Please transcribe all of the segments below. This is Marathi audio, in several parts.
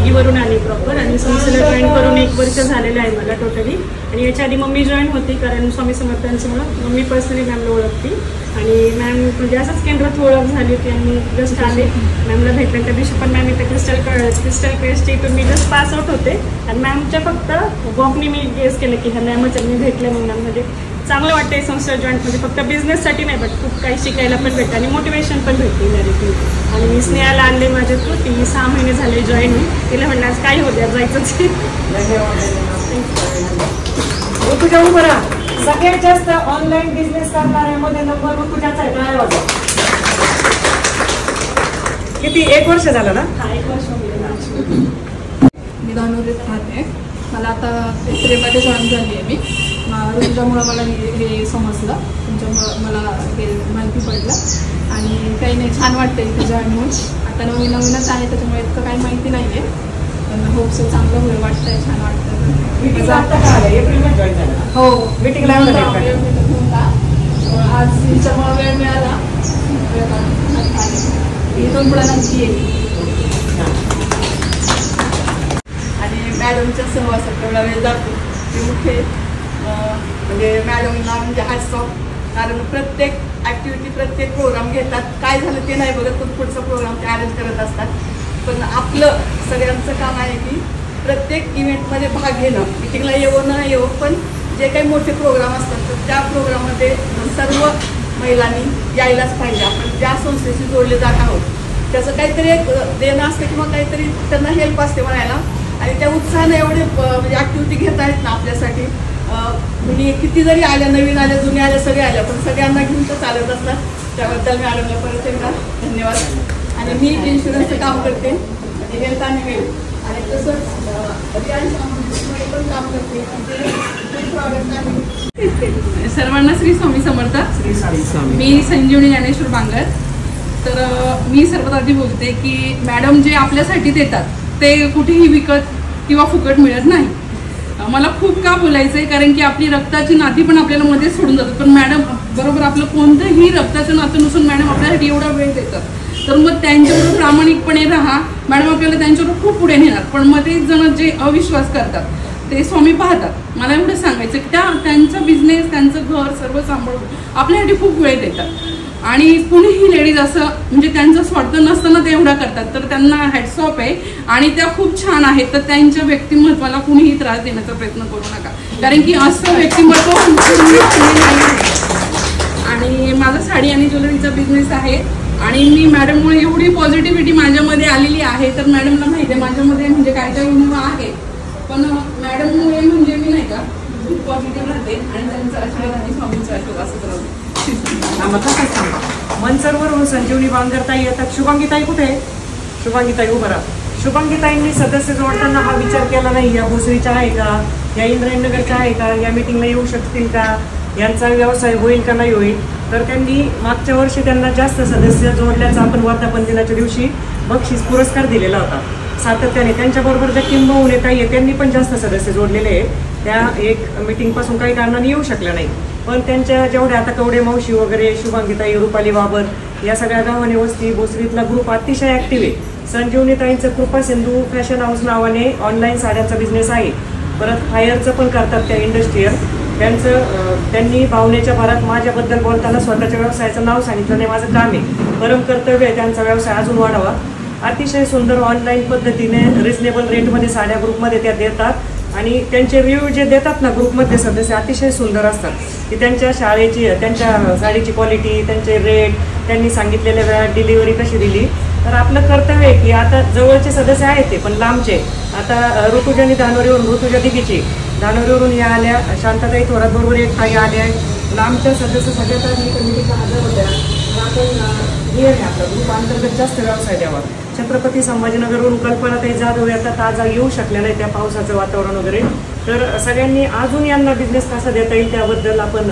दिघीवरून आली प्रॉपर आणि संस्थेला जॉईन करून 1 वर्ष झालेलं आहे मला टोटली. आणि याच्या आधी मम्मी जॉईन होती कारण स्वामी समर्थांच्यामुळं मम्मी पर्सनली मॅमला ओळखती आणि मॅम म्हणजे असंच केंद्रात ओळख झाली होती आणि जस्ट आले मॅमला भेटलं. त्या दिवशी पण मॅम इथं क्रिस्टल क्वेस्टच्या इथून मी जस्ट पास आउट होते आणि मॅमच्या फक्त वॉकनी मी गेस केलं की ह्या मॅमच मी भेटले. मग मॅम म्हणजे चांगलं वाटतं संस्था जॉईंट म्हणजे फक्त बिझनेससाठी नाही बट खूप काही शिकायला पण भेटतं आणि मोटिवेशन पण भेटते डायरेक्टली. आणि मी स्नेहाला आणले माझ्या थ्रू. ती 6 महिने झाले जॉईन होऊन. तिला म्हणलं आज काय होत्या जायचंच. ऋतुजा उभं सगळ्यात जास्त ऑनलाईन बिझनेस करणाऱ्यामध्ये नंबर ऋतुजाचा आहे. काय वाटतं किती 1 वर्ष झालं ना? 1 वर्ष मी धानोरीत राहते. मला आता 3मध्ये जॉईन झाली आहे मी. ऋतुजामुळं मला हे समजलं, तुमच्यामुळं मला हे माहिती पडलं आणि काही नाही छान वाटतं इथे जॉईन होऊन. आता नवीनच आहे त्याच्यामुळे इतकं काही माहिती नाही आहे पण होपसो चांगलं होईल वाटतंय, छान वाटतं. हो मीटिंगला आज तुमच्यामुळं वेळ मिळाला इथून पुढे नक्की येईल आणि मॅडमच्या सहवासात तेवढा वेळ जातो ते मुख्य म्हणजे मॅडमला म्हणजे हॅट्स ऑफ. कारण प्रत्येक ॲक्टिव्हिटी प्रत्येक प्रोग्राम घेतात, काय झालं ते नाही बघत पण पुढचा प्रोग्राम ते अरेंज करत असतात. पण आपलं सगळ्यांचं काम आहे की प्रत्येक इव्हेंटमध्ये भाग घेणं, मिटिंगला येवं न येवं पण जे काही मोठे प्रोग्राम असतात तर त्या प्रोग्राममध्ये सर्व महिलांनी यायलाच पाहिजे. आपण ज्या संस्थेशी जोडले जात आहोत त्याचं काहीतरी एक देणं असतं किंवा काहीतरी त्यांना हेल्प असते म्हणायला आणि त्या उत्साहाने एवढे म्हणजे ॲक्टिव्हिटी घेत आहेत ना आपल्यासाठी. म्हणजे किती जरी आल्या, नवीन आल्या, जुन्या आल्या, सगळ्या आल्या पण सगळ्यांना घेऊन तर चालत असतात. त्याबद्दल मॅडमला परत एकदा धन्यवाद. आणि मी इन्शुरन्सचं काम करते म्हणजे हेल्थ आणि वेल्थ आणि तसंच पण काम करते. सर्वांना श्री स्वामी समर्थ. मी संजीवनी ज्ञानेश्वर बांगर. तर मी सर्वात आधी बोलते की मॅडम जे आपल्यासाठी देतात ते कुठेही विकत किंवा फुकट मिळत नाही. मला खूप का बोलायचं आहे कारण की आपली रक्ताची नाती पण आपल्याला मध्ये सोडून जातात पण मॅडम बरोबर आपलं कोणतंही रक्ताचं नातं नसून मॅडम आपल्यासाठी एवढा वेळ देतात. तर मग त्यांच्याबरोबर प्रामाणिकपणे राहा. मॅडम आपल्याला त्यांच्याबरोबर खूप पुढे नेणार पण मग ते जण जे अविश्वास करतात ते स्वामी पाहतात. मला एवढं सांगायचं की त्यांचा बिझनेस त्यांचं घर सर्व सांभाळून आपल्यासाठी खूप वेळ देतात आणि कुणीही लेडीज असं म्हणजे त्यांचं स्वार्थ नसताना ते एवढा करतात तर त्यांना हॅट्स ऑफ आहे आणि त्या खूप छान आहेत. तर त्यांच्या व्यक्तिमत्वाला कुणीही त्रास देण्याचा प्रयत्न करू नका कारण की असं व्यक्तिमत्व आणि माझा साडी आणि ज्वेलरीचा बिझनेस आहे आणि मी मॅडममुळे एवढी पॉझिटिव्हिटी माझ्यामध्ये आलेली आहे. तर मॅडमला माहिती आहे माझ्यामध्ये म्हणजे काय काय उणीवा आहे पण मॅडममुळे म्हणजे मी नाही का खूप पॉझिटिव्ह राहते आणि त्यांचा आशीर्वाद आणि स्वामींचा आशीर्वाद असं राहते. मनसरवरून संजीवनी बांगरताई येतात. शुभांगीताई कुठे आहे? शुभांगीताई उभं राहा. शुभांगीताईंनी सदस्य जोडताना हा विचार केला नाही या भोसरीच्या आहे का, या इंद्रायणनगरच्या आहे का, या मीटिंगला येऊ शकतील का, यांचा व्यवसाय होईल का नाही होईल. तर त्यांनी मागच्या वर्षी त्यांना जास्त सदस्य जोडल्याचा आपण वर्धापन दिनाच्या दिवशी बक्षीस पुरस्कार दिलेला होता. सातत्याने त्यांच्याबरोबर ज्या किंबहुने ताई आहे त्यांनी पण जास्त सदस्य जोडलेले आहे. त्या एक मीटिंगपासून काही कारणाने येऊ शकल्या नाही पण त्यांच्या जेवढ्या आता कवडे मावशी वगैरे, शुभांगीताई, रुपाली बाबर या सगळ्या गावाने वस्ती भोसरीतला ग्रुप अतिशय ॲक्टिव्ह आहे. संजीवनीताईंचं कृपा सिंधू फॅशन हाऊस नावाने ऑनलाईन साड्यांचा बिझनेस आहे. परत फायरचं पण करतात त्या इंडस्ट्रीयल. त्यांनी भावनेच्या भरात माझ्याबद्दल बोलताना स्वतःच्या व्यवसायाचं नाव सांगितलं नाही. माझं काम आहे, परम कर्तव्य आहे त्यांचा व्यवसाय अजून वाढवा. अतिशय सुंदर ऑनलाईन पद्धतीने रिजनेबल रेटमध्ये साड्या ग्रुपमध्ये त्या देतात आणि त्यांचे रिव्ह्यू जे देतात ना ग्रुपमध्ये सदस्य अतिशय सुंदर असतात की त्यांच्या शाळेची, त्यांच्या साडीची क्वालिटी, त्यांचे रेट, त्यांनी सांगितलेल्या वेळात डिलिव्हरी कशी दिली. तर आपलं कर्तव्य आहे की आता जवळचे सदस्य आहेत ते पण लांबचे. आता ऋतुजानी धानोरीवरून, ऋतुजा दिघीची धानोरीवरून या आल्या, शांताताई थोरात बरोबर एक ताई आल्या. लांबच्या सदस्य सगळ्यात कमिटीचा हजर होत्या. आपण हे आपला ग्रुप अंतर्गत जास्त व्यवसाय द्यावा. छत्रपती संभाजीनगरवरून कल्पनाताई जाधव येतात, आज येऊ शकल्या नाही त्या पावसाचं वातावरण वगैरे. तर सगळ्यांनी अजून यांना बिझनेस कसा देता येईल त्याबद्दल आपण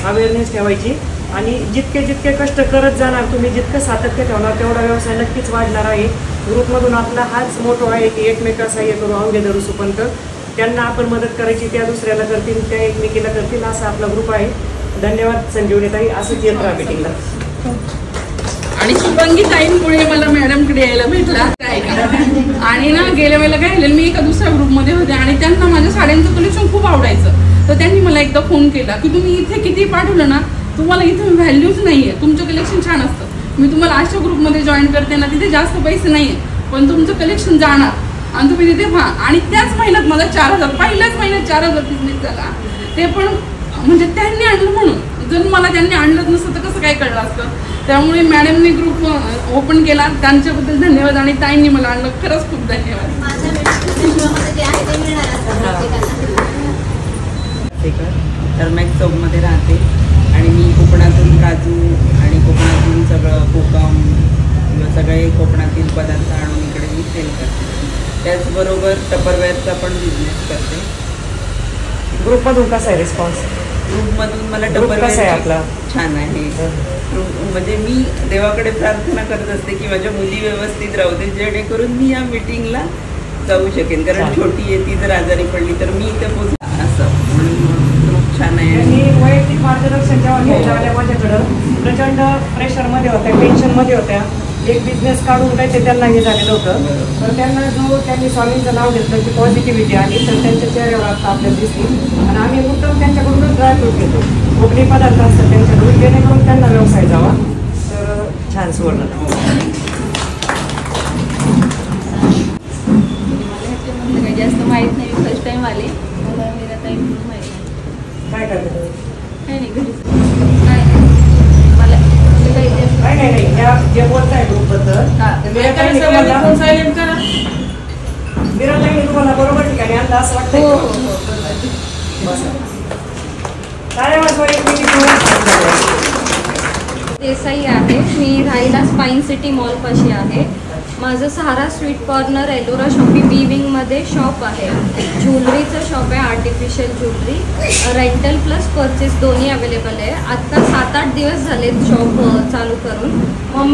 अवेअरनेस ठेवायची आणि जितके कष्ट करत जाणार तुम्ही, जितकं सातत्य ठेवणार तेवढा व्यवसाय नक्कीच वाढणार आहे. ग्रुपमधून आपला हाच मोठो आहे की एकमेका सहाय्य करू, अंगे धरू सुपंत. त्यांना आपण मदत करायची, त्या दुसऱ्याला करतील, त्या एकमेकीला करतील, असा आपला ग्रुप आहे. धन्यवाद संजीवनीताई. असंच येत राहा मीटिंगला. आणि शुभांगी ताईंमुळे मला मॅडमकडे यायला भेटला आणि ना गेल्या वेळेला काय झालेलं, मी एका दुसऱ्या ग्रुपमध्ये होते आणि त्यांना माझ्या साड्यांचं कलेक्शन खूप आवडायचं. तर त्यांनी मला एकदा फोन केला की तुम्ही इथे किती पाठवलं ना, तुम्हाला इथे व्हॅल्यूच नाहीये, तुमचं कलेक्शन छान असतं, मी तुम्हाला अशा ग्रुपमध्ये जॉईन करते ना, तिथे जास्त पैसे नाहीये पण तुमचं कलेक्शन जाणार आणि तुम्ही तिथे व्हा. आणि त्याच महिन्यात मला 4000, पहिल्याच महिन्यात 4000 बिझनेस झाला. ते पण म्हणजे त्यांनी आणलं म्हणून, जर मला त्यांनी आणलं नसतं तर कसं काय कळलं असतं. त्यामुळे मॅडमने ग्रुप ओपन केला, त्यांच्याबद्दल धन्यवाद. आणि ताईंनी मला आणलं, खरंच खूप धन्यवाद. टर्मॅक्स चौकमध्ये राहते आणि मी कोकणातून काजू आणि कोकणातून सगळं कोकम किंवा सगळे कोकणातील पदार्थ आणून इकडे मी सेल करते. त्याचबरोबर टपरवेअरचा पण बिझनेस करते. ग्रुपमधून कसा आहे रिस्पॉन्स? ग्रुपमधून मला ग्रुप कसा आहे आपला? छान आहे. म्हणजे मी देवाकडे प्रार्थना करत असते की माझ्या मुली व्यवस्थित राहू दे, जेणेकरून मी या मीटिंगला जाऊ शकेन. कारण छोटी आहे, ती जर आजारी पडली तर मी इथे पोहोच असं म्हणून ग्रुप छान आहे. आणि वैयक्तिक मार्गदर्शन जेव्हा घ्यायला आल्या माझ्याकडं प्रचंड प्रेशरमध्ये होत्या, टेन्शनमध्ये होत्या, एक बिझनेस काढून काय ते त्यांना हे झालेलं होतं. तर त्यांनी स्वामींचं नाव घेतलं की पॉझिटिव्हिटी आली, तर त्यांच्या चेहऱ्यावर आता आपल्याला दिसली. आणि आम्ही उत्तम त्यांच्याकडूनच ड्रायफ्रूट घेतो, कोकणी पदार्थ असतात त्यांच्याकडून, जेणेकरून त्यांना व्यवसाय जावा. तर छान सुवर्ण काही जास्त माहीत नाही, फर्स्ट टाइम आले, मला मेरा टाइम माहीत नाही. काय करतो तुम्ही? काही नाही, घरीच काय मला नाही या जे बोलताय ग्रुपबद्दल तुम्हाला बरोबर ठिकाणी आणलं असं वाटतं? हो. देसाई आहे, मी राहायला स्पाईन सिटी मॉलपाशी आहे. माझं सहारा स्वीट कॉर्नर एलोरा शॉपी बी विंगमध्ये शॉप आहे. ज्वेलरीचं शॉप आहे, artificial jewellery, rental plus purchase दोन्ही अवेलेबल आहे. आत्ता 7-8 दिवस झाले शॉप चालू करून. मग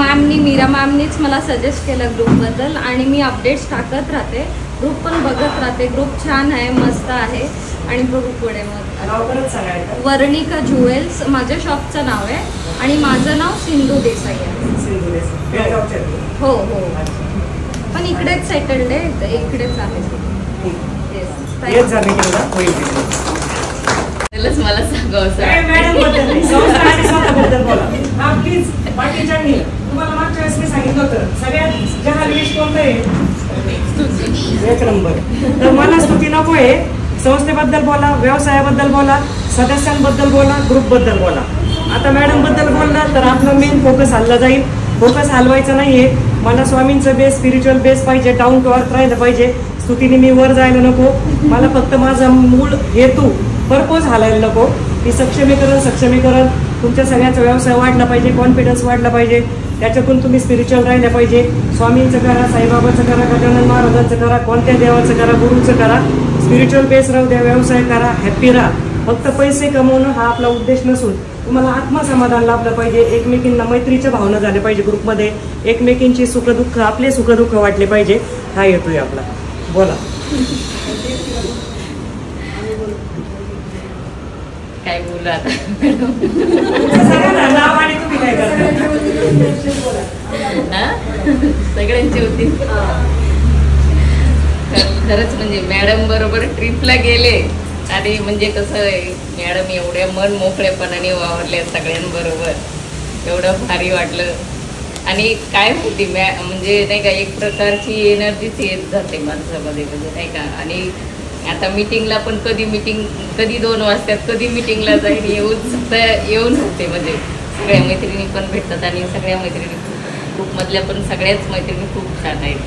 मीरा मॅमनीच मला सजेस्ट केलं ग्रुपबद्दल आणि मी अपडेट्स टाकत राहते, ग्रुप पण बघत राहते. ग्रुप छान आहे, मस्त आहे. आणि बघू पुढे मग वर्णिका ज्वेल्स माझ्या शॉपचं नाव आहे आणि माझं नाव सिंधू देसाई आहे. हो, पण इकडेच सेटल्ड आहे, इकडेच आहे. मला सांगावं तुम्हाला मागच्या वेळेस मी सांगितलं होतं सगळ्यात जहाल विष कोणतं आहे? एक नंबर. तर मला स्तुती नको आहे. संस्थेबद्दल बोला, व्यवसायाबद्दल बोला, सदस्यांबद्दल बोला, ग्रुपबद्दल बोला. आता मॅडमबद्दल बोलला तर आपलं मेन फोकस हल्ला जाईल. फोकस हलवायचं नाहीये. मला स्वामींचं बेस, स्पिरिच्युअल बेस पाहिजे, डाऊन टू अर्थ राहिलं पाहिजे. स्तुतीने मी वर जायला नको. मला फक्त माझा मूळ हेतू, पर्पज हालायला नको. की सक्षमीकरण तुमच्या सगळ्यांचा व्यवसाय वाढला पाहिजे, कॉन्फिडन्स वाढला पाहिजे. त्याच्यातून तुम्ही स्पिरिच्युअल राहिलं पाहिजे. स्वामींचं करा, साईबाबाचं करा, गजानन महाराजांचं करा, कोणत्या देवाचं करा, गुरुचं करा. स्पिरिच्युअल बेस राहू द्या, व्यवसाय करा, हॅप्पी राहा. फक्त पैसे कमवणं हा आपला उद्देश नसून तुम्हाला आत्मसमाधान लाभलं पाहिजे. एकमेकींना मैत्रीच्या भावना झाल्या पाहिजे ग्रुपमध्ये. एकमेकींची सुखदुःख, आपले सुखदुःख वाटले पाहिजे. हा येतोय आपला. बोला काय बोलू आता. नाव आणि तुम्ही काय करता? सगळ्यांची होती. खरंच म्हणजे मॅडम बरोबर ट्रिपला गेले आणि म्हणजे कसं आहे, मॅडम एवढ्या मन मोकळेपणाने वावरल्या सगळ्यांबरोबर, एवढं भारी वाटलं. आणि काय माहिती म्हणजे नाही का, एक प्रकारची एनर्जीच येत जाते माणसामध्ये, म्हणजे नाही का. आणि आता मीटिंगला पण कधी 2 वाजतात, कधी मीटिंगला जाईल, येऊन होते. म्हणजे सगळ्या मैत्रिणी पण भेटतात आणि सगळ्या मैत्रिणी ग्रुपमधल्या पण सगळ्याच मैत्रिणी खूप छान आहेत.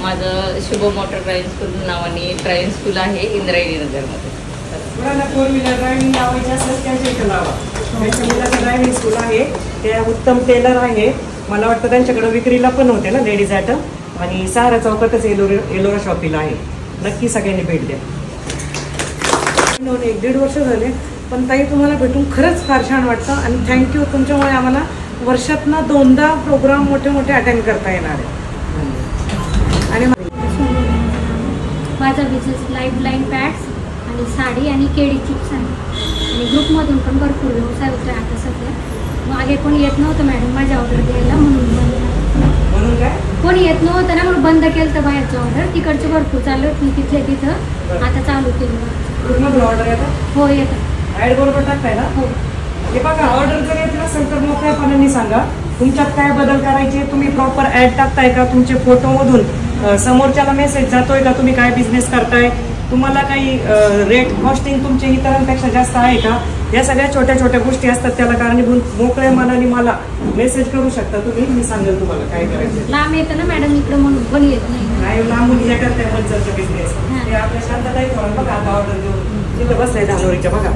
माझं शुभ मोटर ड्रायव्हिंग स्कूल नावाने ड्रायव्हिंग स्कूल आहे इंद्रायणी नगरमध्ये. फोर व्हीलर ड्रायव्हिंग लावायची असेल त्यांच्या इथे लावा. त्यांच्या मुलाचं ड्रायव्हिंग स्कूल आहे, ते उत्तम टेलर आहे. मला वाटतं त्यांच्याकडे विक्रीला पण होते ना लेडीज आयटम. आणि सहारा चौकातच एलोरा शॉपीला आहे. नक्की सगळ्यांनी भेट द्या. 1-1.5 वर्ष झाले, पण ताई तुम्हाला भेटून खरंच फार छान वाटतं. आणि थँक्यू, तुमच्यामुळे आम्हाला वर्षातनं 2दा प्रोग्राम मोठे अटेंड करता येणार आहे. आणि माझा बिझनेस लाईफलाईन पॅड्स आणि साडी आणि केळी चिप्स आहे. आणि ग्रुपमधून पण भरपूर व्यवसाय होतो आता सध्या. मागे कोणी येत नव्हतं मॅडम माझी ऑर्डर द्यायला म्हणून बंद झालं. म्हणून काय कोणी येत नव्हतं ना म्हणून बंद केलं तर बाहेरची ऑर्डर. तिकडचे भरपूर चालू होती तिथल्या तिथं, आता चालू केलं. पूर्ण ऑर्डर येतात? हो येतात. ऍड बरोबर टाकताय ना? हो. हे बघा, ऑर्डर जर येत नसेल तर मोकळ्यापणाने सांगा तुमच्यात काय बदल करायचे. तुम्ही प्रॉपर ऍड टाकताय का? तुमचे फोटोमधून समोरच्याला मेसेज जातोय का तुम्ही काय बिझनेस करताय? तुम्हाला काही रेट कॉस्टिंग तुमचे इतरांपेक्षा जास्त आहे का? या सगळ्या छोट्या छोट्या गोष्टी असतात त्याला कारणीभूत. मोकळ्या मनाने मला मेसेज करू शकता तुम्ही, मी सांगेल तुम्हाला काय करायचं. लांब येतं ना मॅडम इकडं म्हणून पण येत नाही. नाही लांबून या करताय मंचरचा बिझनेस. ते आपल्या शांतताई थोडं बघा, आता ऑर्डर देऊन तिथं बसलाय धानोरीच्या बघा.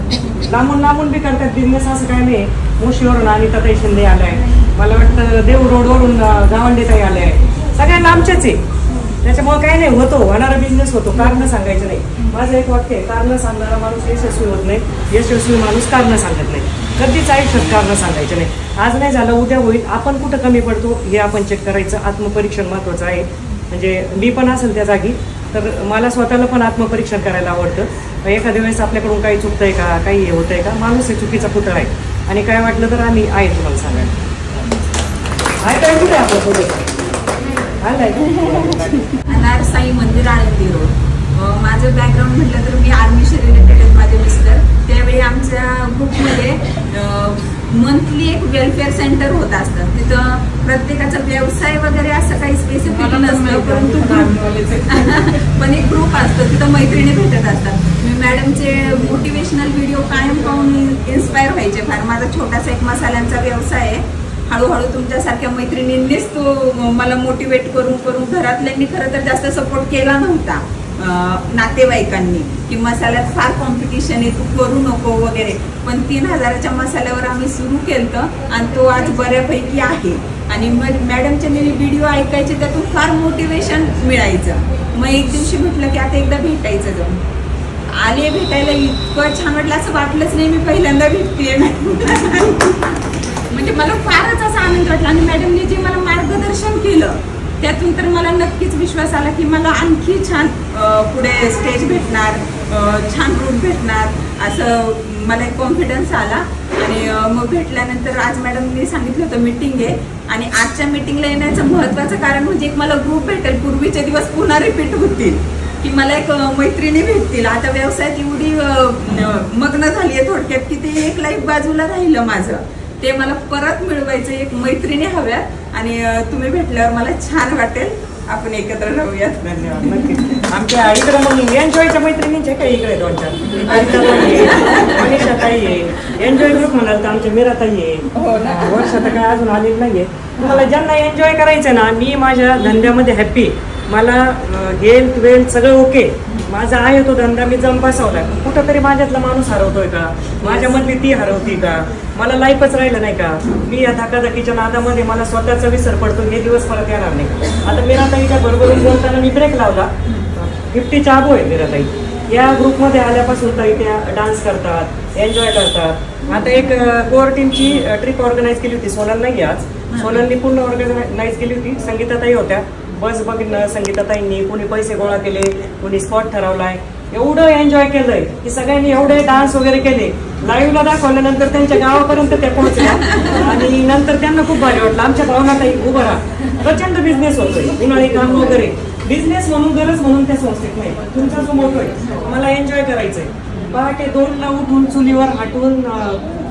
लांबून बी करतात बिझनेस, असं काय नाही. मोशीवरून अनिताताई शिंदे आलाय, मला वाटतं देव रोडवरून गावंडेताई आले, सगळ्या लांबच्याच आहे. त्याच्यामुळे काही नाही, होणारा बिझनेस होतो. कारण सांगायचं नाही. माझं एक वाक्य आहे, कारण सांगणारा माणूस यशस्वी होत नाही, यशस्वी माणूस कारण सांगत नाही. कधीच आयुष्यात कारण सांगायचं नाही. आज नाही झालं उद्या होईल. आपण कुठं कमी पडतो हे आपण चेक करायचं. आत्मपरीक्षण महत्वाचं आहे. म्हणजे मी पण असेल त्या जागी तर मला स्वतःला पण आत्मपरीक्षण करायला आवडतं. एखाद्या वेळेस आपल्याकडून काही चुकतंय का, काही हे होतंय का. माणूस हे चुकीचा पुतळा आहे आणि काय वाटलं तर आम्ही आहे तुम्हाला सांगायला. आहे काय कुठे आपलं सोबत अनार साई मंदिर आळंदी रोड. माझं बॅकग्राऊंड म्हटलं तर मी आर्मीशी रिलेटेड आहेत माझे मिस्टर. त्यावेळी आमच्या ग्रुपमध्ये मंथली एक वेलफेअर सेंटर होत असतं. तिथं प्रत्येकाचा व्यवसाय वगैरे असं काही स्पेसिफिक नसतं, परंतु पण एक ग्रुप असतो, तिथं मैत्रिणी भेटत असतात. मी मॅडमचे मोटिवेशनल व्हिडिओ कायम पाहून इन्स्पायर व्हायचे फार. माझा छोटासा एक मसाल्यांचा व्यवसाय आहे. हळूहळू तुमच्यासारख्या मैत्रिणींनीच तो मला मोटिवेट करून घरातल्यांनी खरं तर जास्त सपोर्ट केला नव्हता, नातेवाईकांनी, की मसाल्यात फार कॉम्पिटिशन आहे, तू करू नको वगैरे. पण 3000च्या मसाल्यावर आम्ही सुरू केलं आणि तो आज बऱ्यापैकी आहे. आणि मग मॅडमचे मी व्हिडिओ ऐकायचे, त्यातून फार मोटिवेशन मिळायचं. मग एक दिवशी म्हटलं की आता एकदा भेटायचं जाऊन. आले भेटायला, इतकं छान वाटलं, असं वाटलंच नाही मी पहिल्यांदा भेटतेय म्हणजे मला फारच असा आनंद वाटला. आणि मॅडमने जे मला मार्गदर्शन केलं त्यातून तर मला नक्कीच विश्वास आला की मला आणखी छान पुढे स्टेज भेटणार, छान रूट भेटणार, असं मला एक कॉन्फिडन्स आला. आणि मग भेटल्यानंतर आज मॅडमनी सांगितलं होतं मीटिंग आहे. आणि आजच्या मीटिंगला येण्याचं महत्त्वाचं कारण म्हणजे एक मला ग्रुप भेटेल, पूर्वीचे दिवस पुन्हा रिपीट होतील, की मला एक मैत्रिणी भेटतील. आता व्यवसायात एवढी मग्न झाली आहे थोडक्यात की ते एक लाईफ बाजूला राहिलं माझं, ते मला परत मिळवायचं. एक मैत्रिणी हव्यात आणि तुम्ही भेटल्यावर मला छान वाटेल. आपण एकत्र राहूयात. धन्यवाद. नक्की. आमच्या इकडे मग एन्जॉयच्या मैत्रिणींचे काही इकडे 2-4 मनीषाताई आहे, एन्जॉय ग्रुप म्हणाल तर आमच्या मीराताई आहे. वर्षात काय अजून आलेलं नाहीये. तुम्हाला ज्यांना एन्जॉय करायचं ना, मी माझ्या धंद्यामध्ये हॅप्पी. मला हेल्थ वेल्थ सगळं ओके. माझा आहे तो धंदा मी जम बसवलाय. कुठंतरी माझ्यातला माणूस हरवतोय का, माझ्यामधली ती हरवती का, मला लाईफच राहिलं नाही का. मी या धकाधकीच्या नादामध्ये मला स्वतःचा विसर पडतो. हे दिवस परत येणार नाही. आता मीराताईच्या बरोबरून बोलताना मी ब्रेक लावला. 50च्या अबो आहे मीराताई. या ग्रुपमध्ये आल्यापासून ताई त्या डान्स करतात, एन्जॉय करतात. आता एक कोअर टीमची ट्रिप ऑर्गनाईज केली होती. सोनल नाही आज, सोनलनी पूर्ण ऑर्गनाईज केली होती. संगीताताई होत्या. बस बघणं संगीताताईंनी, कोणी पैसे गोळा केले, कोणी स्पॉट ठरवलाय. एवढं एन्जॉय केलंय की सगळ्यांनी एवढे डान्स वगैरे केले. लाईव्हला दाखवल्यानंतर त्यांच्या गावापर्यंत त्या पोहोचल्या आणि नंतर त्यांना खूप भारी वाटलं. आमच्या भावनाताई उभं राहा, प्रचंड बिझनेस होतोय, उन्हाळी काम वगैरे. बिझनेस म्हणून गरज म्हणून त्या संस्थेत नाही, तुमचा जो मोठोय मला एन्जॉय करायचंय. पहाटे 2ला उठून चुलीवर हाटून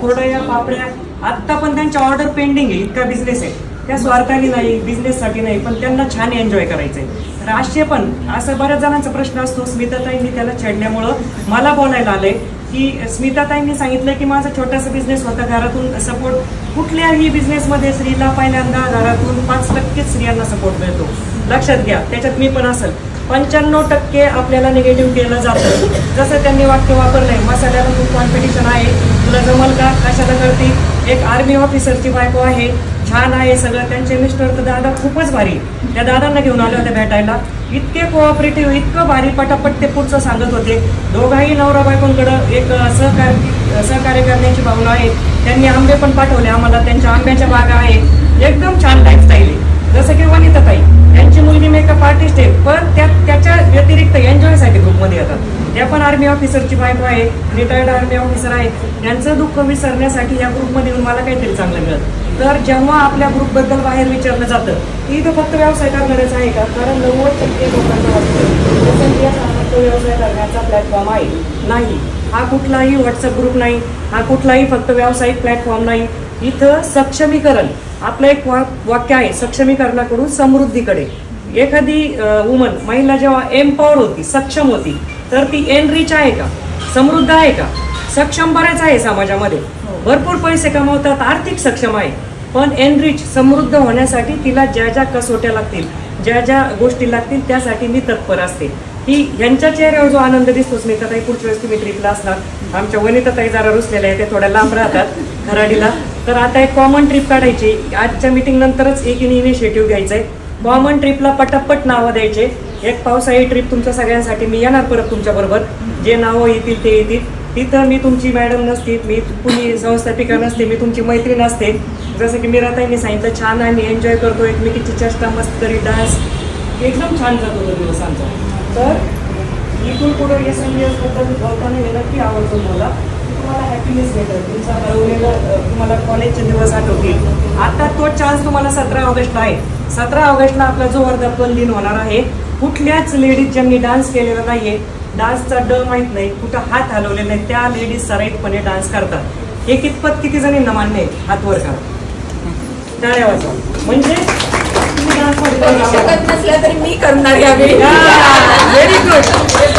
कुरडया पापड्या. आत्ता पण त्यांच्या ऑर्डर पेंडिंग आहे. इतका बिझनेस आहे. त्या स्वार्थाने नाही, बिझनेससाठी नाही, पण त्यांना छान एन्जॉय करायचंय. राष्ट्रीय पण असं बऱ्याच जणांचा प्रश्न असतो. स्मिताताईंनी त्याला छेडण्यामुळं मला बोलायला आलंय की स्मिताताईंनी सांगितलं की माझा छोटासा बिझनेस होता, घरातून सपोर्ट. कुठल्याही बिझनेसमध्ये स्त्रीला पहिल्यांदा घरातून 5% स्त्रियांना सपोर्ट मिळतो. लक्षात घ्या, त्याच्यात मी पण असेल. 95% आपल्याला निगेटिव्ह केलं जातं. जसं त्यांनी वाक्य वापरलंय, मसाल्याला खूप कॉम्पिटिशन आहे, तुला जमल का, कशाला करते. एक आर्मी ऑफिसरची बायको आहे, छान आहे सगळं. त्यांचे मिस्टर तर दादा खूपच भारी. त्या दादांना घेऊन आले होते भेटायला. इतके कोऑपरेटिव्ह, इतकं भारी पटापट ते पुढचं सांगत होते. दोघाही नवरा बायकोंकडं एक सहकार्य करण्याची भावना आहे. त्यांनी आंबे पण पाठवले आम्हाला, त्यांच्या आंब्याच्या बागा आहेत. एकदम छान लाईफस्टाईल आहे. जसं की वनिताताई, त्यांची मुलगी मेकअप आर्टिस्ट आहे, पण त्याच्या व्यतिरिक्त एन्जॉयसाठी ग्रुपमध्ये येतात. त्या पण आर्मी ऑफिसरची बायको आहे, रिटायर्ड आर्मी ऑफिसर आहे, त्यांचं दुःख विसरण्यासाठी या ग्रुपमध्ये येऊन मला काहीतरी चांगलं मिळत. तर जेव्हा आपल्या ग्रुपबद्दल बाहेर विचारलं जातं की इथं फक्त व्यवसाय करणारच आहे का, कारण 90% लोकांना वाटतं फक्त व्यवसाय करण्याचा प्लॅटफॉर्म आहे. नाही, हा कुठलाही व्हॉट्सअप ग्रुप नाही, हा कुठलाही फक्त व्यावसायिक प्लॅटफॉर्म नाही. इथं सक्षमीकरण, आपलं एक वाक्य आहे, सक्षमीकरणाकडून समृद्धीकडे. एखादी वुमन, महिला जेव्हा एम्पॉवर होती, सक्षम होती, तर ती एनरिच आहे का, समृद्ध आहे का, सक्षम बऱ्याच आहे समाजामध्ये, भरपूर पैसे कमवतात, आर्थिक सक्षम आहे. पण एनरिच समृद्ध होण्यासाठी तिला ज्या ज्या कसोट्या लागतील, ज्या ज्या गोष्टी लागतील, त्यासाठी मी तत्पर असते. की ह्यांच्या चेहऱ्यावर जो आनंद दिसतो, स्मिताताई पुढच्या वेळेस तुम्ही ट्रिपला असणार, आमच्या वनिताताई जरा रुसलेल्या आहे, ते थोड्या लांब राहतात खराडीला, तर आता एक कॉमन ट्रिप काढायची. आजच्या मीटिंग नंतरच एक इनिशिएटिव्ह घ्यायचा आहे. कॉमन ट्रिपला पटापट नावं द्यायचे. एक पावसाळी ट्रिप तुमच्या सगळ्यांसाठी, मी येणार परत तुमच्याबरोबर, जे नावं येतील ते येतील. तिथं मी तुमची मॅडम नसते, मी कुणी संस्थापिका नसते, मी तुमची मैत्रीण असते. जसं की मीराताईंनी सांगितलं, छान आम्ही एन्जॉय करतो एकमेकीची चेष्टा मस्करी डान्स, एकदम छान जातो तो दिवस आमचा. तर इथून पुढे SMBS बद्दल बोलताना हे नक्की आवडतो मला, तुम्हाला हॅपीनेस भेटेल, तुमचा हरवलेलं तुम्हाला कॉलेजचे दिवस आठवतील. आता तो चान्स तुम्हाला 17 ऑगस्टला आहे. 17 ऑगस्टला आपला जो वर्धापन दिन होणार आहे, कुठल्याच लेडीज ज्यांनी डान्स केलेला नाहीये, डान्सचा ड माहीत नाही, कुठं हात हलवले नाही, त्या लेडीज सराईतपणे डान्स करतात. हे किती जणींना मान्य आहे? हात वर करा, टाळ्या वाजवा. म्हणजे शकत नसल्या तरी मी करणार यावेळी. Very good.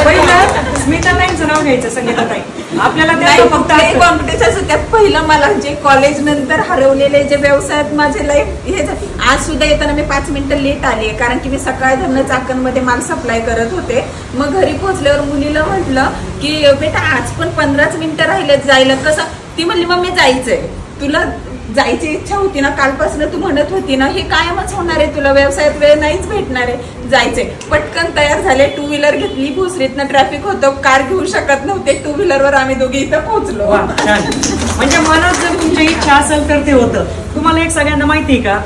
पहिलं स्मिताताईंचं नाव घ्यायचं, संगीताताई. आपल्याला फक्त कॉम्पिटिशन होत्या. पहिलं मला जे कॉलेज नंतर हरवलेले जे व्यवसायात माझे लाईफ हे, आज सुद्धा येताना मी 5 मिनिटं लेट आली आहे, कारण की मी सकाळी धरणं चाकणमध्ये माल सप्लाय करत होते. मग घरी पोहोचल्यावर मुलीला म्हटलं की बेटा आज पण 15 मिनिटं राहिले जायला, कसं? ती म्हणली मग मी जायचंय, तुला जायची इच्छा होती ना, कालपासून तू म्हणत होती ना, हे कायमच होणार आहे, तुला व्यवसायात वेळ नाहीच भेटणार आहे, जायचंय. पटकन तयार झाले, 2 व्हीलर घेतली, भोसरीतनं ट्रॅफिक होतं, कार घेऊ शकत नव्हते, 2 व्हीलरवर आम्ही दोघे इथं पोहोचलो. म्हणजे मनात जर तुमची इच्छा असेल तर ते होतं. तुम्हाला एक सगळ्यांना माहिती आहे का,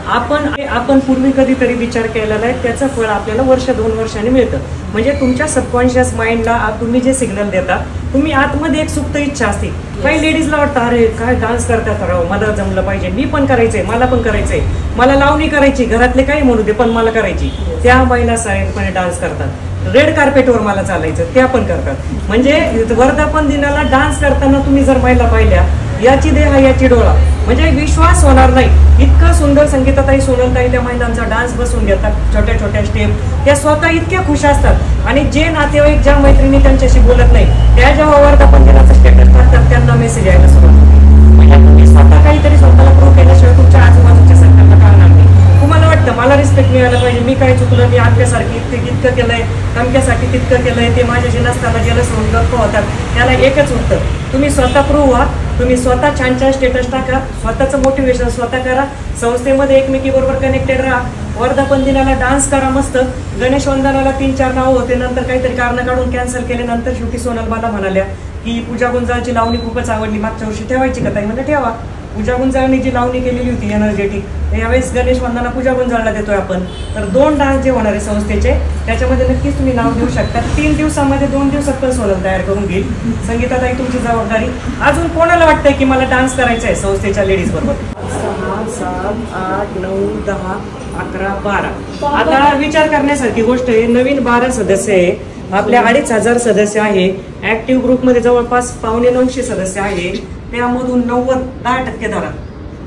आपण पूर्वी कधीतरी विचार केलेला आहे, त्याचं फळ आपल्याला 1-2 वर्षांनी मिळतं. म्हणजे तुमच्या सबकॉन्शियस माइंडला तुम्ही जे सिग्नल देता, तुम्ही आतमध्ये एक सुप्त इच्छा असते. काही लेडीजला वाटतं, अरे काय डान्स करतात राव, मला जमलं पाहिजे, मी पण करायचंय, मला पण करायचंय, मला लावणी करायची, घरातले काही म्हणू दे पण मला करायची. त्या महिला सायंतपणे डान्स करतात. रेड कार्पेटवर मला चालायचं, त्या पण करतात. म्हणजे वर्धापन दिनाला डान्स करताना तुम्ही जर महिला पाहिल्या, याची देह याची डोळा, म्हणजे विश्वास होणार नाही. इतकं सुंदर संगीताताई, सोनलताई त्या महिलांचा डान्स बसून घेतात, छोट्या छोट्या स्टेप, त्या स्वतः इतक्या खुश असतात. आणि जे नातेवाईक, ज्या मैत्रिणी त्यांच्याशी बोलत नाही, त्या जेव्हा वर्धापन दिनाचा स्टेटस टाकतात, त्यांना मेसेज यायला सुरुवात होते. म्हणजे तुम्ही स्वतः काहीतरी स्वतःला प्रूव्ह केल्याशिवाय तुमच्या आजूबाजूच्या सरकारला कळणार नाही. तुम्हाला वाटतं मला रिस्पेक्ट मिळायला पाहिजे, मी काय चुकलं, मी आमच्यासारखी इतकं केलंय, धमक्यासाठी तितकं केलंय, ते माझ्याशी नसताना जेला सोडून गप्प होतात. त्याला एकच उत्तर, तुम्ही स्वतः प्रूव्ह व्हा, तुम्ही स्वतः छान छान स्टेटस टाका, स्वतःचं मोटिवेशन स्वतः करा, संस्थेमध्ये एकमेकीबरोबर कनेक्टेड राहा, वर्धापन दिनाला डान्स करा मस्त. गणेश वंदनाला 3-4 नावं होते, नंतर काहीतरी कारण काढून कॅन्सल केले. नंतर शेवटी सोनल मला म्हणाल्या की पूजा गुंजाळची लावणी खूपच आवडली, मागच्या वर्षी ठेवायची का ताई? म्हणजे ठेवा. पूजा गुंजाळनी जी लावणी केलेली होती एनर्जेटिक, यावेळेस गणेश वंदना पूजा गुंजाळला देतोय आपण. तर 2 डान्स जे होणार आहे संस्थेचे, त्याच्यामध्ये नक्कीच तुम्ही नाव देऊ शकता. 3 दिवसामध्ये 2 दिवसात पण सोनल तयार करून घेईल. संगीताताई तुमची जबाबदारी. अजून कोणाला वाटतंय की मला डान्स करायचा आहे संस्थेच्या लेडीज बरोबर? 6, 7, 8, 9, 10, 11, 12. आता विचार करण्यासारखी गोष्ट आहे, नवीन 12 सदस्य आहे. आपल्या 2,500 सदस्य आहे. ऍक्टिव्ह ग्रुपमध्ये जवळपास 950 सदस्य आहे. त्यामधून 10% धरा.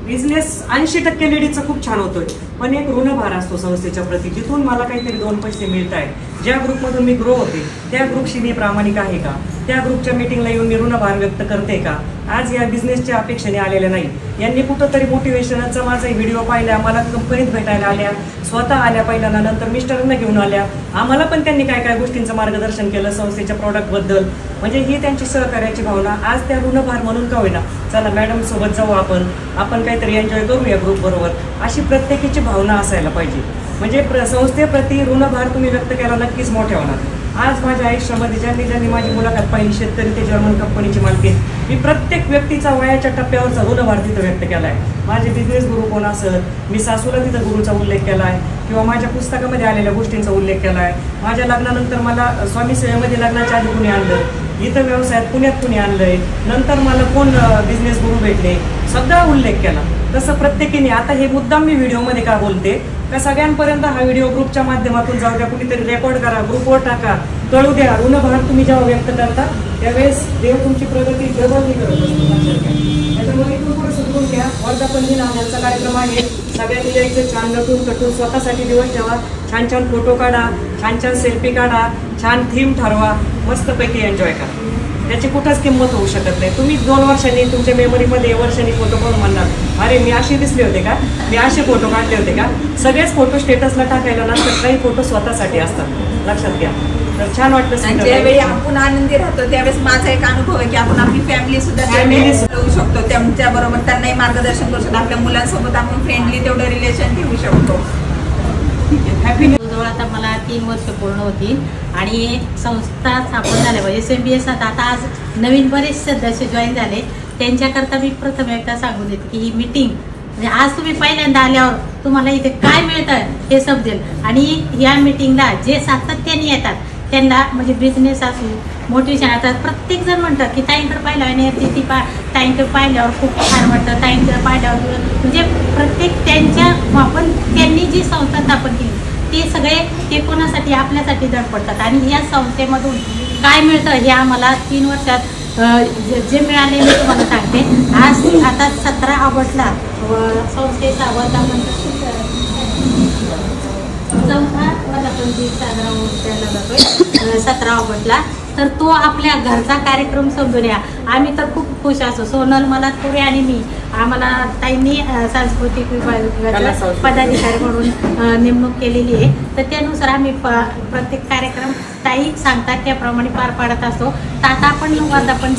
बिझनेस 80% लेडीजचा खूप छान होतोय, पण एक ऋणभार असतो संस्थेच्या प्रती, जिथून मला काहीतरी 2 पैसे मिळत आहेत. ज्या ग्रुपमधून मी ग्रो होते, त्या ग्रुपशी मी प्रामाणिक आहे का? त्या ग्रुपच्या मीटिंगला येऊन मी ऋणभार व्यक्त करते का? आज या बिझनेसच्या अपेक्षेने आलेल्या नाही. यांनी कुठंतरी मोटिवेशनचा माझा व्हिडिओ पाहिला, मला कंपनीत भेटायला आल्या, स्वतः आल्या पहिल्यांदा, नंतर मिस्टरांना घेऊन आल्या. आम्हाला पण त्यांनी काय काय गोष्टींचं मार्गदर्शन केलं संस्थेच्या प्रॉडक्टबद्दल. म्हणजे ही त्यांची सहकार्याची भावना. आज त्या ऋणभार म्हणून का होईना, चला मॅडम सोबत जाऊ, आपण काहीतरी एन्जॉय करूया ग्रुप बरोबर, अशी प्रत्येकाची भावना असायला पाहिजे. म्हणजे संस्थेप्रती ऋणभार तुम्ही व्यक्त केला, नक्कीच मोठ्या होणार. आज माझ्या आयुष्यामध्ये ज्यांनी माझी मुलाखत पाहिली, शेतकरी ते जर्मन कंपनीची मालकीण, मी प्रत्येक व्यक्तीचा वयाच्या टप्प्यावरचा ऋणभार तिथं व्यक्त केला आहे. माझे बिझनेस गुरु कोण असत, मी सासूला तिथं गुरुचा उल्लेख केला आहे किंवा माझ्या पुस्तकामध्ये आलेल्या गोष्टींचा उल्लेख केला आहे. माझ्या लग्नानंतर मला स्वामी सेवेमध्ये लग्नाच्या आधी कुणी आणलं, इथं व्यवसायात पुण्यात कुणी आणलंय, नंतर मला कोण बिझनेस गुरु भेटले, सगळा उल्लेख केला. तसं प्रत्येकीने आता हे मुद्दाम मी व्हिडिओमध्ये का बोलते का सगळ्यांपर्यंत हा व्हिडिओ ग्रुपच्या माध्यमातून जाऊ द्या, कुणीतरी रेकॉर्ड करा, ग्रुपवर टाका, कळू द्या. ऋणभार तुम्ही जेव्हा व्यक्त करता त्यावेळेस देव तुमची प्रगती डबलनी करत असतो. त्याच्यामुळे इथून पुढे सुधरून घ्या. वर्धापन दिन आमचा कार्यक्रम आहे, सगळ्यांनी यायचं, छान नटून तटून स्वतःसाठी दिवस ठेवा, छान छान फोटो काढा, छान छान सेल्फी काढा, छान थीम ठरवा, मस्तपैकी एन्जॉय करा. त्याची कुठंच किंमत होऊ शकत नाही. तुम्ही 2 वर्षांनी तुमच्या मेमरीमध्ये वर्षांनी फोटो पाहून म्हणणार अरे मी असे दिसले होते का, मी असे फोटो काढले होते का. सगळेच फोटो स्टेटसला टाकायला नसतात, काही फोटो स्वतःसाठी असतात, लक्षात घ्या. तर छान वाटतं. ज्यावेळी आपण आनंदी राहतो त्यावेळेस माझा एक अनुभव आहे की आपण आपली फॅमिली सुद्धा ठेवू शकतो, त्यांच्या बरोबर त्यांनाही मार्गदर्शन करू शकतो, आपल्या मुलांसोबत आपण फ्रेंडली तेवढं रिलेशन ठेवू शकतो. जवळ आता मला 3 वर्ष पूर्ण होतील आणि संस्था स्थापन झाल्या पाहिजे. SMBS आता आज नवीन बरेच सदस्य जॉईन झाले, त्यांच्याकरता मी प्रथम एकदा सांगून देते की ही मीटिंग म्हणजे आज तुम्ही पहिल्यांदा आल्यावर तुम्हाला इथे काय मिळतं हे समजेल. आणि या मीटिंगला जे सातत्याने येतात त्यांना म्हणजे बिझनेस असू, मोटिवेशन, आता प्रत्येक जण म्हणतात की ताईंकडे पाहिलं आणि ती ताईंकडे पाहिल्यावर खूप छान वाटतं, ताईंकडे पाहिल्यावर म्हणजे प्रत्येक त्यांनी जी संस्था स्थापन केली ते सगळे ते कोणासाठी आपल्यासाठी धडपडतात. आणि या संस्थेमधून काय मिळतं हे आम्हाला 3 वर्षात जे मिळाले मी तुम्हाला सांगते. आज आता 17 ऑगस्टला संस्थेचा वर्धापन दिन साजरा केला जातोय 17 ऑगस्टला. तर तो आपल्या घरचा कार्यक्रम समजून या. आम्ही तर खूप खुश असतो. सोनल मलातपुरे आणि मी, आम्हाला ताईंनी सांस्कृतिक विभागाचा पदाधिकारी म्हणून नेमणूक केलेली आहे. तर त्यानुसार आम्ही प्रत्येक कार्यक्रम ताई सांगतात त्याप्रमाणे पार पाडत असतो. तर आता आपण वर्धापन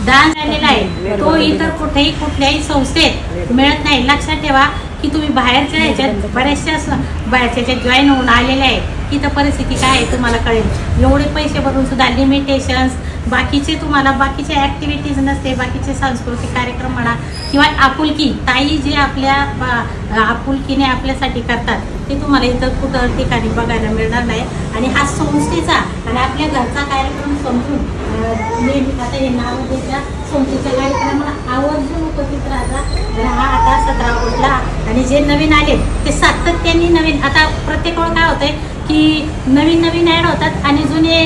डान्स आलेला आहे तो इतर कुठेही कुठल्याही संस्थेत मिळत नाही. लक्षात ठेवा की तुम्ही बाहेरच्या ह्याच्यात बऱ्याचशा बाहेरच्या ह्याच्यात जॉईन होऊन आलेल्या आहे, की तर परिस्थिती काय आहे तुम्हाला कळेल. एवढे पैसे भरून सुद्धा लिमिटेशन्स, बाकीचे तुम्हाला बाकीचे ॲक्टिव्हिटीज नसते, बाकीचे सांस्कृतिक कार्यक्रम म्हणा किंवा आपुलकी, ताई जे आपल्या आपुलकीने आपल्यासाठी करतात ते तुम्हाला इतर कुठं ठिकाणी बघायला मिळणार नाही. आणि हा संस्थेचा आणि आपल्या घरचा कार्यक्रम समजून नेहमी आता हे नाव त्याच्या संस्थेच्या कार्यक्रमाला आवर्जून उपस्थित राहा. आता 17 ऑगस्टला. आणि जे नवीन आले ते सातत्याने नवीन, आता प्रत्येक वेळ काय होतंय की नवीन ॲड होतात आणि जुने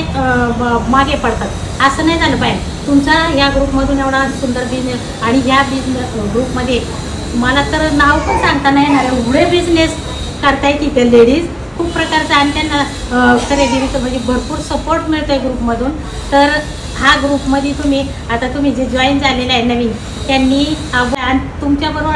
मागे पडतात. असं नाही झालं पाहिजे. तुमचा या ग्रुपमधून एवढा सुंदर बिझनेस आणि ह्या बिझनेस ग्रुपमध्ये मला तर नाव पण सांगता नाही येणार एवढे बिझनेस करतायत इथे लेडीज खूप प्रकारचा. आणि त्यांना खरेदीचं म्हणजे भरपूर सपोर्ट मिळतो आहे ग्रुपमधून. तर हा ग्रुपमध्ये तुम्ही जे जॉईन झालेले आहे नवीन त्यांनी तुमच्याबरोबर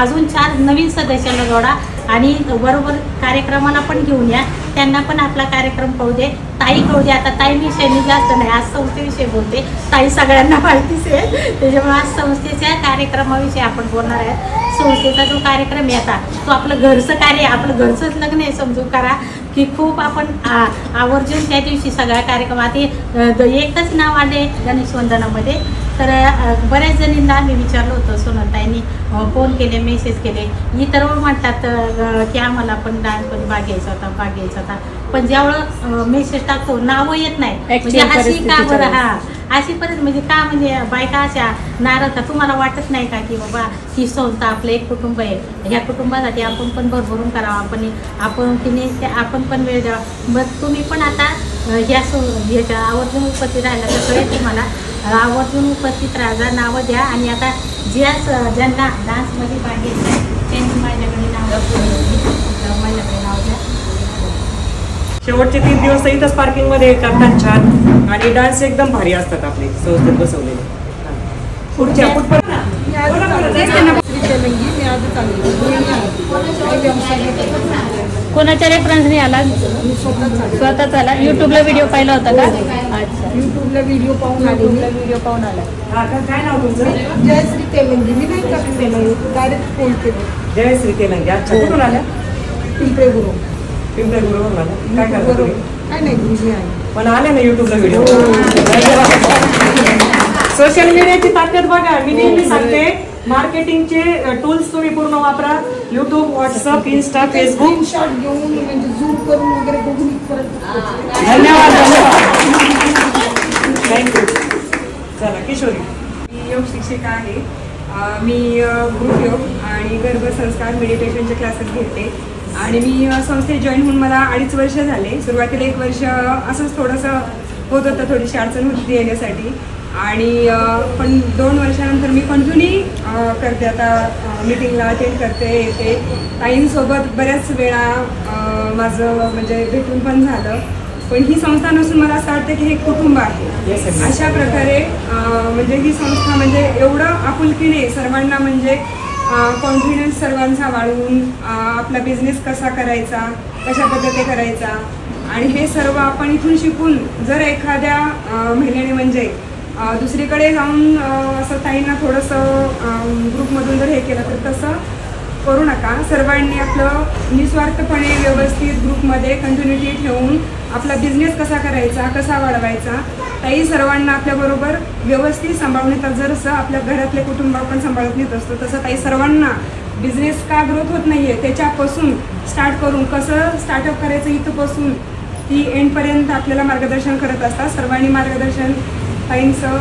अजून 4 नवीन सदस्यांना जोडा आणि बरोबर कार्यक्रमाला पण घेऊन या. त्यांना पण आपला कार्यक्रम कळू दे, ताई कळू दे. आता ताईविषयी मी जास्त नाही, आज संस्थेविषयी बोलते, ताई सगळ्यांना माहितीच आहे. त्याच्यामुळे आज संस्थेच्या कार्यक्रमाविषयी आपण बोलणार आहे. संस्थेचा जो कार्यक्रम येतात तो आपलं घरचं कार्य, आपलं घरचंच लग्न आहे समजून करा की खूप आपण आवर्जून त्या दिवशी सगळ्या कार्यक्रमात एकच नाव आले गणेशवंदनामध्ये. तर बऱ्याच जणींना मी विचारलं होतं, सोनलताईंनी फोन केले, मेसेज केले. इतर म्हणतात की आम्हाला पण डान्समध्ये भाग घ्यायचा होता, पण जेवढं मेसेज टाकतो नावं येत नाही. म्हणजे अशी का बरं अशी परिस्थिती म्हणजे का म्हणजे बायका अशा नाराज का. तुम्हाला वाटत नाही का की बाबा ही संस्था आपलं एक कुटुंब आहे, ह्या कुटुंबासाठी आपण पण भरभरून करावं, आपण पण वेळ द्यावा. मग तुम्ही पण आता ह्याच्या आवर्जून उपस्थित राहिला तर कळेल तुम्हाला. आवर्जून उपस्थित राहा, नावं द्या. आणि आता ज्यांना डान्समध्ये भाग घ्यायचा आहे त्यांनी माझ्याकडे नाव द्या. शेवटचे 3 दिवस इथंच पार्किंगमध्ये करतात छान. आणि डान्स एकदम भारी असतात आपले संस्थेत बसवलेले. पुढच्या कोणाच्या रेफरन्सने आला? स्वतःच आला. युट्यूबला व्हिडिओ पाहिला होता का? अच्छा, युट्यूबला व्हिडिओ पाहून आला. काय नाव तुमचं? जयश्री तेलंगी. मी नाही टाकलेलं, डायरेक्ट फोन केलं. जयश्री तेलंगी. अच्छा, कुठून आल्या? पिंपळे गुरु. पिंपळगुरूवरून आला. काय करता तुम्ही? काय नाही बिझी आहे. पण आले ना युट्यूबला व्हिडिओ. सोशल मीडियाची ताकद बघा. मी नेहमी सांगते मार्केटिंगचे टूल्स तुम्ही पूर्ण वापरा. YouTube, WhatsApp, Insta, Facebook. Shot घेऊन म्हणजे झूम करून वगैरे बघून धन्यवाद थँक्यू. चला किशोरी. मी योग शिक्षिका आहे. मी ग्रुप योग आणि गर्भसंस्कार मेडिटेशनचे क्लासेस घेते आणि मी संस्थेत जॉईन होऊन मला 2.5 वर्ष झाले. सुरुवातीला 1 वर्ष असंच थोडंसं होत होतं, थोडीशी अडचण होती येण्यासाठी आणि पण 2 वर्षानंतर मी कंटिन्यू करते. आता मीटिंगला अटेंड करते, येते. ताईंसोबत बऱ्याच वेळा माझं म्हणजे भेटून पण झालं. पण ही संस्था नसून मला असं वाटतं की हे कुटुंब आहे. अशा प्रकारे म्हणजे ही संस्था म्हणजे एवढं आपुलकीने सर्वांना म्हणजे कॉन्फिडन्स सर्वांचा वाढवून आपला बिझनेस कसा करायचा, कशा पद्धती करायचा आणि हे सर्व आपण इथून शिकून जर एखाद्या महिन्याने म्हणजे दुसरीकडे जाऊन असं ताईंना थोडंसं ग्रुपमधून जर हे केलं तर तसं करू नका. सर्वांनी आपलं निस्वार्थपणे व्यवस्थित ग्रुपमध्ये कंटिन्युटी ठेवून आपला बिझनेस कसा करायचा, कसा वाढवायचा, ताई सर्वांना आपल्याबरोबर व्यवस्थित सांभाळून येतात. जसं आपल्या घरातले कुटुंब आपण सांभाळत नेत असतो तसं ताई सर्वांना बिझनेस का ग्रोथ होत नाही आहे त्याच्यापासून स्टार्ट करून कसं स्टार्टअप करायचं इथंपासून ती एंडपर्यंत आपल्याला मार्गदर्शन करत असतात. सर्वांनी मार्गदर्शन ताईंचं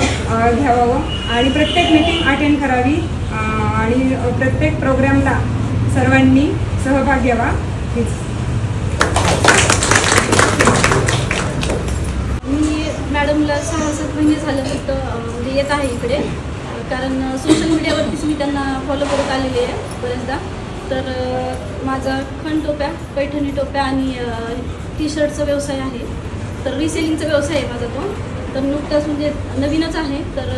घ्यावं आणि प्रत्येक मीटिंग अटेंड करावी आणि प्रत्येक प्रोग्रामला सर्वांनी सहभाग घ्यावा. मी मॅडमला 6-7 महिने झालं फक्त म्हणजे येत आहे इकडे, कारण सोशल मीडियावरतीच मी त्यांना फॉलो करत आलेली आहे बऱ्याचदा. तर माझा खण टोप्या, पैठणी टोप्या आणि टी शर्टचा व्यवसाय आहे. तर रिसेलिंगचा व्यवसाय आहे माझा तो. तर नुकताच म्हणजे नवीनच आहे. तर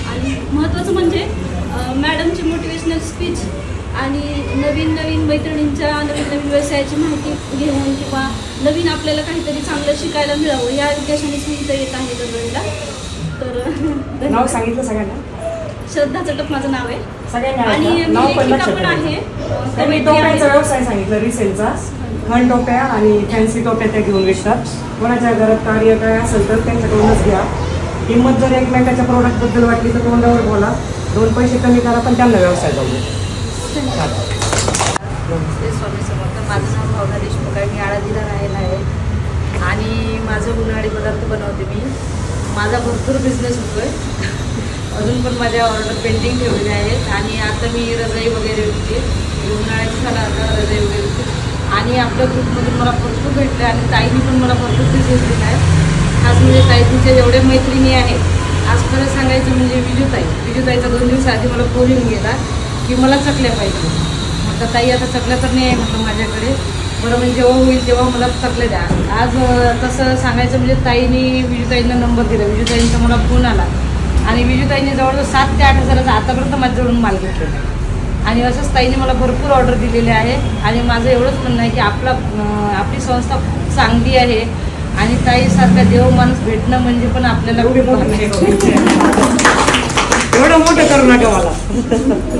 आणि महत्त्वाचं म्हणजे मॅडमची मोटिवेशनल स्पीच आणि नवीन नवीन मैत्रिणींच्या नवीन नवीन व्यवसायाची माहिती घेऊन किंवा नवीन आपल्याला काहीतरी चांगलं शिकायला मिळावं या उद्देशानेच मी इथं येत आहे दरवेळेला. तर नाव सांगितलं सगळ्यांना? श्रद्धा चटप माझं नाव आहे सगळ्यांना आणि मी लेखिका पण आहे. टोप्याचा व्यवसाय सांगितलं रिसेलचा. खण टोप्या आणि फॅन्सी टोप्या त्या घेऊन विकतात. कोणाच्या घरात कार्य काय असेल तर त्यांच्याकडूनच घ्या. किंमत जर एकमेकाच्या प्रोडक्टबद्दल वाटली तर तोंडावर बोला, 2 पैसे कमी करा पण त्यांना व्यवसाय जाऊ दे. स्वामी समर्थ. माझं नाव भावना देशमुख आहे. मी आळंदीला राहायला आहे आणि माझं उन्हाळी पदार्थ बनवते मी. माझा भरपूर बिझनेस होतो आहे. अजून पण माझ्या ऑर्डर पेंडिंग ठेवलेल्या आहेत आणि आता मी रजाई वगैरे विकते. उन्हाळ्याची झाला आता रजाई वगैरे विकते आणि आपल्या ग्रुपमधून मला भरपूर भेटले आणि ताईंनी पण मला भरपूर बिझनेस दिला आहे. खास म्हणजे ताईंच्या जेवढ्या मैत्रिणी आहेत, आज खरं सांगायचं म्हणजे विजूताईचा 2 दिवस आधी मला फोन येऊन गेला की मला चकल्या पाहिजे. म्हटलं ताई आता चकल्या तर नाही आहे म्हटलं माझ्याकडे. बरं म्हणजे जेव्हा होईल तेव्हा मला चकल्या द्या. आज तसं सांगायचं म्हणजे ताईंनी विजूताईंना नंबर दिला. विजूताईंचा मला फोन आला आणि विजूताईंनी जवळजवळ 7 ते 8 हजाराचा आतापर्यंत माझ्याजवळून माल घेतलेला आहे आणि असंच ताईने मला भरपूर ऑर्डर दिलेले आहे. आणि माझं एवढंच म्हणणं आहे की आपली संस्था खूप चांगली आहे आणि ताईसारखा देव माणूस भेटणं म्हणजे पण आपल्याला एवढं मोठं करू नका मला.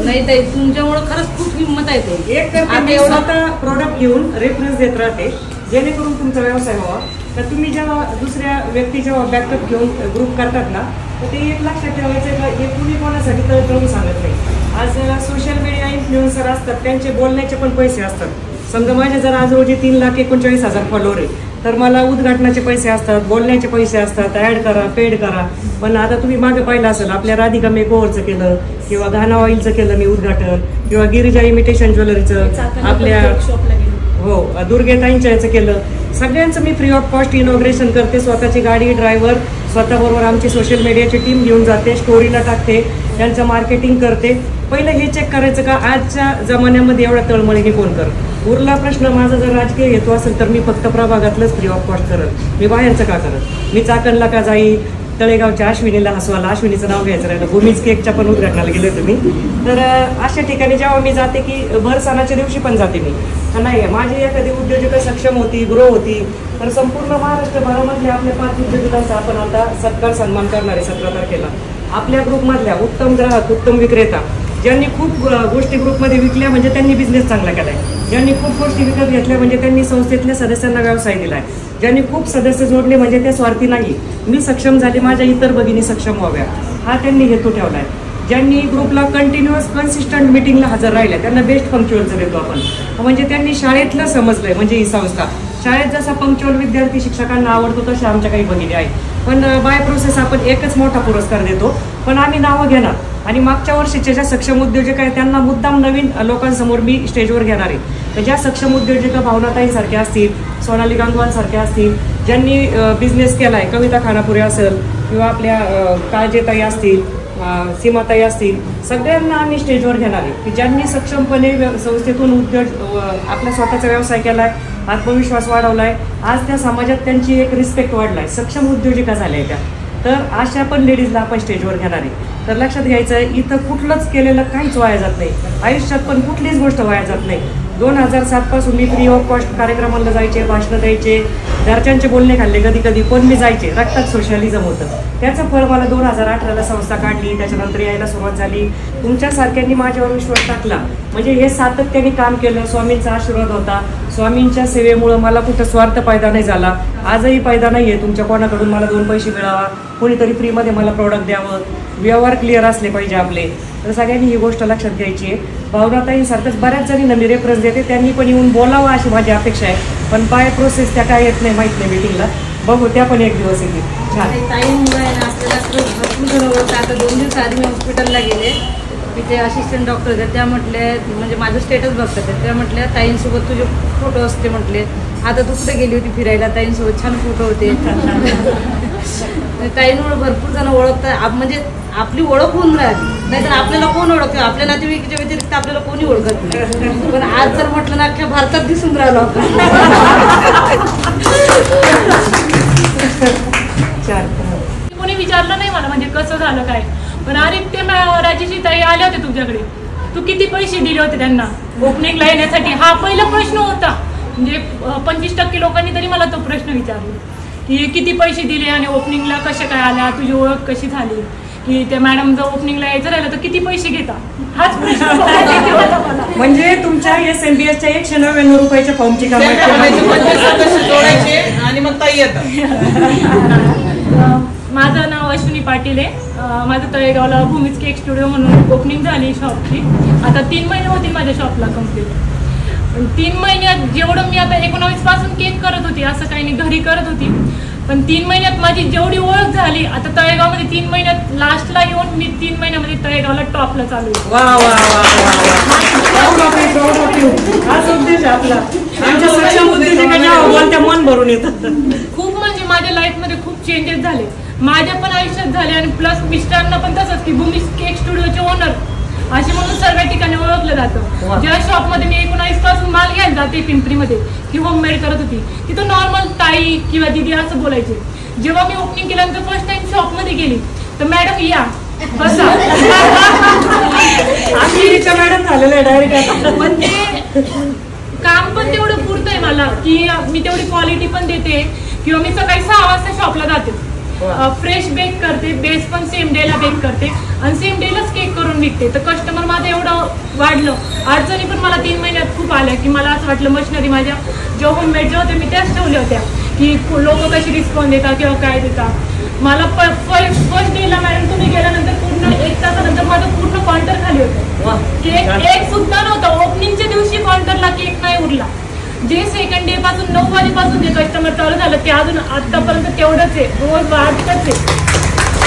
नाही ताई तुमच्यामुळं खरंच खूप हिंमत आहे ते. एक तर एवढा प्रोडक्ट घेऊन रेफरन्स देत राहते जेणेकरून तुमचा व्यवसाय व्हावा. तर तुम्ही जेव्हा दुसऱ्या व्यक्ती जेव्हा बॅकअप घेऊन ग्रुप करतात ना तर ते एक लक्षात ठेवायचं का हे कुणी कोणासाठी तळतळून सांगत नाही. आज सोशल मीडिया इन्फ्लुएन्सर असतात, त्यांचे बोलण्याचे पण पैसे असतात. समजा माझे जर आज रोजी 3,39,000 फॉलोअर आहे तर मला उद्घाटनाचे पैसे असतात, बोलण्याचे पैसे असतात, ॲड करा, पेड करा. पण आता तुम्ही मागे पाहिलं असेल आपल्या राधिका मेकओव्हरचं केलं किंवा घाना ऑइलचं केलं मी उद्घाटन किंवा गिरिजा इमिटेशन ज्वेलरीचं आपल्या हो दुर्गेताईंच्या याचं केलं. सगळ्यांचं मी फ्री ऑफ कॉस्ट इनॉग्रेशन करते. स्वतःची गाडी, ड्रायव्हर, स्वतःबरोबर आमची सोशल मीडियाची टीम घेऊन जाते, स्टोरीला टाकते, त्यांचं मार्केटिंग करते. पहिलं हे चेक करायचं का आजच्या जमान्यामध्ये एवढा तळमळीने कोण करत. उरला प्रश्न माझा जर राजकीय हेतू असेल तर मी फक्त प्रभागातलंच फ्री ऑफ कॉस्ट करत, मी बाहेरचं का करत. मी चाकणला का जाई, तळेगावच्या अश्विनीला हसवाला, अश्विनीचं नाव घ्यायचं राहिलं, भूमीज केकच्या पण उद्घाटनाला गेले होते मी. तर अशा ठिकाणी जेव्हा मी जाते की भर सणाच्या दिवशी पण जाते मी. तर नाही माझी एखादी उद्योजक सक्षम होती, ग्रो होती तर संपूर्ण महाराष्ट्रभरामधल्या आपल्या 5 उद्योजकांचा आपण आता सत्कार सन्मान करणार आहे 17 तारखेला. आपल्या ग्रुपमधल्या उत्तम ग्राहक, उत्तम विक्रेता ज्यांनी खूप गोष्टी ग्रुपमध्ये विकल्या म्हणजे त्यांनी बिझनेस चांगला केला आहे. ज्यांनी खूप गोष्टी विकत घेतल्या म्हणजे त्यांनी संस्थेतल्या सदस्यांना व्यवसाय दिलाय. ज्यांनी खूप सदस्य जोडले म्हणजे ते स्वार्थी नाही, मी सक्षम झाले माझ्या इतर भगिनी सक्षम व्हाव्या, हा त्यांनी हेतू ठेवलाय. ज्यांनी ग्रुपला कंटिन्युअस कन्सिस्टंट मिटिंगला हजर राहिल्या त्यांना बेस्ट पंक्च्युअलचं देतो आपण. म्हणजे त्यांनी शाळेतलं समजलंय, म्हणजे ही संस्था शाळेत जसा पंक्च्युअल विद्यार्थी शिक्षकांना आवडतो तशा आमच्या काही भगिनी आहेत. पण बाय प्रोसेस आपण एकच मोठा पुरस्कार देतो, पण आम्ही नावं घेणार आणि मागच्या वर्षीच्या ज्या सक्षम उद्योजक आहेत त्यांना मुद्दाम नवीन लोकांसमोर मी स्टेजवर घेणार आहे. तर ज्या सक्षम उद्योजक भावनाताईंसारख्या असतील, सोनाली गांगवांसारख्या असतील, ज्यांनी बिझनेस केला आहे, कविता खानापुरे असेल किंवा आपल्या काळजेताई असतील, सीमाताई असतील, सगळ्यांना आम्ही स्टेजवर घेणार आहे की ज्यांनी सक्षमपणे संस्थेतून उद्योग आपला स्वतःचा व्यवसाय केला आहे, आत्मविश्वास वाढवलाय, आज त्या समाजात त्यांची एक रिस्पेक्ट वाढलाय, सक्षम उद्योजिका झाल्या त्या. तर अशा पण लेडीजला आपण स्टेजवर घेणार आहे. तर लक्षात घ्यायचं आहे, इथं कुठलंच केलेलं काहीच वाया जात नाही, आयुष्यात पण कुठलीच गोष्ट वाया जात नाही. 2007 पासून मी फ्री ऑफ कॉस्ट कार्यक्रमाला जायचे, भाषणं द्यायचे, घरच्यांचे बोलणे खाल्ले कधी कधी, पण मी जायचे, रक्तात सोशलिझम होतं. त्याचं फळ मला 2018ला संस्था काढली, त्याच्यानंतर यायला सुरुवात झाली. तुमच्यासारख्यांनी माझ्यावर विश्वास टाकला, म्हणजे हे सातत्याने काम केलं, स्वामींचा आशीर्वाद होता. स्वामींच्या सेवेमुळं मला कुठं स्वार्थ फायदा नाही झाला, आजही फायदा नाही आहे तुमच्या कोणाकडून मला 2 पैसे मिळावा, कोणीतरी फ्रीमध्ये मला प्रोडक्ट द्यावं, व्यवहार क्लिअर असले पाहिजे आपले. तर सगळ्यांनी ही गोष्ट लक्षात घ्यायची आहे. भावनाताईंसारखंच बऱ्याच जणींना मी रेफरन्स देते, त्यांनी पण येऊन बोलावं अशी माझी अपेक्षा आहे. पण बाय प्रोसेस त्या काय येत नाही, माहीत नाही मीटिंगला, बघू त्या पण एक दिवस येतील. छान ताईमुळे आपल्याला भरपूर जण ओळखतात. आता 2 दिवस आधी मी हॉस्पिटलला गेले, तिथे असिस्टंट डॉक्टर होत्या, त्या म्हटल्या, म्हणजे माझं स्टेटस बघतात त्या म्हटल्या ताईंसोबत तुझे फोटो असते म्हटले. आता तू कुठे गेली होती फिरायला, ताईंसोबत छान फोटो होते. ताईंमुळे भरपूर जण ओळखतात, म्हणजे आपली ओळख होऊन राहिली, नाहीतर आपल्याला कोण ओळखतं, आपल्या नातेवाईकाच्या व्यतिरिक्त आपल्याला कोणी ओळखत नाही. पण आज जर म्हटलं ना अख्ख्या भारतात दिसून राहिलो आपण. कोणी विचारलं नाही मला म्हणजे कसं झालं काय, पण अरे ते राजेशी ताई आल्या होत्या तुझ्याकडे, तू किती पैसे दिले होते त्यांना ओपनिंगला येण्यासाठी, हा पहिला प्रश्न होता. म्हणजे 25% लोकांनी तरी मला तो प्रश्न विचारला की किती पैसे दिले आणि ओपनिंगला कशा काय आल्या, तुझी ओळख कशी झाली, की त्या मॅडम जर ओपनिंगला यायचं राहिलं तर किती पैसे घेता, हाच प्रश्न. म्हणजे तुमच्या SMBSच्या 199 रुपयाच्या फॉर्मची कामाची आणि मग ताई येतात. माझं नाव अश्विनी पाटील आहे. माझं तळेगावला भूमीज केक स्टुडिओ म्हणून ओपनिंग झाली शॉपची. आता 3 महिने होतील माझ्या शॉपला कम्प्लीट. 3 महिन्यात जेवढं मी आता 19 पासून केक करत होती, असं काही नाही, घरी करत होती, पण 3 महिन्यात माझी जेवढी ओळख झाली, आता तळेगावमध्ये 3 महिन्यात लास्टला येऊन मी 3 महिन्यामध्ये तळेगावला टॉपला चालू आहे. मन भरून येतात. खूप म्हणजे माझ्या लाईफमध्ये खूप चेंजेस झाले, माझ्या पण आयुष्यात झाले आणि प्लस मिस्टरांना पण तसंच की भूमीज केक स्टुडिओचे ओनर असे म्हणून सर्व ठिकाणी ओळखलं जातं. ज्या शॉपमध्ये मी 19 पासून माल घ्यायला जाते पिंपरीमध्ये, ती होममेड करत होती, तिथं नॉर्मल ताई किंवा दिदी असं बोलायचे. जेव्हा मी ओपनिंग केल्यानंतर फर्स्ट टाइम शॉपमध्ये गेली तर मॅडम या बसा, मॅडम झालेलं आहे डायरेक्ट. म्हणजे काम पण तेवढं पुरतं आहे मला की मी तेवढी क्वालिटी पण देते, किंवा मी सकाळी 6 वाजता शॉपला जाते, फ्रेश बेक करते, बेस पण सेम डेला बेक करते आणि सेम डेलाच केक करून विकते. तर कस्टमर माझं एवढं वाढलं, अडचणी पण मला 3 महिन्यात खूप आल्या की मला असं वाटलं मशिनरी माझ्या ज्या होममेड ज्या होत्या मी त्याच ठेवल्या होत्या की लोक कशी रिस्पॉन्स देतात किंवा काय देतात. मला फर्स्ट डेला मॅडम तुम्ही गेल्यानंतर पूर्ण 1 तासानंतर माझं पूर्ण काउंटर खाली होतं, केक एक सुद्धा नव्हतं. ओपनिंगच्या दिवशी काउंटरला केक नाही उरला. जे सेकंड डे पासून 9 वाजेपासून जे कस्टमर चालू झालं ते अजून आतापर्यंत तेवढंच आहे, रोज वाढतच आहे.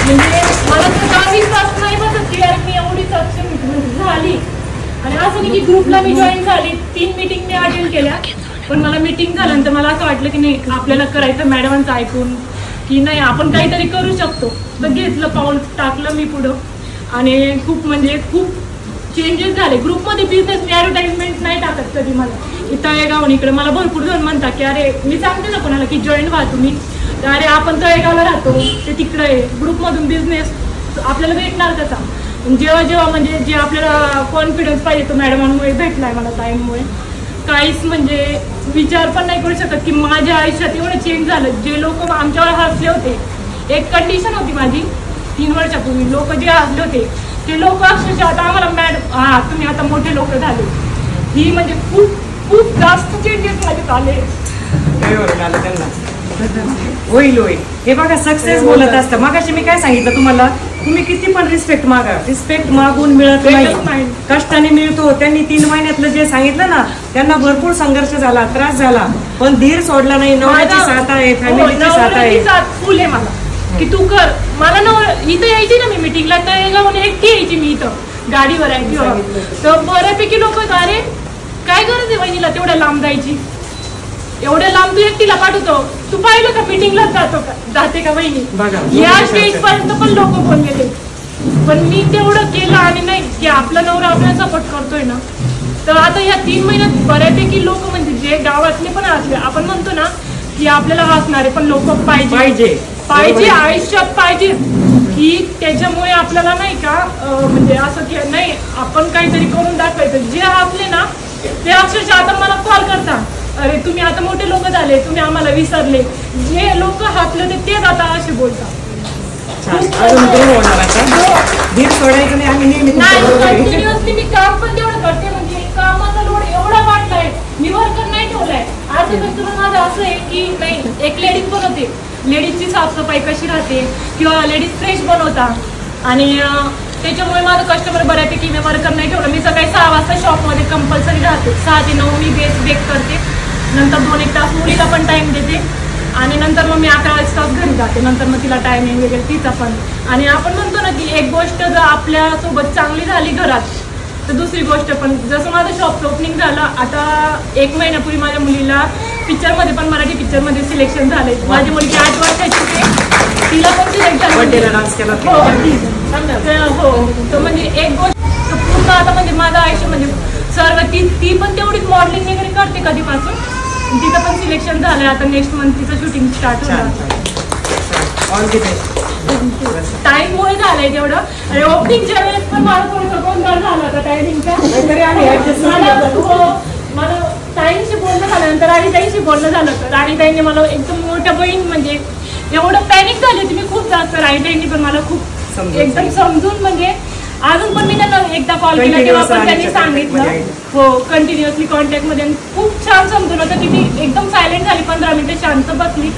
म्हणजे मला तर काही तास नाही बसत की यार मी एवढी सक्षम झाली. आणि असं नाही की ग्रुपला मी जॉईन झाली, 3 मीटिंग मी अटेंड केल्या, पण मला मीटिंग झाल्यानंतर मला असं वाटलं की नाही आपल्याला करायचं मॅडमांचं ऐकून की नाही आपण काहीतरी करू शकतो. तर घेतलं पाऊल, टाकलं मी पुढं आणि खूप म्हणजे खूप चेंजेस झाले. ग्रुपमध्ये बिझनेस मी ॲडव्हर्टाइजमेंट नाही टाकत कधी. मला तळेगाव इकडे मला भरपूर जण म्हणतात की अरे मी सांगते ना कोणाला की जॉईन व्हा तुम्ही, तर अरे आपण तळेगावला राहतो ते तिकडे आहे, ग्रुपमधून बिझनेस आपल्याला भेटणार कसा. जेव्हा जेव्हा म्हणजे जे आपल्याला कॉन्फिडन्स पाहिजे तो मॅडमांमुळे भेटलाय मला, ताईंमुळे. काहीच म्हणजे विचार पण नाही करू शकत की माझ्या आयुष्यात एवढं चेंज झालं. जे लोक आमच्यावर हसले होते, एक कंडिशन होती माझी 3 वर्षापूर्वी, लोक जे हसले होते ते लोक अक्षरशः आता आम्हाला मॅडम तुम्ही आता मोठे लोक झाले, ही म्हणजे खूप खूप जास्त चेंजेस माझ्यात आले. आलं त्यांना होईल होईल. हे बघा सक्सेस बोलत असतं. मगाशी मी काय सांगितलं तुम्हाला, तुम्ही किती पण रिस्पेक्ट मागा, रिस्पेक्ट मागून मिळत नाही, कष्टाने मिळतो. त्यांनी 3 महिन्यातलं जे सांगितलं ना, त्यांना भरपूर संघर्ष झाला, त्रास झाला, पण धीर सोडला नाही. नवऱ्याची साथ आहे, फॅमिलीची साथ आहे. फुल आहे मला की तू कर. मला इथं यायची ना मी मिटिंगला, तळेगावहून एकटी यायची मी इथं गाडीवर आहे किंवा, तर बऱ्यापैकी लोक अरे काय गरज आहे वहिनीला तेवढ्या लांब जायची, एवढ्या लांब तू एकटीला पाठवतो, तू पाहिलं का मिटिंगला जाते का वहिनी. या स्टेज पर्यंत पण लोक बोललेले, पण मी तेवढं केलं आणि नाही की आपला नवरा आपल्याला सपोर्ट करतोय ना. तर आता या 3 महिन्यात बऱ्यापैकी लोक म्हणजे जे गावातले पण असले, आपण म्हणतो ना की आपल्याला हसणारे पण लोक पाहिजे आयुष्यात पाहिजे, की त्याच्यामुळे आपल्याला नाही का म्हणजे असं की नाही आपण काहीतरी करून दाखवायचं. जे हसले ना ते अक्षरशः आता मला कॉल करता, अरे तुम्ही आता मोठे लोक झाले, तुम्ही आम्हाला विसरले. जे लोक हसले तेच आता असे बोलतात. धीर सोडायचं नाही. आम्ही नेहमी कंटिन्युअसली मी काम पण तेवढं करते, म्हणजे कामाचा लोड एवढा वाढलाय, मी वर्कर नाही ठेवलाय. आज कस्टमर माझं असं आहे की नाही, एक लेडीज बनवते, लेडीजची साफसफाई कशी राहते किंवा लेडीज फ्रेश बनवता, आणि त्याच्यामुळे माझं कस्टमर बऱ्यापैकी मी वर्कर नाही ठेवलं. मी सकाळी 6 वाजता शॉपमध्ये कंपल्सरी राहते, 6 ते 9 मी बेक करते, नंतर 2-1 तास मुलीला पण टाइम देते, आणि नंतर मग मी 11 वाजता घरी जाते. नंतर मग तिला टायमिंग वगैरे तिचा पण. आणि आपण म्हणतो ना की एक गोष्ट जर आपल्यासोबत चांगली झाली घरात, तर दुसरी गोष्ट पण. जसं माझं शॉपचं ओपनिंग झालं, आता 1 महिन्यापूर्वी माझ्या मुलीला पिक्चरमध्ये पण, मराठी पिक्चरमध्ये सिलेक्शन झाले. माझी मुलगी 8 वर्षाची होते, तिला पण सिलेक्ट झालं. डान्स केला हो. तर म्हणजे एक गोष्ट पूर्ण आता म्हणजे माझं आयुष्य म्हणजे सर्व ती पण तेवढीच मॉडेलिंग वगैरे करते कधीपासून, तिचं पण सिलेक्शन झालंय. आता नेक्स्ट मंथ तिचं शूटिंग स्टार्ट होणार. टाइममुळे झालंय तेवढं. आणि ओपनिंगच्या वेळेस पण मला थोडंसं गोंधळ झाला होता टायमिंगचा. मला ताईंशी बोलणं झाल्यानंतर राणीताईंशी बोलणं झालं होतं. राणीताईंनी मला एकदम मोठ्या बहीण म्हणजे एवढं पॅनिक झाली होती मी खूप जास्त. राणीताईंनी पण मला खूप एकदम समजून, म्हणजे अजून पण मी त्यांना एकदा कॉल केला तेव्हा पण त्यांनी सांगितलं. हो, कंटिन्युअसली कॉन्टॅक्टमध्ये. खूप छान समजून होतं की मी एकदम सायलेंट झाली, 15 मिनिटं शांत बसली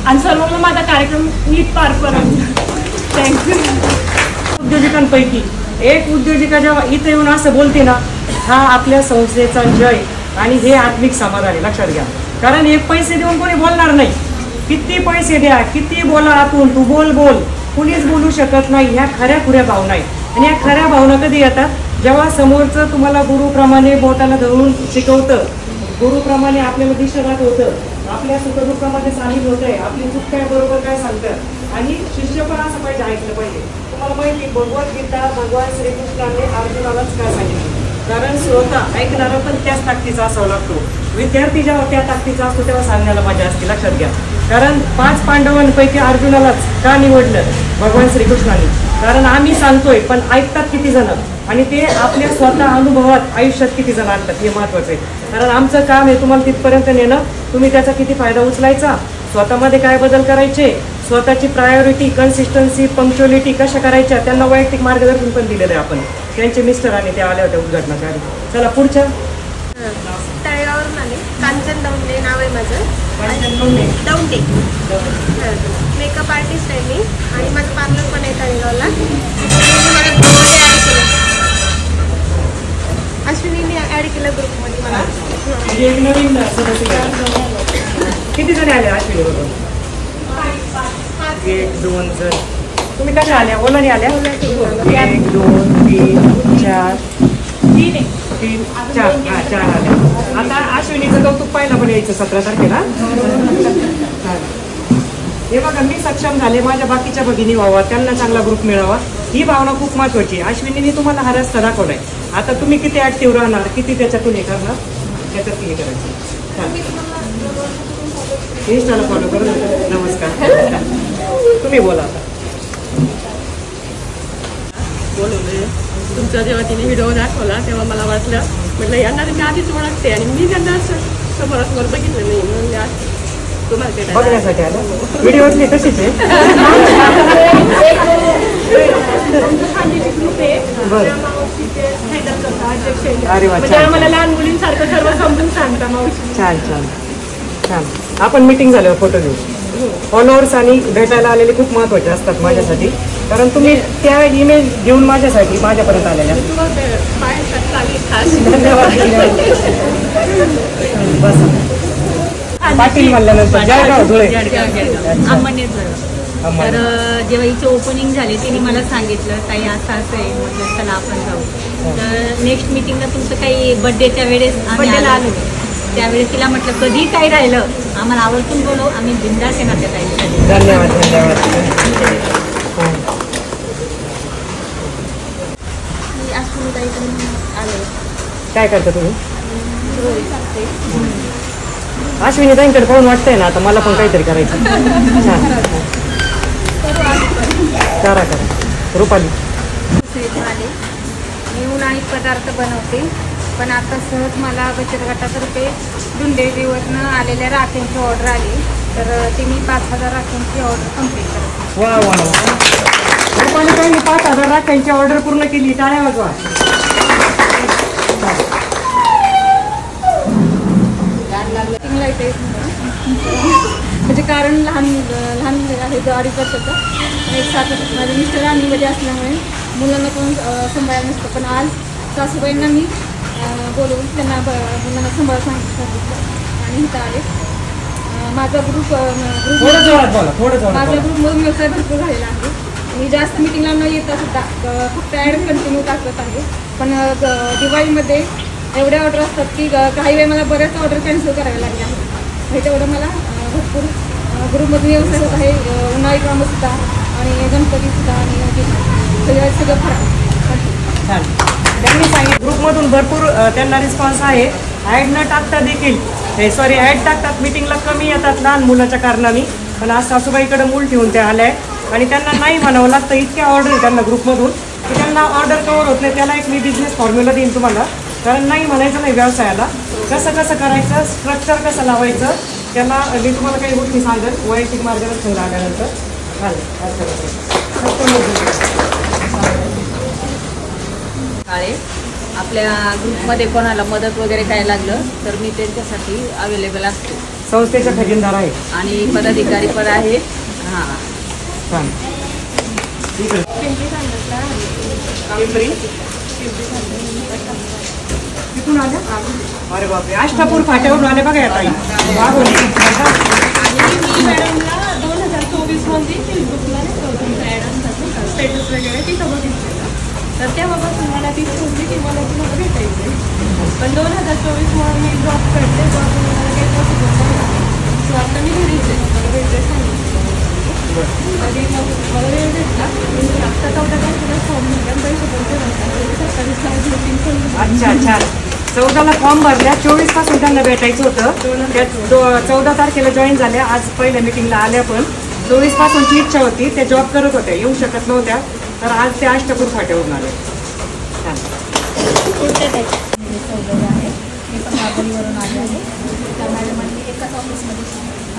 आणि सर्व माझा कार्यक्रम नीट पार पडला. थँक्यू. उद्योजकांपैकी एक उद्योजिका जेव्हा इथे येऊन असं बोलते ना, हा आपल्या संस्थेचा जय आणि हे आत्मिक समाधान आहे. लक्षात घ्या, कारण एक पैसे देऊन कोणी बोलणार नाही. किती पैसे द्या, किती बोला आतून, तू बोल कुणीच बोलू शकत नाही. ह्या खऱ्या खुऱ्या भावना आहेत. आणि या खऱ्या भावना कधी येतात, जेव्हा समोरचं तुम्हाला गुरुप्रमाणे बोटाला धरून शिकवतं, गुरुप्रमाणे आपल्याला दिशा दाखवतं, आपल्या सुखदुःखामध्ये सामील होत आहे, आपली चूक काय बरोबर काय सांगतं. आणि शिष्य पण असं पाहिजे, ऐकलं पाहिजे. तुम्हाला माहिती, भगवद्गीता भगवान श्रीकृष्णाने अर्जुनालाच काय सांगितलं, कारण स्वतः ऐकणारा पण त्याच ताकदीचा असावा लागतो. विद्यार्थी जेव्हा त्या ताकदीचा असतो तेव्हा सांगण्याला मजा असते. लक्षात घ्या, कारण 5 पांडवांपैकी अर्जुनालाच का निवडलं भगवान श्रीकृष्णाने, कारण आम्ही सांगतोय पण ऐकतात किती जण, आणि ते आपल्या स्वतः अनुभवात आयुष्यात किती जण आणतात हे महत्वाचं आहे. कारण आमचं काम आहे तुम्हाला तिथपर्यंत नेणं, तुम्ही त्याचा किती फायदा उचलायचा, स्वतःमध्ये काय बदल करायचे, स्वतःची प्रायोरिटी, कन्सिस्टन्सी, पंक्च्युअलिटी कशा करायच्या, त्यांना वैयक्तिक मार्गदर्शन पण दिलेलं आहे आपण. त्यांचे मिस्टर आणि ते आल्या होत्या उद्घाटनाच्या आधी. चला पुढच्या. तळेगावरून आले, कांचन दौंडे नाव आहे माझं. दौंडे मेकअप आर्टिस्ट आहे मी, आणि माझं पार्लर पण आहे तळेगावला. अश्विनीने ॲड केलं ग्रुपमध्ये मला. किती जण आले अश्विनी बरोबर? 1-2 जण. तुम्ही कशा आल्या? ओलाने आल्या? 1 2 3 4 3 4 4 आल्या. आता अश्विनीचं कौतुक पाहिलं पण यायचं 17 तारखेला. हे बघा, मी सक्षम झाले, माझ्या बाकीच्या भगिनी व्हावा, त्यांना चांगला ग्रुप मिळावा, ही भावना खूप महत्वाची. अश्विनीने तुम्हाला हा रस्ता दाखवलाय. आता तुम्ही किती ऍक्टिव्ह राहणार, किती त्याच्यातून हे करणार, त्याच्यात हे करायचं. इंस्टाला फॉलो करू. नमस्कार. तुम्ही बोला आता. बोलवले तुमचा जेव्हा तिने व्हिडिओ दाखवला तेव्हा मला वाटलं, म्हटलं यांना मी आधीच ओळखते आणि मी त्यांना समोरासमोर बघितलं नाही, म्हणून आज तुम्हाला बघण्यासाठी आलं. व्हिडिओतली तशीच आहे. ग्रुप आहे बरं. मावशी ते हँडल करतात अध्यक्ष आहेत. अरे वा, म्हणजे छान. आम्हाला लहान मुलींसारखं सर्व समजून सांगता मावशी. छान छान छान. आपण मीटिंग झाल्यावर फोटो घेऊ. फॉलोअर्स आणि भेटायला आलेले खूप महत्त्वाचे असतात माझ्यासाठी, कारण तुम्ही त्या इमेज घेऊन माझ्यासाठी माझ्यापर्यंत आलेल्या. धन्यवाद. बस पाटील म्हणल्यानंतर जळगाव धुळे. तर जेव्हा हिची ओपनिंग झाली तिने मला सांगितलं ताई असं असं आहे, म्हटलं चला आपण जाऊ. तर नेक्स्ट मिटिंगला तुमचं काही बड्डेच्या वेळेस आम्ही आलो, त्यावेळेस तिला म्हटलं कधी काय राहिलं आम्हाला आवर्जून बोलव, आम्ही बिंदास येणार त्या ताईसाठी. धन्यवाद धन्यवाद. मी अश्विनीताईकडून आले. काय करता तुम्ही? अश्विनीताईंकडे पाहून वाटतंय ना आता मला पण काहीतरी करायचं. छान करा करा. रुपाली. आले मी उन्हाळी पदार्थ बनवते, पण आता सहज मला बचत गटातर्फे दुंडेरीवरनं आलेल्या राख्यांची ऑर्डर आली, तर ती मी 5,000 राख्यांची ऑर्डर कंप्लीट करते. वा वा वा. रुपालीताईंनी 5,000 राख्यांची ऑर्डर पूर्ण केली. टाळ्या वाजवा. म्हणजे कारण लहान मुलं आहेत 2.5 वर्षाचं, एक 7 वर्षाचं. माझे मिस्टर आर्मीमध्ये असल्यामुळे मुलांना कोण सांभाळायला नसतं, पण आज सासूबाईंना मी बोलवून त्यांना मुलांना सांभाळून सांगितलं आणि इथं आले. माझा ग्रुप ग्रुपमधून व्यवसाय भरपूर झालेला आहे. मी जास्त मिटिंगला न येता सुद्धा फक्त ॲड कंटिन्यू टाकत आहे, पण दिवाळीमध्ये एवढ्या ऑर्डर असतात की काही वेळ मला बऱ्याच ऑर्डर कॅन्सल कराव्या लागल्या आहेत. तेवढं मला भरपूर ग्रुपमधून व्यवसाय होत आहे. उन्हाळी कामंसुद्धा आणि गणपतीसुद्धा आणि सगळं फरक. त्यांनी सांगितलं ग्रुपमधून भरपूर त्यांना रिस्पॉन्स आहे. ॲड न टाकता देखील ॲड टाकतात, मिटिंगला कमी येतात लहान मुलाच्या कारणाने, पण आज सासूबाईकडे मूल ठेवून त्या आल्या आणि त्यांना नाही म्हणावं लागतं. इतक्या ऑर्डर आहे त्यांना ग्रुपमधून की त्यांना ऑर्डर कवर होत नाही. त्याला एक मी बिझनेस फॉर्म्युला देईन तुम्हाला, कारण नाही म्हणायचं नाही व्यवसायाला. कसं कसं करायचं, स्ट्रक्चर कसं लावायचं, त्याला मी तुम्हाला काही गोष्टी सांगेल वैयक्तिक मार्गदर्शन लागल्यानंतर. काळे आपल्या ग्रुपमध्ये कोणाला मदत वगैरे काय लागलं तर मी त्यांच्यासाठी अवेलेबल असते. संस्थेचा खजिनदार आहे आणि पदाधिकारी पण आहे. हां छान. तिथून आल्या? अरे बापरे, आष्टापूर फाट्यावरून आले बघा या ताई. मॅडमला 2024 मध्ये फेसबुकला ॲड असतात स्टेटस वगैरे तिथं बघितलेलं, तर तेव्हापासून मला ती होती की मला तुम्हाला भेटायचं आहे. पण 2024 मी जॉब करते, जॉबमध्ये मला काही पॉसिबल नाही. सो आता मी घरीच आहे, मला भेटायचं सांगितलं आणि मग मला वेळ भेटला. आत्ता 14 तारखेला फॉर्म भरला, पैसे पण ते भरतात 27 मीटिंग पण. अच्छा छान. 14ला फॉर्म भरल्या, 24 पासून त्यांना भेटायचं होतं. त्यात 14 तारखेला जॉईन झाल्या. आज पहिल्या मिटिंगला आल्या, पण 24 पासूनची इच्छा होती. त्या जॉब करत होत्या, येऊ शकत नव्हत्या, तर आज त्या आष्टापूर फाट्यावरून आले. छान. आहे मी पण मागणीवरून आले आहे. त्या मॅडमांनी एकाच ऑफिसमध्ये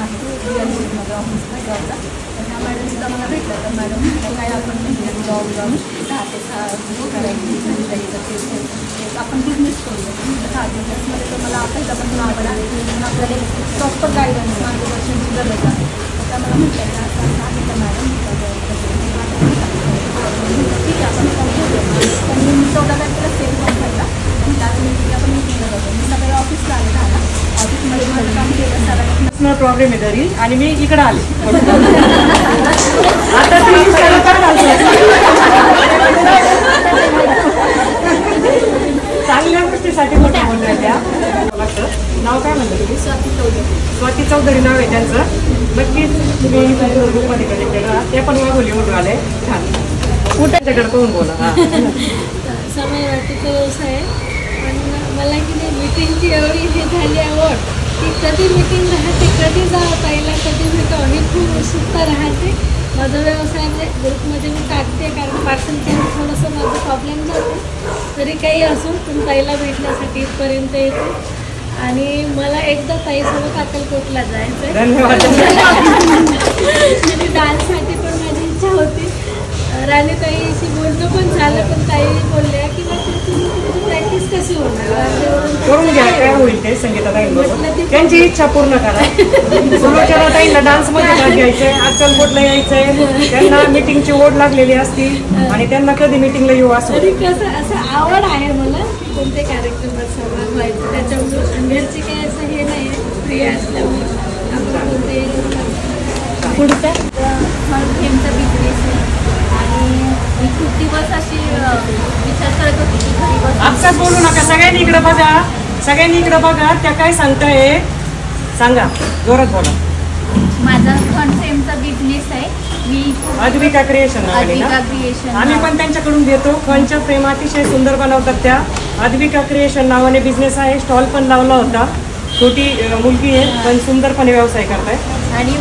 मध्ये ऑफिसला जॉबला, तर त्या मॅडमसुद्धा मला भेटलं. तर मॅडम काय आपण जॉब 10 ते 6 करायची आपण बिझनेस करूया. 6 बिझनेसमध्ये तर मला पहिल्यापासून आवड आहे. आपल्याला एक प्रॉपर गायडन्स मार्गदर्शनची गरज आहे. त्या मला म्हटलं की असं आहे तर मॅडम ठीक आहे आपण फॉर्म घेऊया. त्यांनी 14 तारखेला सेल फॉर्म भरला. आपण मिटिंगला जातो. मी सगळे ऑफिसला आले. झाला ऑफिसमध्ये माझं काम केलं सगळ्यांना प्रॉब्लेम आहे घरी आणि मी इकडे आले. आता चांगल्या गोष्टीसाठी मोठ्या बोलल्या त्या. नाव काय म्हणलं तुम्ही? स्वाती चौधरी नाव आहे त्यांचं. नक्कीच तुम्ही ग्रुपमध्ये कनेक्टेड आहात. ते पण वाघोलीवरून आले. छान. कुठे पाहून बोला. समय वाटतो व्यवसाय आहे, पण मला की नाही मीटिंगची एवढी हे झाली आवड की कधी मीटिंग राहते, कधी पहिला कधी भेटावं ही खूप उत्सुकता राहते. माझा व्यवसाय म्हणजे ग्रुपमध्ये मी टाकते, कारण पार्सलचं थोडंसं माझं प्रॉब्लेम जाते. तरी काही असून पण ताईला भेटण्यासाठी इथपर्यंत येते. आणि मला एकदा ताईसोबत अक्कलकोटला जायचं आहे. डान्ससाठी पण माझी इच्छा होती. राणीताईशी बोलणं पण झालं, पण ताई बोलल्या की तुमची प्रॅक्टिस कशी होणार, करून घ्या, काय होईल ते संगीताताईंबरोबर. त्यांची इच्छा पूर्ण करा. सुलोचना ताईंना डान्समध्ये भाग घ्यायचंय, अक्कलकोटला यायचंय, त्यांना मीटिंगची ओढ लागलेली असती आणि त्यांना कधी मीटिंगला येऊ असं असं आवड आहे मला कोणते कार्यक्रमात सहभाग व्हायचं. त्याच्यामुळे घरची काही असं हे नाही, फ्री असल्यामुळे आपण कोणते पुढचा थेमचा बिझनेस आहे आणि मी खूप दिवस अशी विचार करत होती की घरी बसून. आत्ताच बोलू नका, सगळ्यांनी इकडे बघा, सगळ्यांनी इकडे बघा. त्या काय सांगताय सांगा, जोरात बोला. माझा थेमचा बिझनेस आहे. मी अद्विका क्रिएशन आम्ही पण त्यांच्याकडून घेतो. फनच्या फ्रेम अतिशय सुंदर बनवतात त्या. अद्विका क्रिएशन नावाने बिझनेस आहे. स्टॉल पण लावला होता. छोटी मुलगी आहे पण सुंदरपणे व्यवसाय करताय. आणि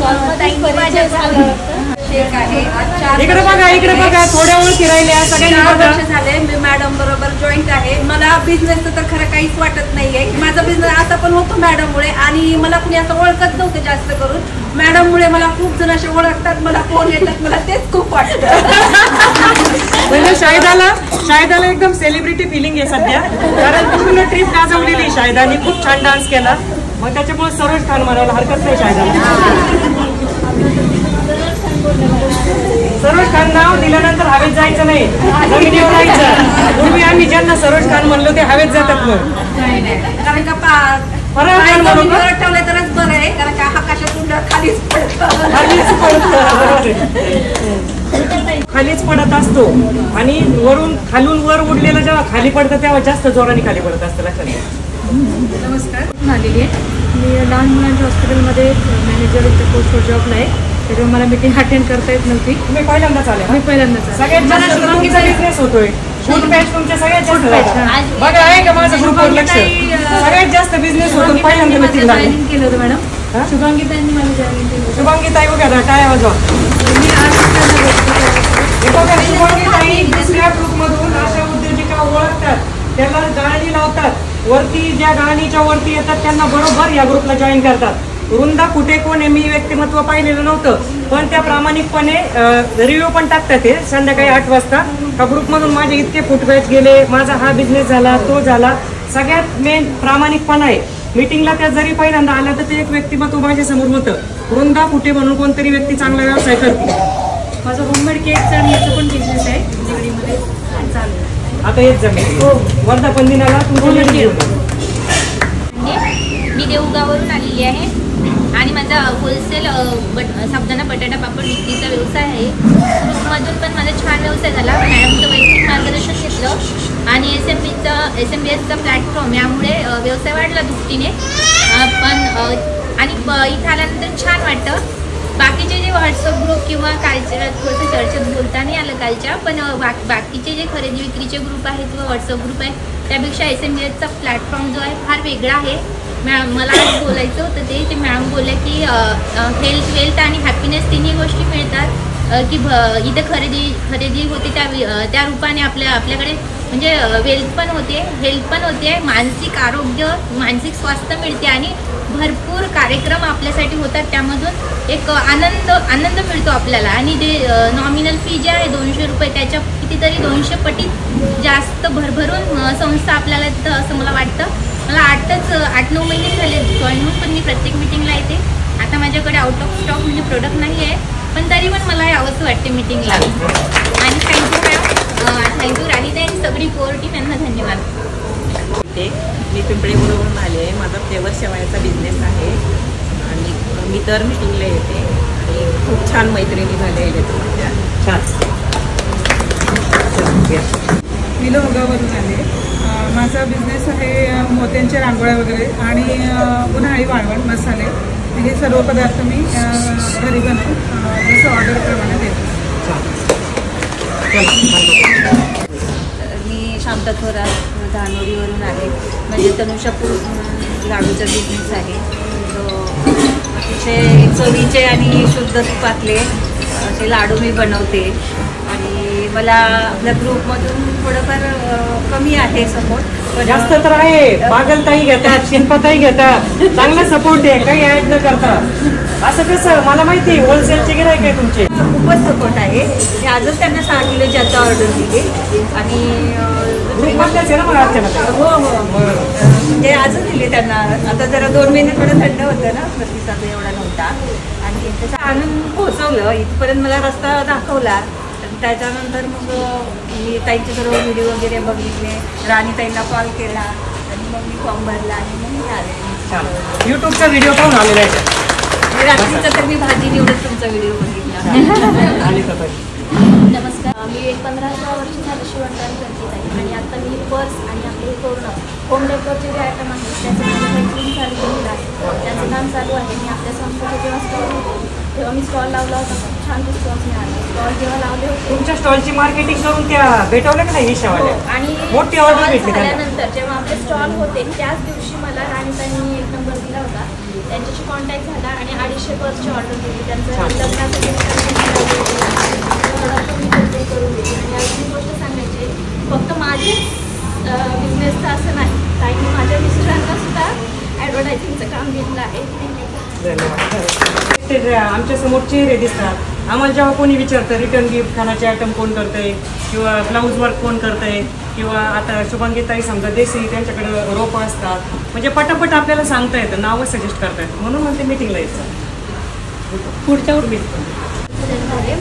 इकडे बघा, इकडे बघा, थोड्या ओळखी राहिल्या सगळ्यांनी झाले. मी मॅडम बरोबर जॉईंट आहे. मला बिझनेसचं तर खरं काहीच वाटत नाहीये. माझा बिझनेस आता पण होतो मॅडममुळे आणि मला कुणी असं ओळखत नव्हतं जास्त करून. मॅडममुळे मला खूप जण असे ओळखतात, मला फोन येतात, मला तेच खूप वाटतं. म्हणजे शाहिदाला एकदम सेलिब्रिटी फिलिंग आहे सध्या, कारण पूर्ण ट्रिप गाजवलेली शाहिदानी. खूप छान डान्स केला, मग त्याच्यामुळे सरोज खान म्हणायला हरकत नाही शाहिदाला. सरोज खान नाव दिल्यानंतर हवेत जायचं नाही, जमिनीवर जायचं. पूर्वी आम्ही ज्यांना सरोज खान म्हणलो ते हवेत जातात. कारण का ठेवले तरच बरं आहे, कारण का आकाशातून खालीच खालीच पडत असतो आणि वरून खालून वर उडलेलं जेव्हा खाली पडतं तेव्हा जास्त जोराने खाली पडत असतं. लक्षात घ्या. नमस्कार, झालेली आहे. मी लहान मुलांच्या हॉस्पिटलमध्ये मॅनेजर पोस्टवर जॉबला आहे, त्याच्यामुळे मला मीटिंग अटेंड करता येत नव्हती. तुम्ही पहिल्यांदाच आले? मी पहिल्यांदाच. सगळ्यात जास्त तुमचा बिझनेस होतोय. फूड बॅच तुमच्या सगळ्यात जास्त. बघा आहे का माझं ग्रुपवर लक्ष? सगळ्यात जास्त बिझनेस होतो पहिल्यांदा मीटिंग जॉईनिंग केलं होतं मॅडम. शुभांगीताईंनी मला जॉईनिंग केलं. शुभांगीताई बघा टाळ्या वाजवा. शुभांगीताई दुसऱ्या ग्रुपमधून अशा उद्योजिका ओळखतात, त्याला गाळणी लावतात, वरती ज्या गाळणीच्या वरती येतात त्यांना बरोबर या ग्रुपला जॉईन करतात. वृंदा कुठे कोण आहे मी व्यक्तिमत्व पाहिलेलं नव्हतं, पण त्या प्रामाणिकपणे रिव्ह्यू पण टाकतात. ते संध्याकाळी 8 वाजता का ग्रुपमधून माझे इतके फुटबॅच गेले, माझा हा बिझनेस झाला, तो झाला. सगळ्यात मेन प्रामाणिकपणा आहे. मीटिंगला त्या जरी पहिल्यांदा आल्या तर ते एक व्यक्तिमत्व माझ्यासमोर होतं. वृंदा कुठे म्हणून कोणतरी व्यक्ती चांगला व्यवसाय करते. माझं होममेड केकचं आणि याचं पण बिझनेस आहे निगडीमध्ये चालू आहे. आता येत जमेल. वर्धापन दिनाला तुमची मी देऊगावरून आलेली आहे आणि माझा होलसेल साबुदाणा बटाटा पापड विक्रीचा व्यवसाय आहे. ग्रुपमधून पण माझा छान व्यवसाय झाला. मॅडमचं वैयक्तिक मार्गदर्शन घेतलं आणि SMBSचा प्लॅटफॉर्म यामुळे व्यवसाय वाढला दुपटीने. आणि इथं आल्यानंतर छान वाटतं. बाकीचे जे व्हॉट्सअप ग्रुप किंवा कालच्या थोडंसं चर्चेत बोलता नाही आलं कालच्या, पण बाकीचे जे खरेदी विक्रीचे ग्रुप आहेत किंवा व्हॉट्सअप ग्रुप आहे त्यापेक्षा SMBSचा प्लॅटफॉर्म जो आहे फार वेगळा आहे. मला आज बोलायचं होतं ते मॅडम बोलल्या की हेल्थ, वेल्थ आणि हॅपीनेस तिन्ही गोष्टी मिळतात. की इथं खरेदी होते त्या रूपाने आपल्याकडे म्हणजे वेल्थ पण होते, हेल्थ पण होते, मानसिक आरोग्य, मानसिक स्वास्थ्य मिळते आणि भरपूर कार्यक्रम आपल्यासाठी होतात. त्यामधून एक आनंद मिळतो आपल्याला. आणि जे नॉमिनल फी जे आहे 200 रुपये त्याच्या कितीतरी 200 पटीत जास्त भरभरून संस्था आपल्याला येतं असं मला वाटतं. मला 8-9 महिने झाले जॉईन होऊन, पण मी प्रत्येक मिटिंगला येते. आता माझ्याकडे आउट ऑफ स्टॉक म्हणजे प्रोडक्ट नाही आहे, पण तरी पण मला यावंसं वाटते मिटिंगला. आणि थँक्यू मॅम, थँक्यू राणीताई आणि सगळी कोर टीम यांना धन्यवाद. मी पिंपळेवरून आले आहे. माझा फ्लेवर शेवयाचा बिझनेस आहे आणि मी दर मिटिंगला येते आणि खूप छान मैत्रिणी झाल्या याच्यामध्ये. छान. मी लोहगाववरून आले. माझा बिझनेस आहे मोत्यांच्या रांगोळ्या वगैरे आणि उन्हाळी वाळवण मसाले. हे सर्व पदार्थ मी घरी बनवून जसं ऑर्डरप्रमाणे देते. मी शांता थोरात धानोरीवरून आहे. म्हणजे तनुषापूर लाडूचा बिझनेस आहे. अतिशय चवीचे आणि शुद्ध तुपातले असे लाडू मी बनवते आणि मला आपल्या ग्रुपमधून थोडंफार कमी आहे सपोर्ट. जास्त तर आहे, बागलताई घेतात, शिल्पाताई घेतात, चांगला सपोर्ट आहे, काही ऍड न करता. असं कसं? मला माहिती आहे होलसेलचे गिराईक आहे तुमचे. खूपच सपोर्ट आहे. मी आजच त्यांना 6 किलोची आता ऑर्डर दिली आणि हो म्हणजे आजच दिले त्यांना. आता जरा 2 महिने थोडं थंड होतं ना, प्रतिसाद एवढा नव्हता आणि त्याचा आणून पोहोचवलं इथपर्यंत, मला रस्ता दाखवला. त्याच्यानंतर मग मी ताईचे सर्व व्हिडिओ वगैरे बघितले, राणीताईंना कॉल केला आणि मग मी फॉर्म भरला आणि मग मी आले. युट्यूबचा व्हिडिओ पाहून आलेला आहे. रात्रीचा तर मी भाजी निवडत तुमचा व्हिडिओ बघितला. नमस्कार, मी एक 15 वर्ष झालं शिवणकाम करते आहे आणि आता मी पर्स आणि आपले पूर्ण होम डेकोरचे जे आयटम आहेत त्याचं मॅन्युफॅक्चरिंग चालू केलेलं आहे. त्याचं काम चालू आहे. मी आपल्या संस्थेचे जेव्हा स्टॉल होते तेव्हा मी स्टॉल लावला होता, खूप छान रिस्पॉन्स मिळाला. स्टॉल जेव्हा लावले होते तुमच्या स्टॉलची मार्केटिंग करून त्या भेटवल्या का नाही ईशावाल्या? आणि मोठी ऑर्डर भेटली झाल्यानंतर जेव्हा आपले स्टॉल होते त्याच दिवशी मला राणीताईंनी एक नंबर दिला होता, त्यांच्याशी कॉन्टॅक्ट झाला आणि 250 पर्सची ऑर्डर दिली. त्यांचं लग्नासाठी करून दिली. आणि अजून गोष्ट सांगायची, फक्त माझे बिझनेसचं असं नाही, ताईंनी माझ्या मिस्टरांना सुद्धा ॲडव्हर्टायझिंगचं काम घेतलं आहे. आमच्या समोर चेहरे दिसतात. आम्हाला जेव्हा कोणी विचारतं रिटर्न गिफ्ट खानाचे आयटम कोण करतंय किंवा ब्लाऊज वर्क कोण करतंय किंवा आता शुभांगीताई समजा देसी त्यांच्याकडे रोपं असतात, म्हणजे पटापट आपल्याला सांगता येतं, नावं सजेस्ट करता येतं. म्हणून म्हणते मीटिंगला यायचं. पुढच्यावर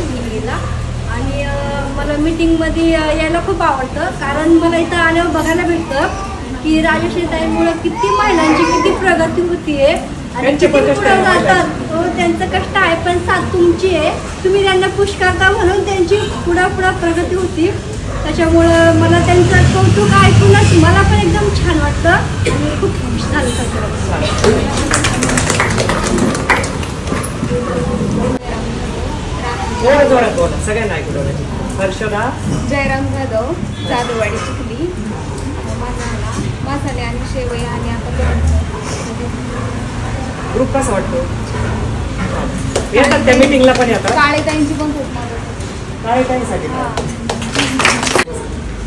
मुलगीला आणि मला मीटिंगमध्ये यायला खूप आवडतं, कारण मला इथं आल्यावर बघायला भेटतं की राजश्रीताईंमुळे किती महिलांची किती प्रगती होतीये आणि किती पुढे जातात. हो, त्यांचं कष्ट आहे पण साथ तुमची आहे, तुम्ही त्यांना पुश करता म्हणून त्यांची पुढं प्रगती होती. त्याच्यामुळं मला त्यांचं कौतुक ऐकूनच मला पण एकदम छान वाटतं आणि खूप खुश झालं सगळं. सगळ्यांना ऐकू. हर्षदा जयराम जाधव, जाधववाडी चिखली. मसाले आणि शेवई आणि आता ग्रुप कसा वाटतो? येतात त्या मीटिंगला पण येतात. काळेताईंची पण खूप मदत. काळेताईंसाठी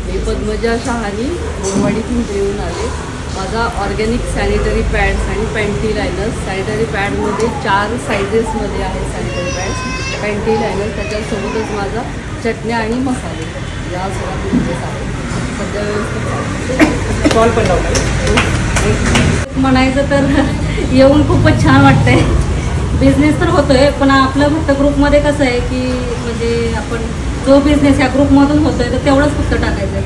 मी पद्मजा शहानी बोरवाडीतून येऊन आले. माझा ऑर्गॅनिक सॅनिटरी पॅड्स आणि पॅन्टी लायनर्स. सॅनिटरी पॅडमध्ये 4 सायझेसमध्ये आहेत सॅनिटरी पॅड्स, पॅन्टी लायनर्स. त्याच्यासोबतच माझा चटण्या आणि मसाले या सगळ्या बिझनेस आहे. सध्या व्यवस्थित कॉल पण लावला. म्हणायचं तर येऊन खूपच छान वाटतंय. बिझनेस तर होतोय पण आपलं फक्त ग्रुपमध्ये कसं आहे की म्हणजे आपण जो बिझनेस या ग्रुपमधून होतोय तर तेवढंच फक्त टाकायचं,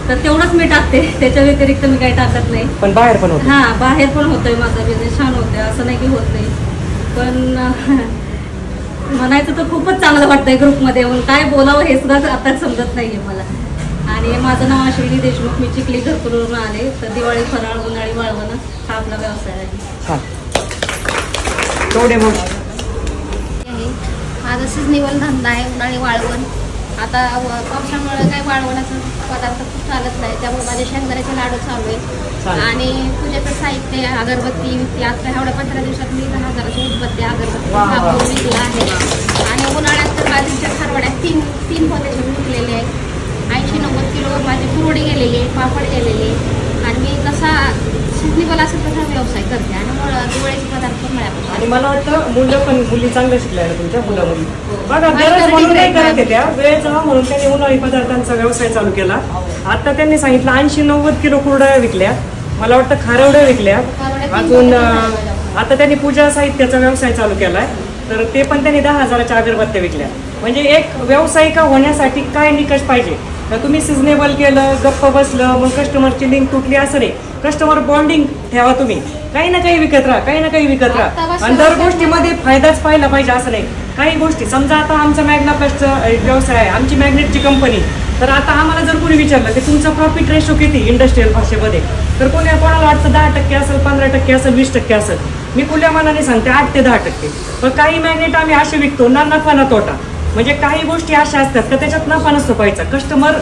तर तेवढंच मी टाकते, त्याच्या व्यतिरिक्त मी काही टाकत नाही. पण बाहेर पण होतं. हां, बाहेर पण होतोय माझा बिझनेस, छान होतोय, असं नाही की होत नाही. पण म्हणायचं तर खूपच चांगलं वाटतंय ग्रुपमध्ये येऊन. काय बोलावं हे सुद्धा आता समजत नाही आहे मला. आणि माझं नाव अश्विनी देशमुख, मी चिखली घरकुलवरून आले. तर दिवाळी फराळ, उन्हाळी वाळवण हा आपला व्यवसाय आहे. माझा सिजनेबल धंदा आहे, उन्हाळी वाळवण. आता पावसामुळे काही वाळवणाचं पदार्थ खूप चालत नाही, त्यामुळे माझे शेंगदाण्याचे लाडू चालू आहे. आणि पूजेचं साहित्य, अगरबत्ती, आता एवढ्या 15 दिवसात मी 10,000ची उदबत्ती अगरबत्ती वापरून विकला आहे. आणि उन्हाळ्यात तर बाजरीच्या खारवड्या 3 पोत्याचे विकलेले आहेत. 80-90 किलो माझी कुरवडी गेलेली आहे, पापड गेलेले. आणि मी जसा सिजनेबल असेल तसा व्यवसाय करते आणि दिवाळीचे पदार्थ पण मिळाले. आणि मला वाटतं मुलं पण मुली चांगल्या शिकल्या आहेत तुमच्या मुली. बघा गरज म्हणून नाही करत होत्या, वेळ जावा म्हणून त्यांनी उन्हाळी पदार्थांचा व्यवसाय चालू केला. आता त्यांनी सांगितलं 80-90 किलो कुरड्या विकल्या, मला वाटतं खारवड्या विकल्या. अजून आता त्यांनी पूजा साहित्याचा व्यवसाय चालू केलाय, तर ते पण त्यांनी 10,000च्या अगरबत्त्या विकल्या. म्हणजे एक व्यावसायिका होण्यासाठी काय निकष पाहिजे? तर तुम्ही सिजनेबल केलं, गप्प बसलं, मग कस्टमरची लिंक तुटली असं नाही. कस्टमर बॉन्डिंग ठेवा तुम्ही, काही ना काही विकत राहा, काही ना काही विकत राहा. आणि दर गोष्टीमध्ये फायदाच पाहिला पाहिजे असं नाही. काही गोष्टी समजा आता आमचा मॅग्ना प्लसचा व्यवसाय आहे, आमची मॅग्नेटची कंपनी, तर आता आम्हाला जर कोणी विचारलं की तुमचा प्रॉफिट रेशो किती इंडस्ट्रियल भाषेमध्ये, तर कोणाला वाटतं 10% असेल, 15% असेल, 20% असेल. मी खुल्या मनाने सांगते 8 ते 10%. पण काही मॅग्नेट आम्ही असे विकतो ना नफा ना तोटा. म्हणजे काही गोष्टी अशा असतात का त्याच्यात नफा नसतो पाहायचा, कस्टमर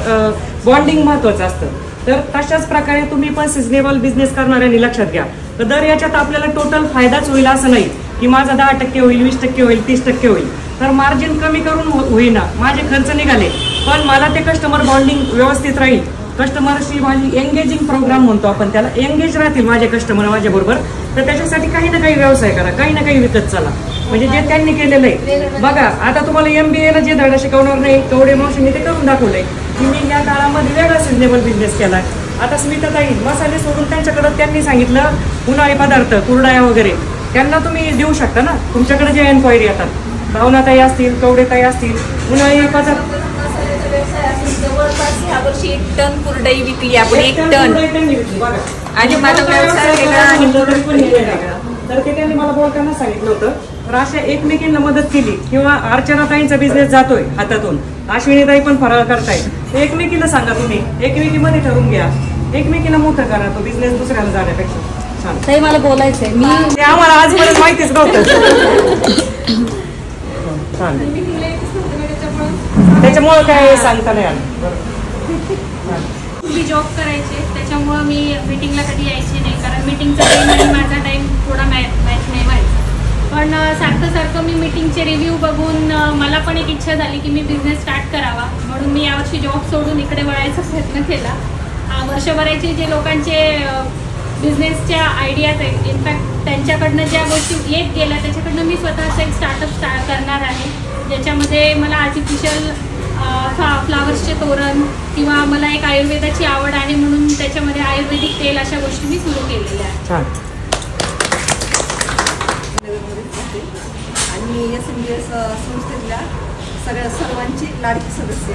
बॉन्डिंग महत्वाचं असतं. तर तशाच प्रकारे तुम्ही पण सिजनेबल बिझनेस करणाऱ्यांनी लक्षात घ्या. तर दर याच्यात आपल्याला टोटल फायदाच होईल असं नाही की माझा 10% होईल, 20% होईल, 30% होईल. तर मार्जिन कमी करून होईना, माझे खर्च निघाले पण मला ते कस्टमर बॉन्डिंग व्यवस्थित राहील, कस्टमरशी माझी एंगेजिंग प्रोग्राम म्हणतो आपण त्याला, एंगेज राहतील माझे कस्टमर माझ्याबरोबर, तर त्याच्यासाठी काही ना काही व्यवसाय करा, काही ना काही विकत चला. म्हणजे जे त्यांनी केलेलं आहे बघा. आता तुम्हाला MBA ला जे धडा शिकवणार नाही कवडे मावशींनी ते करून दाखवलंय की मी या काळामध्ये वेगळा सिजनेबल बिझनेस केला. आता स्मिताताई मसाले सोडून त्यांच्याकडे त्यांनी सांगितलं उन्हाळी पदार्थ कुरडया वगैरे त्यांना तुम्ही देऊ शकता ना. तुमच्याकडे जे एन्क्वायरी येतात, भावनाताई असतील, कवडेताई असतील, उन्हाळी पदार्थ जवळपास ह्या वर्षी 1 टन कुरडई विकली आपण, 1 टन. आणि माझा व्यवसाय वेगळा आणि तर ते त्यांनी मला बोलताना सांगितलं होतं. तर अशा एकमेकींना मदत केली किंवा अर्चनाताईंचा बिझनेस जातोय हातातून, अश्विनीताई पण फराळ करतायत, एकमेकीला सांगा तुम्ही, एकमेकीमध्ये ठरवून घ्या, एकमेकीला मोठं करा तो बिझनेस दुसऱ्याला जाण्यापेक्षा. ताई मला बोलायचंय, मी ते आम्हाला आजपर्यंत माहितीच नव्हतं. त्याच्यामुळे काय सांगता नाही आलं. मी जॉब करायचे त्याच्यामुळं मी मीटिंगला कधी यायची नाही, कारण मीटिंगचा टाईम आणि माझा टाईम थोडा मॅच नाही व्हायचा. पण सारखं मी मीटिंगचे रिव्ह्यू बघून मला पण एक इच्छा झाली की मी बिझनेस स्टार्ट करावा, म्हणून मी यावर्षी जॉब सोडून इकडे वळायचा प्रयत्न केला. वर्षभराचे जे लोकांचे बिझनेसच्या आयडियाज आहेत, इनफॅक्ट त्यांच्याकडनं ज्या गोष्टी येत गेल्या त्याच्याकडनं मी स्वतःचा एक स्टार्टअप करणार आहे, ज्याच्यामध्ये मला आर्टिफिशियल फ्लावर्सचे तोरण किंवा मला एक आयुर्वेदाची आवड आहे म्हणून त्याच्यामध्ये आयुर्वेदिक तेल अशा गोष्टी मी सुरू केलेल्या आहेत. आणि SMBS संस्थेतल्या सर्वांची लाडकी सदस्य.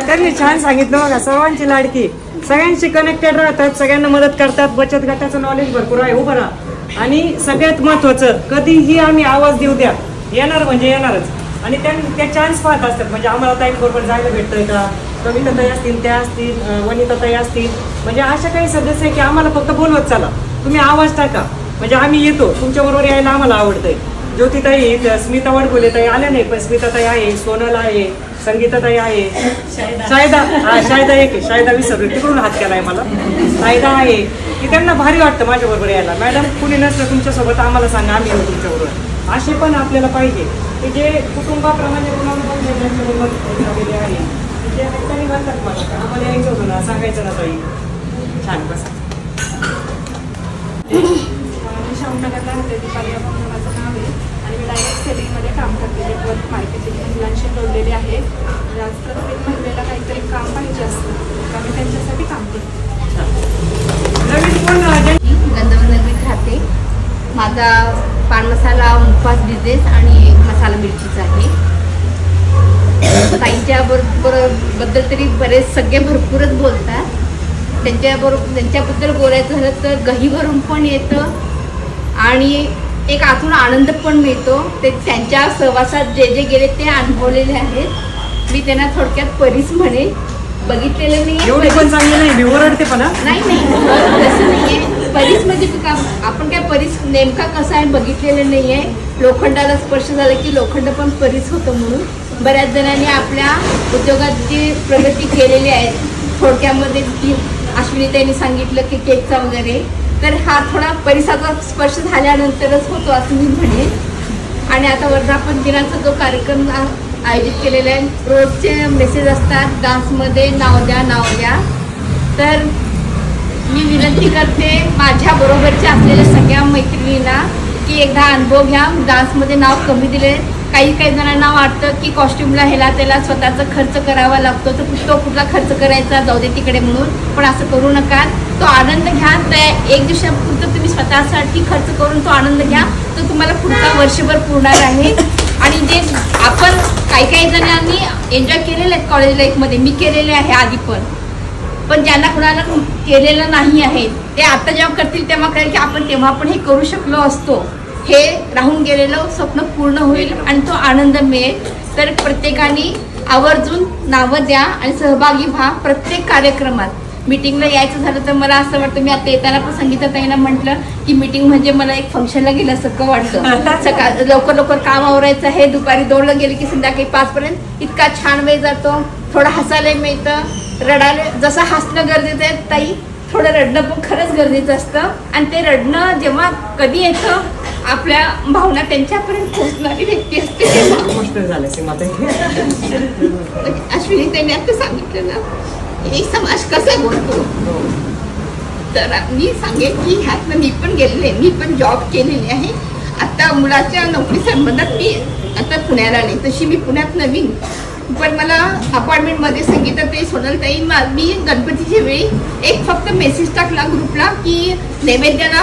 त्यांनी छान सांगितलं बघा, सर्वांची लाडकी, सगळ्यांशी कनेक्टेड राहतात, सगळ्यांना मदत करतात, बचत गटाचं नॉलेज भरपूर आहे उभं राहा. आणि सगळ्यात महत्वाचं कधीही आम्ही आवाज देऊ द्या, येणार म्हणजे येणारच. आणि त्या चान्स पाहत असतात, म्हणजे आम्हाला ताईंबरोबर जायला भेटतंय का, कविताताई असतील, त्या असतील, वनिताताई असतील, म्हणजे अशा काही सदस्य आहे की आम्हाला फक्त बोलवत चला, तुम्ही आवाज टाका, म्हणजे आम्ही येतो, तुमच्याबरोबर यायला आम्हाला आवडतंय. ज्योतिताई, स्मिता वडगोलेताई आल्या नाही, पण स्मिताताई आहे, सोनल आहे, संगीताताई आहे, शायदा एक शायदा विसरली, तिकडून हात केलाय मला, शायदा आहे की त्यांना भारी वाटतं माझ्याबरोबर यायला. मॅडम कुणी नसलं तुमच्यासोबत आम्हाला सांगा, आम्ही येऊ तुमच्याबरोबर. असे पण आपल्याला पाहिजे की जे कुटुंबाप्रमाणे गेले आहे, जे हाताने म्हणतात मला आम्हाला यायचं होतं ना, सांगायचं ना ताई. छान बसा. शाहूनगरला राहते, दीपाली माझं नाव आहे आणि मी डायरेक्ट सेलिंगमध्ये काम करते, नेटवर्क मार्केटिंग महिलांशी जोडलेले आहे. आज प्रत्येक महिलेला काहीतरी काम पाहिजे असतं तर मी त्यांच्यासाठी काम करते. गंधवनगरीत राहते. माझा पान मसाला मुफास बिझनेस आणि मसाला मिरचीचा आहे. ताईंच्या बद्दल तरी बरेच सगळे भरपूरच बोलतात. त्यांच्याबद्दल बोलायचं झालं तर गही भरून पण येतं आणि एक आतून आनंद पण मिळतो. ते त्यांच्या सहवासात जे जे गेले ते अनुभवलेले आहेत. मी त्यांना थोडक्यात परीस म्हणे, बघितलेलं नाही पण चांगलं नाही, मी ओरडते पण नाही तसं नाहीये. परीस म्हणजे का आपण काय परीस नेमका कसा आहे बघितलेलं नाहीये. लोखंडाला स्पर्श झाला की लोखंड पण परीस होतं, म्हणून बऱ्याच जणांनी आपल्या उद्योगाची प्रगती केलेली आहे. थोडक्यामध्ये अश्विनीताईंनी सांगितलं की केकचा वगैरे, तर हा थोडा परिसराचा स्पर्श झाल्यानंतरच होतो असं मी म्हणेन. आणि आता वर्धापन दिनाचा जो कार्यक्रम आयोजित केलेला आहे, रोजचे मेसेज असतात डान्समध्ये नाव द्या. तर मी विनंती करते माझ्या बरोबरच्या असलेल्या सगळ्या मैत्रिणींना की एकदा अनुभव घ्या. डान्समध्ये नाव कमी दिले, काही जणांना वाटतं की कॉस्ट्युमला ह्याला त्याला स्वतःचा खर्च करावा लागतो, तर तो कुठला खर्च करायचा जाऊ दे तिकडे म्हणून, पण असं करू नका. तो आनंद घ्या. त्या एक दिवसापुरतं तुम्ही स्वतःसाठी खर्च करून तो आनंद घ्या, तो तुम्हाला पुढचा वर्षभर पुरणार आहे. आणि जे आपण काही जणांनी एन्जॉय केलेलं आहे कॉलेज लाईफमध्ये, मी केलेले आहे आधी पण ज्यांना कुणाला केलेलं नाही आहे ते आता जेव्हा करतील तेव्हा कळेल की आपण तेव्हा पण हे करू शकलो असतो. हे राहून गेलेलं स्वप्न पूर्ण होईल आणि तो आनंद मिळेल. तर प्रत्येकाने आवर्जून नावं द्या आणि सहभागी व्हा प्रत्येक कार्यक्रमात. मीटिंगला यायचं झालं तर मला असं वाटतं, मी आता येताना पण संगीताताईंना म्हटलं की मीटिंग म्हणजे मला एक फंक्शनला गेल्यासारखं वाटतं. सकाळ लवकर काम आवरायचं आहे, दुपारी 2ला गेली की संध्याकाळी 5पर्यंत इतका छान वेळ जातो. थोडं हसायला मिळतं, रडायला जसं हसणं गरजेचं आहे ताई, थोडं रडणं पण खरंच गरजेचं असतं. आणि ते रडणं जेव्हा कधी येतं आपल्या भावना त्यांच्यापर्यंत पोहोचणारी व्यक्ती असते इमोशनल झाले सीमाताई. अश्विनी त्यांनी आता सांगितलं ना की समाज कसा बोलतो, तर मी सांगेन की ह्यातनं मी पण गेलेले, मी पण जॉब केलेली आहे. आता मुलाच्या नोकरी संबंधात मी आता पुण्याला नाही, तशी मी पुण्यात नवीन, पण मला अपार्टमेंटमध्ये सांगितलं सोनलताई मी गणपतीच्या वेळी एक फक्त मेसेज टाकला ग्रुपला की नैवेद्याला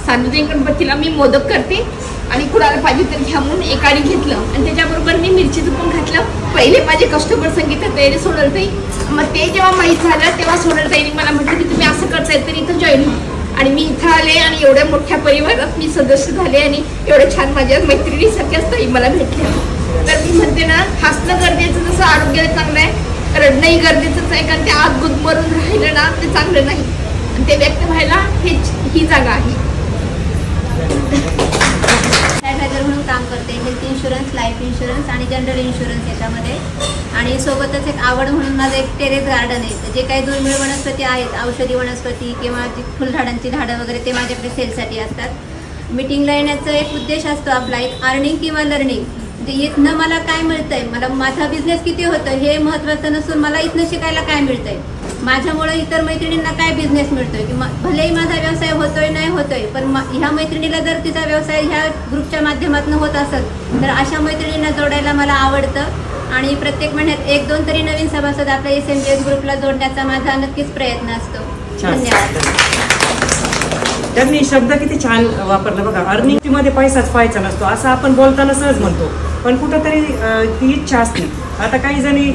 सार्वजनिक गणपतीला मी मोदक करते आणि कुणाला पाहिजे तर घ्या म्हणून एकाने घेतलं आणि त्याच्याबरोबर मी मिरचीचं पण घातलं. पहिले माझे कस्टमर सांगितलं ते सोनलताई, मग ते जेव्हा माहीत झालं तेव्हा सोनलताईने मला म्हटलं की तुम्ही असं करताय तर इथं जॉईन व्हा. आणि मी इथं आले आणि एवढ्या मोठ्या परिवारात मी सदस्य झाले आणि एवढ्या छान माझ्या मैत्रिणीसारख्याच ताई मला भेटल्या. तर मी म्हणते ना, हसणं गरजेचं जसं आरोग्याला चांगलं आहे, रडणंही गरजेचंच आहे, कारण ते आत गुदमरून राहिलं ना ते चांगलं नाही आणि ते व्यक्त व्हायला ही जागा आहे. ॲडवायझर म्हणून काम करते, हेल्थ इन्शुरन्स, लाईफ इन्शुरन्स आणि जनरल इन्शुरन्स याच्यामध्ये. आणि सोबतच एक आवड म्हणून माझं एक टेरेस गार्डन आहे. जे काही दुर्मिळ वनस्पती आहेत, औषधी वनस्पती किंवा फुलझाडांची झाडं वगैरे, ते माझ्याकडे सेलसाठी असतात. मीटिंगला येण्याचा एक उद्देश असतो आपला, एक अर्निंग किंवा लर्निंग. इथनं मला काय मिळतंय, मला माझा बिझनेस किती होतं हे महत्त्वाचं नसून मला इथनं शिकायला काय मिळतंय, माझ्यामुळे इतर मैत्रिणींना काय बिझनेस मिळतोय, की भलेही माझा व्यवसाय होतोय नाही होतोय, पण ह्या मैत्रिणीला जर तिचा व्यवसाय ह्या ग्रुपच्या माध्यमातून होत असेल तर अशा मैत्रिणींना जोडायला मला आवडतं. आणि प्रत्येक महिन्यात 1-2 तरी नवीन सभासद आपल्या SMJS ग्रुपला जोडण्याचा माझा नक्कीच प्रयत्न असतो. धन्यवाद. त्यांनी शब्द किती छान वापरला बघा. अर्निंग मध्ये पैसाच पाहायचा नसतो असं आपण बोलताना सहज म्हणतो, पण कुठंतरी ती इच्छा असते. आता काही जणी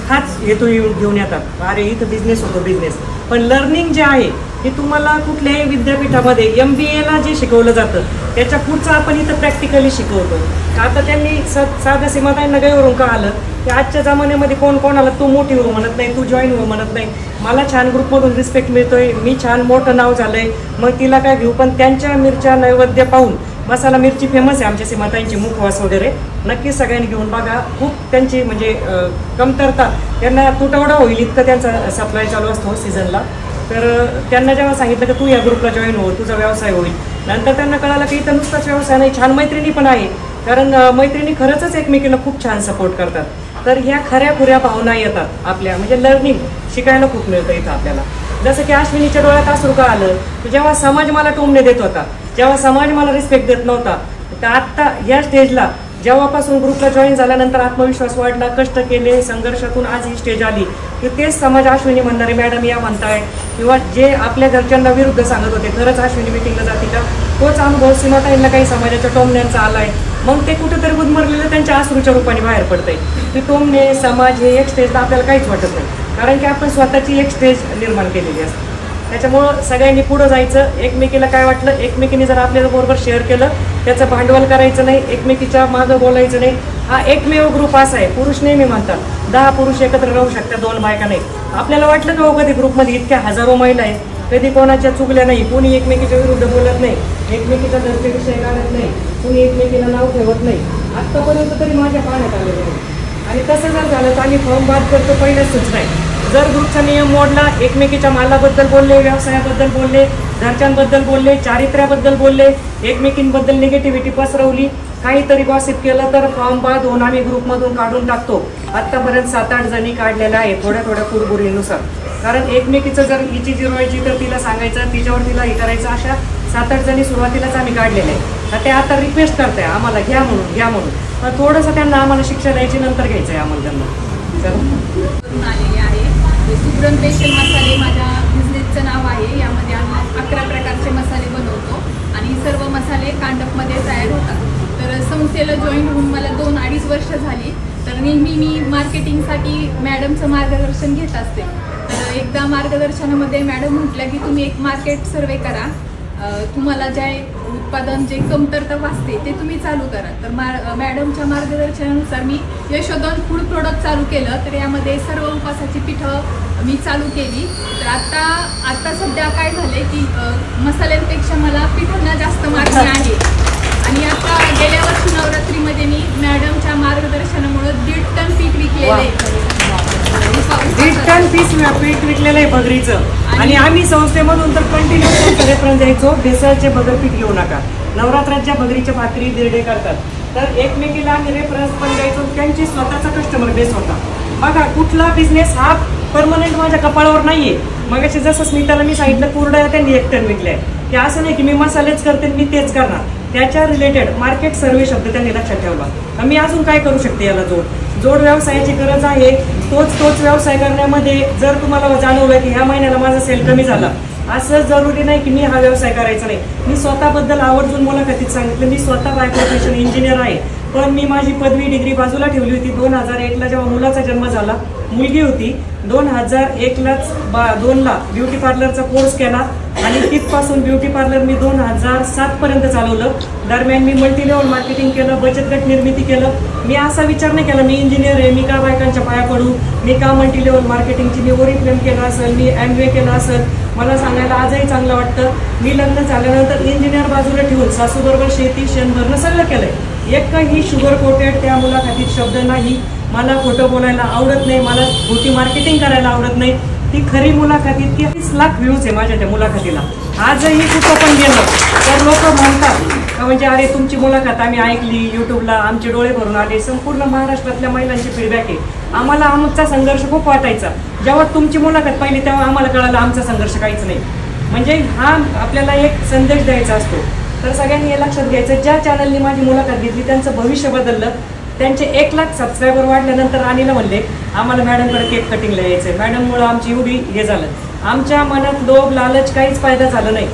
हाच हेतू घेऊन येतात, अरे इथं बिझनेस होतो बिझनेस, पण लर्निंग जे आहे हे तुम्हाला कुठल्याही विद्यापीठामध्ये MBA जे शिकवलं जातं त्याच्या पुढचं आपण इथं प्रॅक्टिकली शिकवतो. आता त्यांनी साध्या सीमाताईंना गैरवरून का आलं की आजच्या जमान्यामध्ये कोण कोणाला तू मोठी हो म्हणत नाही, तू जॉईन हो म्हणत नाही. मला छान ग्रुपमधून रिस्पेक्ट मिळतोय, मी छान मोठं नाव झालंय, मग तिला काय घेऊ. पण त्यांच्या मिरच्या नैवेद्य पाहून, मसाला मिरची फेमस आहे आमच्या सीमाताईंची, मुखवास वगैरे, नक्कीच सगळ्यांनी घेऊन बघा. खूप त्यांची म्हणजे कमतरता, त्यांना तुटवडा होईल इतकं त्यांचा सप्लाय चालू असतो सीझनला. तर त्यांना जेव्हा सांगितलं की तू या ग्रुपला जॉईन हो, तुझा व्यवसाय होईल, नंतर त्यांना कळालं की इथं नुसताच व्यवसाय नाही, छान मैत्रिणी पण आहे. कारण मैत्रिणी खरंच एकमेकीला खूप छान सपोर्ट करतात. तर ह्या खऱ्या खुऱ्या भावना येतात आपल्या, म्हणजे लर्निंग शिकायला खूप मिळतं इथं आपल्याला. जसं की अश्विनीच्या डोळ्यात असू का आलं की जेव्हा समाज मला टोमणे देत होता, जेव्हा समाज मला रिस्पेक्ट देत नव्हता, तर आत्ता या स्टेजला जेव्हापासून ग्रुपला जॉईन झाल्यानंतर आत्मविश्वास वाढला, कष्ट केले, संघर्षातून आज ही स्टेज आली की तेच समाज अश्विनी म्हणणारे मॅडम या म्हणताय, किंवा जे आपल्या घरच्यांना विरुद्ध सांगत होते खरंच अश्विनी मिटिंगला जाते का, तोच अनुभव सीमाताईंना काही समाजाच्या टोमण्यांचा आलाय. मग ते कुठेतरी गुदमरलेलं त्यांच्या अश्रूच्या रूपाने बाहेर पडतंय. की टोमणे समाज हे एक स्टेजला आपल्याला काहीच वाटत नाही, कारण की आपण स्वतःची एक स्टेज निर्माण केलेली असते. त्याच्यामुळं सगळ्यांनी पुढं जायचं. एकमेकीला काय वाटलं, एकमेकीने जर आपल्याबरोबर शेअर केलं, त्याचं भांडवल करायचं नाही, एकमेकीच्या मागं बोलायचं नाही. हा एकमेव ग्रुप असा आहे. पुरुष नेहमी म्हणतात 10 पुरुष एकत्र राहू शकतात, 2 बायका नाही. आपल्याला वाटलं का हो कधी ग्रुपमध्ये इतक्या हजारो महिला आहे, कधी कोणाच्या चुकल्या नाही, कोणी एकमेकीच्या विरुद्ध बोलत नाही, एकमेकीचा धर्म विषय काढत नाही, कोणी एकमेकीला नाव ठेवत नाही. आत्तापर्यंत तरी माझ्या पाहण्यात आलेलं नाही. आणि तसं जर झालं तर आम्ही फॉर्म बाद करतो पहिल्याच नाही. जर ग्रुपचा नियम मोडला, एकमेकीच्या मालाबद्दल बोलले, व्यवसायाबद्दल बोलले, घरच्यांबद्दल बोलले, चारित्र्याबद्दल बोलले, एकमेकींबद्दल निगेटिव्हिटी पसरवली, काहीतरी गॉसिप केलं तर फॉर्म बाद होऊन आम्ही ग्रुपमधून काढून टाकतो. आत्तापर्यंत 7-8 जणी काढलेल्या आहेत थोड्या थोड्या कुरबुरीनुसार. कारण एकमेकीचं जर हिची जिरवायची तर तिला सांगायचं, तिच्यावर तिला हे करायचं, अशा 7-8 जणी सुरुवातीलाच आम्ही काढलेले आहे. ते आता रिक्वेस्ट करताय आम्हाला घ्या म्हणून, घ्या म्हणून. पण थोडंसं त्यांना आम्हाला शिक्षा द्यायची, नंतर घ्यायचं आहे आम्हाला त्यांना. आलेले आहे सुब्रन स्पेशल मसाले माझ्या बिझनेसचं नाव आहे. यामध्ये आम्ही 11 प्रकारचे मसाले बनवतो आणि सर्व मसाले कांडपमध्ये तयार होतात. तर संस्थेला जॉईन होऊन मला 2-2.5 वर्ष झाली. तर नेहमी मी मार्केटिंगसाठी मॅडमचं मार्गदर्शन घेत असते. तर एकदा मार्गदर्शनामध्ये मॅडम म्हटलं की तुम्ही एक मार्केट सर्वे करा, तुम्हाला जे उत्पादन जे कमतरता वाचते ते तुम्ही चालू करा. तर मॅडमच्या मार्गदर्शनानुसार मी यशोधन फूड प्रोडक्ट चालू केलं. तर यामध्ये सर्व उपासाची पिठं मी चालू केली. तर आता सध्या काय झाले की मसाल्यांपेक्षा मला पिठांना जास्त मागणी आहे. आणि आता गेल्या वर्षी नवरात्रीमध्ये मी मॅडमच्या मार्गदर्शनामुळे 1.5 टन पीठ विकलेलं आहे. 1.5 टन पीठ विकलेलं आहे भगरीचं. आणि आम्ही संस्थेमधून तर कंटिन्यू रेफरन्स द्यायचो, भेसळचे भगर पीठ घेऊ नका. नवरात्राच्या भगरीच्या भाकरी दिरडे करतात, तर एकमेकीला आम्ही रेफरन्स पण द्यायचो, त्यांची स्वतःचा कस्टमर बेस होता. बघा कुठला बिझनेस हा परमनंट माझ्या कपाळावर नाहीये. मग जसं स्मिताला मी सांगितलं कुरडया त्यांनी 1 टन विकल्या, की असं नाही की मी मसालेच करते मी तेच करणार. त्याच्या रिलेटेड मार्केट सर्वे शब्द त्यांनी लक्षात ठेवला. मी अजून काय करू शकते याला जोड व्यवसायाची गरज आहे. तोच व्यवसाय करण्यामध्ये जर तुम्हाला जाणवलं की ह्या महिन्याला माझा सेल कमी झाला, असं जरुरी नाही की मी हा व्यवसाय करायचा नाही. मी स्वतःबद्दल आवर्जून मुलाखतीत सांगितलं मी स्वतः बाय प्रोफेशन इंजिनियर आहे, पण मी माझी पदवी डिग्री बाजूला ठेवली होती. 2001ला जेव्हा मुलाचा जन्म झाला, मुलगी होती, 2001लाच 2ला ब्युटी पार्लरचा कोर्स केला आणि तिथपासून ब्युटी पार्लर मी 2007 पर्यंत चालवलं. दरम्यान मी मल्टी लेवल मार्केटिंग केलं, बचत गट निर्मिती केलं. मी असा विचार नाही केला मी इंजिनियर आहे, मी का बायकांच्या पाया पडू, मी का मल्टी लेवल मार्केटिंगची मी ओरिफ्लेम केलं असेल, मी MBA केलं असेल. मला सांगायला आजही चांगलं वाटतं. मी लग्न झाल्यानंतर इंजिनियर बाजूला ठेवून सासूबरोबर शेती शेण भरणं सगळं केलंय. एकही शुगर कोटेड त्या मुलाखतीत शब्द नाही. मला खोटं बोलायला आवडत नाही, मला खोटी मार्केटिंग करायला आवडत नाही. ती खरी मुलाखतीत 30 लाख व्ह्यूज आहे माझ्या त्या मुलाखतीला. आजही कुठं पण गेलं तर लोक म्हणतात म्हणजे अरे तुमची मुलाखत आम्ही ऐकली युट्यूबला, आमचे डोळे भरून आले. संपूर्ण महाराष्ट्रातल्या महिलांची फीडबॅक आहे. आम्हाला आमचा संघर्ष खूप वाटायचा. जेव्हा तुमची मुलाखत पाहिली तेव्हा आम्हाला कळालं आमचा संघर्ष काहीच नाही. म्हणजे हा आपल्याला एक संदेश द्यायचा असतो. तर सगळ्यांनी हे लक्षात घ्यायचं, ज्या चॅनलनी माझी मुलाखत घेतली त्यांचं भविष्य बदललं. त्यांचे 1 लाख सबस्क्रायबर वाढल्यानंतर राणीला म्हणले आम्हाला मॅडमकडे केक कटिंगला यायचंय. मॅडममुळं आमची एवढी हे झालं. आमच्या मनात लोभ लालच काहीच फायदा झाला नाही.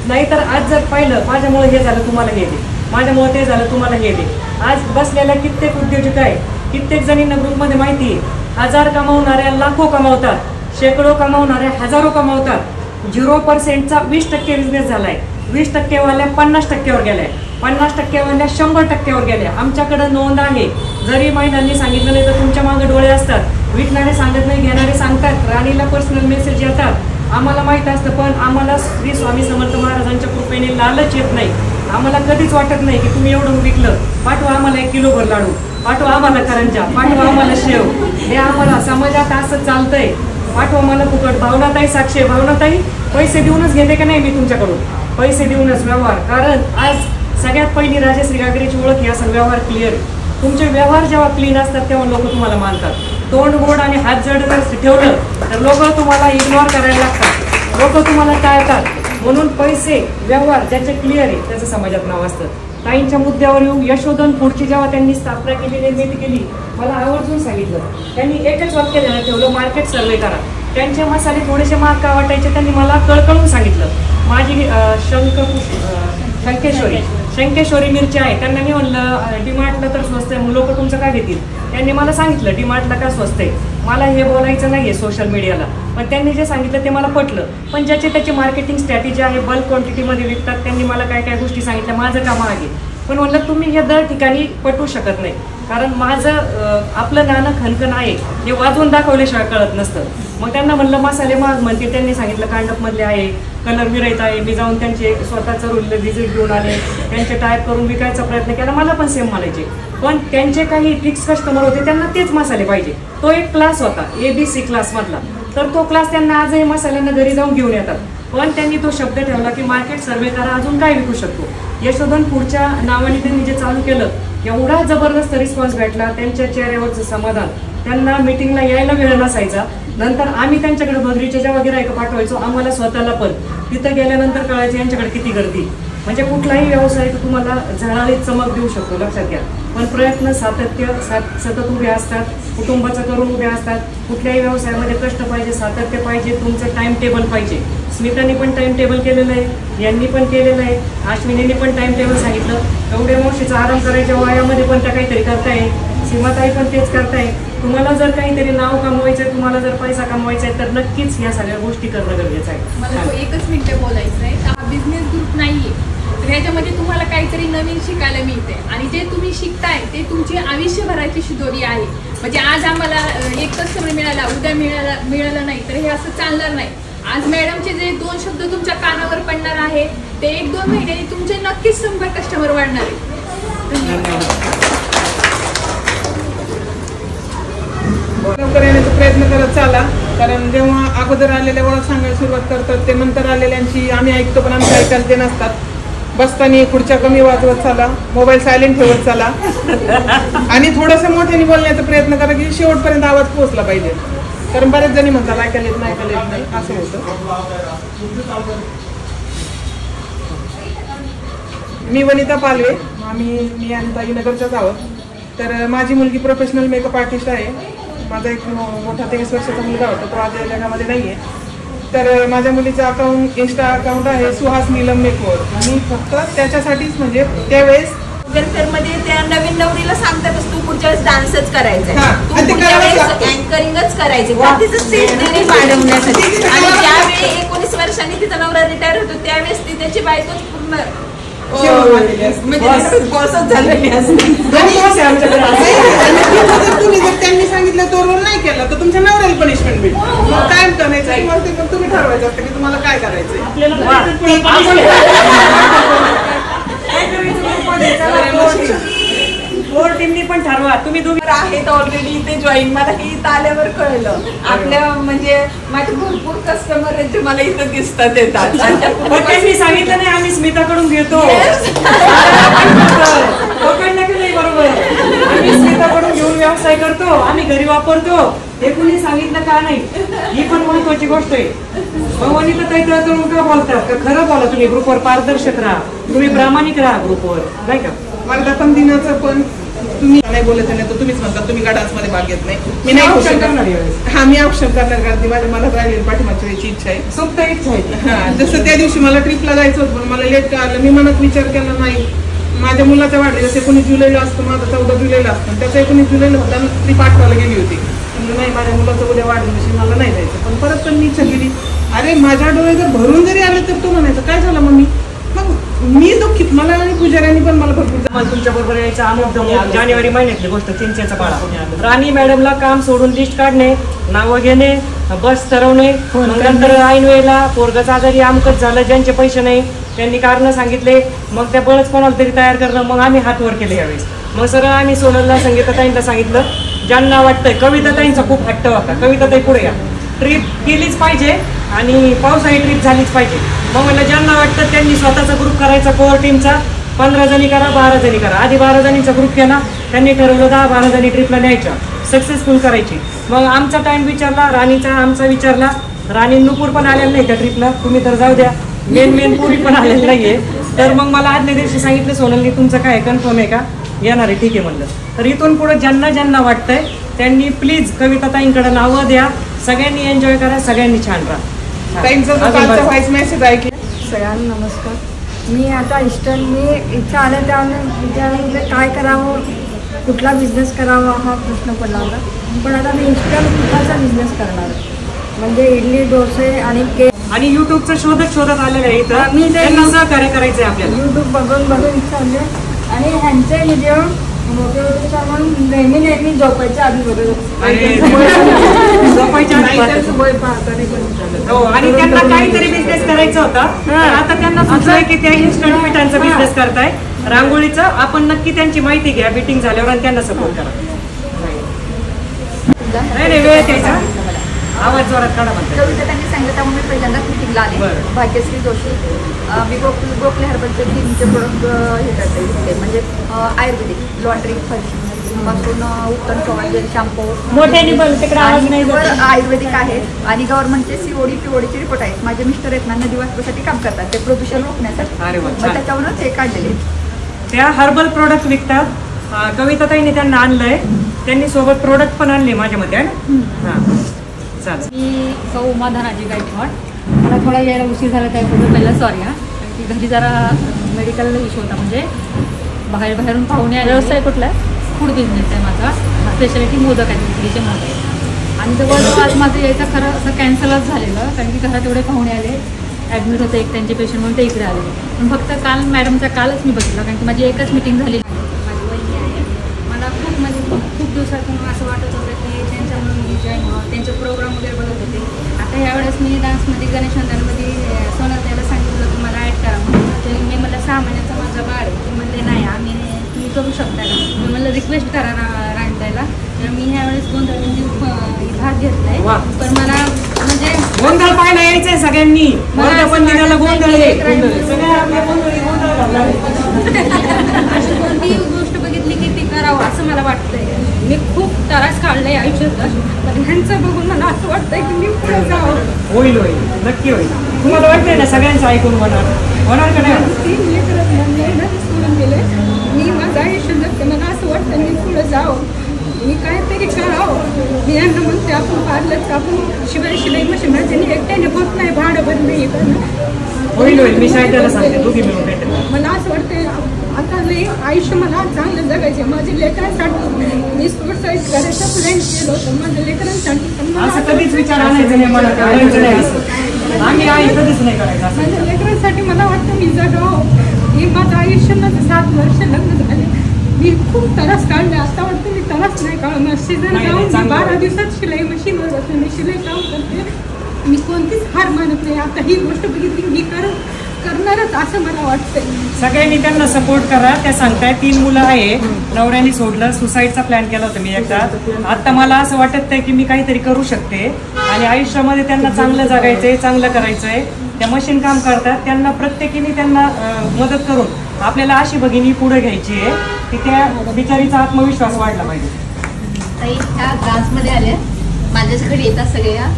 नाहीतर आज जर पाहिलं माझ्यामुळे हे झालं तुम्हाला हे दे, माझ्यामुळे ते झालं तुम्हाला हे दे. आज बसलेल्या कित्येक उद्योजक आहे, कित्येक जणींना ग्रुपमध्ये माहिती आहे. 1000 कमावणाऱ्या लाखो कमावतात, शेकडो कमावणाऱ्या हजारो कमावतात. 0%चा 20% बिझनेस झालाय, 20%वाल्या 50%वर गेलाय, 50%वाल्या 100%वर गेल्या. आमच्याकडे नोंद आहे. जरी महिलांनी सांगितलं नाही तर तुमच्या मागे डोळे असतात. विकणारे सांगत नाही, घेणारे सांगतात. राणीला पर्सनल मेसेज येतात, आम्हाला माहीत असतं. पण आम्हाला श्री स्वामी समर्थ महाराजांच्या कृपेने लालच येत नाही. आम्हाला कधीच वाटत नाही की तुम्ही एवढं विकलं, पाठवा आम्हाला 1 किलोभर लाडू, पाठवा आम्हाला करंजा, पाठवा आम्हाला शेव. हे आम्हाला समाजात असं चालतंय, पाठवा मला फुकट. भावनाताई साक्षी, भावनाताई पैसे देऊनच घेते का नाही मी तुमच्याकडून, पैसे देऊनच व्यवहार. कारण आज सगळ्यात पहिली राजश्री गागरेची ओळख ही असं व्यवहार क्लिअर. तुमचे व्यवहार जेव्हा क्लीन असतात तेव्हा लोक तुम्हाला मानतात. तोंड गोड आणि हात जड जर ठेवलं तर लोक तुम्हाला इग्नोर करायला लागतात, लोक तुम्हाला टाळतात. म्हणून पैसे व्यवहार ज्याचे क्लिअर आहे त्याचं समाजात नाव असतं. ताईंच्या मुद्द्यावर येऊ, यशोधन फूडची जेव्हा त्यांनी स्थापना केली, निर्मिती केली, मला आवर्जून सांगितलं. त्यांनी एकच वाक्य ठेवलं, मार्केट सर्वे करा. त्यांचे मसाले थोडेसे महाग का वाटायचे त्यांनी मला कळकळून सांगितलं. माझी शंकेश्वरी मिरची आहे, त्यांना मी म्हणलं डीमार्टला तर स्वस्त आहे, लोक तुमचं काय घेतील. त्यांनी मला सांगितलं डीमार्टला का स्वस्त आहे. मला हे बोलायचं नाही आहे सोशल मीडियाला, पण त्यांनी जे सांगितलं ते मला पटलं. पण ज्याची त्याची मार्केटिंग स्ट्रॅटेजी आहे, बल्क क्वांटिटीमध्ये विकतात. त्यांनी मला काय काय गोष्टी सांगितल्या, माझं काम आहे. पण म्हणलं तुम्ही हे दर ठिकाणी पटवू शकत नाही, कारण माझं आपलं नाणं खणखण आहे हे वाजवून दाखवल्याशिवाय कळत नसतं. मग त्यांना म्हणलं मसाले महाग म्हणते, त्यांनी सांगितलं कांडपमधले आहे, कलर विरायचा आहे. मी जाऊन त्यांचे स्वतःचं रुल्ले व्हिजिट घेऊन आले, त्यांचे टाईप करून विकायचा प्रयत्न केला. मला पण सेम म्हणायचे, पण त्यांचे काही फिक्स कस्टमर होते, त्यांना तेच मसाले पाहिजे. तो एक क्लास होता ABC क्लासमधला, तर तो क्लास त्यांना आजही मसाल्यांना घरी जाऊन घेऊन येतात. पण त्यांनी तो शब्द ठेवला की मार्केट सर्वे करा, अजून काय विकू शकतो. यशोधन फूडच्या नावाने त्यांनी जे चालू केलं, एवढा जबरदस्त रिस्पॉन्स भेटला. त्यांच्या चेहऱ्यावरचं समाधान, त्यांना मीटिंगला यायला वेळ नसायचा. नंतर आम्ही त्यांच्याकडे बगरीच्या जेव्हा गिरायक पाठवायचो, आम्हाला स्वतःला पण तिथं गेल्यानंतर कळायचं यांच्याकडे किती गर्दी. म्हणजे कुठलाही व्यवसाय तुम्हाला झळाळीत चमक देऊ शकतो, लक्षात घ्या. पण प्रयत्न, सातत्य सतत उभे असतात, कुटुंबाचं करून उभे असतात. कुठल्याही व्यवसायामध्ये कष्ट पाहिजे, सातत्य पाहिजे, तुमचं टाइम टेबल पाहिजे. स्मितानी पण टाइम टेबल केलेलं आहे, यांनी पण केलेलं आहे, अश्विनीने पण टाइम टेबल सांगितलं. एवढ्या मावशीचा आराम करायच्या वयामध्ये पण त्या काहीतरी करताय, सीमाताई पण तेच करताय. तुम्हाला जर काहीतरी नाव कमवायचं आहे, तुम्हाला जर पैसा कमवायचा आहे, तर नक्कीच या सगळ्या गोष्टी करणं गरजेचं आहे. मला 1 मिनिट बोलायचं आहे. हा बिझनेस ग्रुप नाहीये, तर ह्याच्यामध्ये तुम्हाला काहीतरी नवीन शिकायला मिळते आणि जे तुम्ही शिकताय ते तुमची आयुष्यभराची शिदोरी आहे. म्हणजे आज आम्हाला एक कस्टमर मिळाला, उद्या मिळाला नाही तर हे असं चालणार नाही. आज मॅडमचे जे 2 शब्द तुमच्या कानावर पडणार आहे ते 1-2 महिन्यांनी तुमचे नक्कीच 100 कस्टमर वाढणार आहे. लवकर येण्याचा प्रयत्न करत चाला, कारण जेव्हा अगोदर आलेल्या ओळख सांगायला सुरुवात करतात ते नंतर आलेल्यांची आम्ही ऐकतो, पण आमच्या ऐकायला ते नसतात. बसताना खुर्च्या कमी वाजवत चाला, मोबाईल सायलेंट ठेवत चाला आणि थोडंसं मोठ्याने बोलण्याचा प्रयत्न करा की शेवटपर्यंत आवाज पोहोचला पाहिजे. कारण बरेच जणी म्हणतात ऐकायला येत नाही असं होतं. मी वनिता पालवे, मी आणि ताई नगरच्याच आहोत. तर माझी मुलगी प्रोफेशनल मेकअप आर्टिस्ट आहे. माझा एक मोठा 23 वर्षाचा मुलगा होता, तो आज या जगामध्ये नाही आहे. तर माझ्या मुलीचं अकाउंट, इन्स्टा अकाउंट आहे सुहास नीलम मेकओव्हर. मी फक्त त्याच्यासाठीच म्हणजे त्यावेळेस वेलफेअरमध्ये त्या नवीन नवरीला सांगतातच तू पुढच्या वेळेस डान्सच करायचा, तू पुढच्या वेळेस अँकरिंगच करायचे, तिचं सीट दिली वाढवण्यासाठी. आणि ज्यावेळी 19 वर्षांनी तिचा नवरा रिटायर होतो त्यावेळेस ती त्याची बायकोच पूर्ण त्यांनी सांगितलं तो रोल नाही केला तर तुमच्या नवऱ्याला पनिशमेंट मिळेल. काय करायचं तुम्ही ठरवायचं असतं की तुम्हाला काय करायचं. कोर टीमनी पण ठरवा. तुम्ही दोघी आहेत ऑलरेडी इथे जॉईन. मला हे इथं आल्यावर कळलं. आपल्या म्हणजे माझे भरपूर कस्टमर आहेत जे मला इथं दिसतात येतात. त्यांनी सांगितलं नाही आम्ही स्मिताकडून घेतो. बरोबर, आम्ही स्मिताकडून घेऊन व्यवसाय करतो, आम्ही घरी वापरतो. हे कुणी सांगितलं का नाही, ही पण महत्वाची गोष्ट आहे. वनिता ताई तळतळून का बोलतात का खरं बोला. तुम्ही ग्रुपवर पारदर्शक राहा, तुम्ही प्रामाणिक राहा ग्रुपवर, नाही का. वर्धापन दिनाचं पण तुम्ही नाही बोलत नाही तर तुम्हीच म्हणतात तुम्ही का डान्स मध्ये भाग घेत नाही. मी नाही औषध करणार. हा, मी औषध करणार करते. माझ्या मनात राहिलेली पाठीमागची याची इच्छा आहे, सुप्त इच्छा आहे. हा, जसं त्या दिवशी मला ट्रिपला जायचं होतं पण मला लेट का आलं. मी मनात विचार केला नाही. माझ्या मुलाचा वाढदिवस 19 जुलैला असतो, माझा 14 जुलैला असतो. त्याचा 19 जुलैला होता ती पाठवायला गेली होती. म्हणजे नाही माझ्या मुलाचा उद्या वाढदिवशी मला नाही जायचं. पण परत पण मी इच्छा केली. अरे माझ्या डोळे जर भरून जरी आले तर तो म्हणायचं काय झालं मम्मी. मग मी दुःखित. मला आणि पुजाऱ्यांनी पण मला भरपूर तुमच्या बरोबर यायचा अमुक जानेवारी महिन्यातली गोष्ट चिंचेचा पाळा. राणी मॅडमला काम सोडून लिस्ट काढणे, नावं घेणे, बस ठरवणे, नंतर ऐन वेळेला पोरगच आजारी अमुकच झालं, ज्यांचे पैसे नाही त्यांनी कारण सांगितले, मग त्या बळच कोणाला तरी तयार करणं. मग आम्ही हात वर केले यावेळेस. मग सरळ आम्ही सोनलला संगीताताईंना सांगितलं ज्यांना वाटतंय. कविताताईंचा खूप हट्ट होता, कविताताई पुढे या, ट्रिप केलीच पाहिजे आणि पावसाळी ट्रिप झालीच पाहिजे. मग मला ज्यांना वाटतं त्यांनी स्वतःचा ग्रुप करायचा कोर टीमचा. 15 जणी करा, 12 जणी करा. आधी 12 जणींचा ग्रुप केला, त्यांनी ठरवलं 10-12 जणी ट्रिपला न्यायच्या, सक्सेसफुल करायची. मग आमचा टाइम विचारला, राणीचा आमचा विचारला. राणी नुपूर पण आलेला नाही त्या ट्रिपला, तुम्ही तर जाऊ द्या. मेन पुरी पण आलेलं नाहीये. तर मग मला आदल्या दिवशी सांगितलं सोनलनी तुमचं काय कन्फर्म आहे का, येणार आहे, ठीक आहे म्हणलं. तर इथून पुढे ज्यांना वाटतंय त्यांनी प्लीज कविताताईंकडे नावं द्या. सगळ्यांनी एन्जॉय करा, सगळ्यांनी छान राहा. व्हॉइस मेसेज ऐकले. सगळ्यांना नमस्कार. मी आता मी इथं आलं त्यामुळे काय करावं, कुठला बिझनेस करावा हा प्रश्न पडला होता. पण आता मी इन्स्टंट कुठलाचा बिझनेस करणार आहे. म्हणजे इडली, डोसे आणि केक. आणि युट्यूबचं शोधत आलेलं आहे इथं. मी ते सहकार्य करायचंय आपल्याला. युट्यूब बघून चालले आणि ह्यांचे व्हिडिओ नेहमी झोपायच्या आधी बरोबर. आणि त्यांना काहीतरी बिझनेस करायचा होता. आता त्यांना सुचलंय की त्या इन्स्टंट पिठांचा बिझनेस करताय, रांगोळीचं. आपण नक्की त्यांची माहिती घ्या मीटिंग झाल्यावर आणि त्यांना सपोर्ट करा. नाही वेळ द्यायचा. आवाज जोरात काढा. कविता त्यांनी सांगितलं त्यामुळे मी पहिल्यांदाच मिटिंगला आले. भाग्यश्री जोशी, मी गोखले हर्बलचे क्रीमचे प्रोडक्ट हे करते. म्हणजे आयुर्वेदिक लॉन्ड्री पासून उत्तम सवाल जेल शॅम्पू आयुर्वेदिक आहे. आणि गव्हर्नमेंटचे सीओडी पीओडीचे रिपोर्ट आहेत. माझे मिस्टर आहेत ना नदी वाचण्यासाठी काम करतात, ते प्रदूषण रोखण्यासाठी. त्याच्यावरूनच हे काढलेले त्या हर्बल प्रोडक्ट विकतात. कविताताईने त्यांना आणलंय, त्यांनी सोबत प्रोडक्ट पण आणले माझ्यामध्ये. मी सौ उमा धनाजी गायकवाड. मला थोडा यायला उशीर झाला त्याबद्दल पहिला सॉरी हा. की घरी जरा मेडिकल इश्यू होता, म्हणजे बाहेरून पाहुणे आले. व्यवसाय कुठला आहे, फूड बिझनेस आहे माझा. स्पेशालिटी मोदक आहे, इडलीचे मोदक. आणि जवळजवळ आज माझं यायचं खरं असं कॅन्सलच झालेलं, कारण की घरात एवढे पाहुणे आले, ॲडमिट होते एक त्यांचे पेशंट म्हणून ते इकडे आले. पण फक्त कालच मी बघितलं, कारण की माझी एकच मिटिंग झाली. माझी वहिनी आहे. मला खूप दिवसातून असं वाटत होतं की त्यांच्या मुलगी त्यांचे प्रोग्राम वगैरे बघत होते. आता यावेळेस मी डान्समध्ये गणेशवंदनमध्ये सोनाताईला सांगितलं की मला ॲड करा म्हणून. तर मी मला 6 महिन्याचा माझा बाळ आहे. ते म्हणले नाही तुम्ही करू शकता का. मी मला रिक्वेस्ट करा राणीताईला. तर मी ह्यावेळेस 2 भाग घेतला आहे. पण मला म्हणजे गोंधळ पाहायला यायचंय सगळ्यांनी. वर्धापन गोंधळ आहे. अशी कोणतीही गोष्ट बघितली की ती करावं असं मला वाटतंय. मी खूप त्रास काढलाय आयुष्यात, पण ह्यांचं बघून मला असं वाटतंय की मी पुढे जावं. होईल होईल, नक्की होईल. तुम्हाला वाटतंय ना सगळ्यांचं ऐकून होणार का नाही? 3 लेकरं सोडून गेले. मी माझं आयुष्य जगते, मला असं वाटतं मी पुढे जावं, मी काहीतरी करावं. मी यांना म्हणते आपण पार्लरचं आपण शिलाई मशीन माझ्याने एकट्याने होत नाही, भाडं बंद नाही करणं. होईल होईल, मी शाळेला सांगते दोघी मिळून भेटेल. मला असं वाटतंय आता लई आयुष्य मला चांगलं जगायचे. माझ्या लेकरांसाठी मी सुसाईड करायचं प्लॅन केलं होतं माझ्या लेकरांसाठी. असं कधीच विचार आणायचं नाही, मला करायचं नाही असं. आम्ही आहे कधीच नाही करायचं. माझ्या लेकरांसाठी मला वाटतं मी जगावं. हे माझं आयुष्य माझं 7 वर्ष लग्न झाले. मी खूप त्रास काढले. आता वाटतं मी त्रास नाही काढणार. सीझन जाऊन 12 दिवसात शिलाई मशीनवर बसले. मी शिलाई काम करते. मी कोणतीच हार मानत नाही. आता ही गोष्ट बघितली मी करणारच असं मला वाटतंय. सगळ्यांनी त्यांना सपोर्ट करा. त्या सांगताय 3 मुलं आहे, नवऱ्याने सोडलं, सुसाईडचा प्लॅन केला होता मी एकदा. आता मला असं वाटत आहे की मी काहीतरी करू शकते आणि आयुष्यामध्ये त्यांना चांगलं जगायचंय, चांगलं करायचंय. त्या मशीन काम करतात, त्यांना प्रत्येकीने त्यांना मदत करून आपल्याला अशी भगिनी पुढे घ्यायची आहे की त्या बिचारीचा आत्मविश्वास वाढला पाहिजे. ताई ह्या डान्समध्ये आल्या, माझ्याकडे येतात सगळ्या.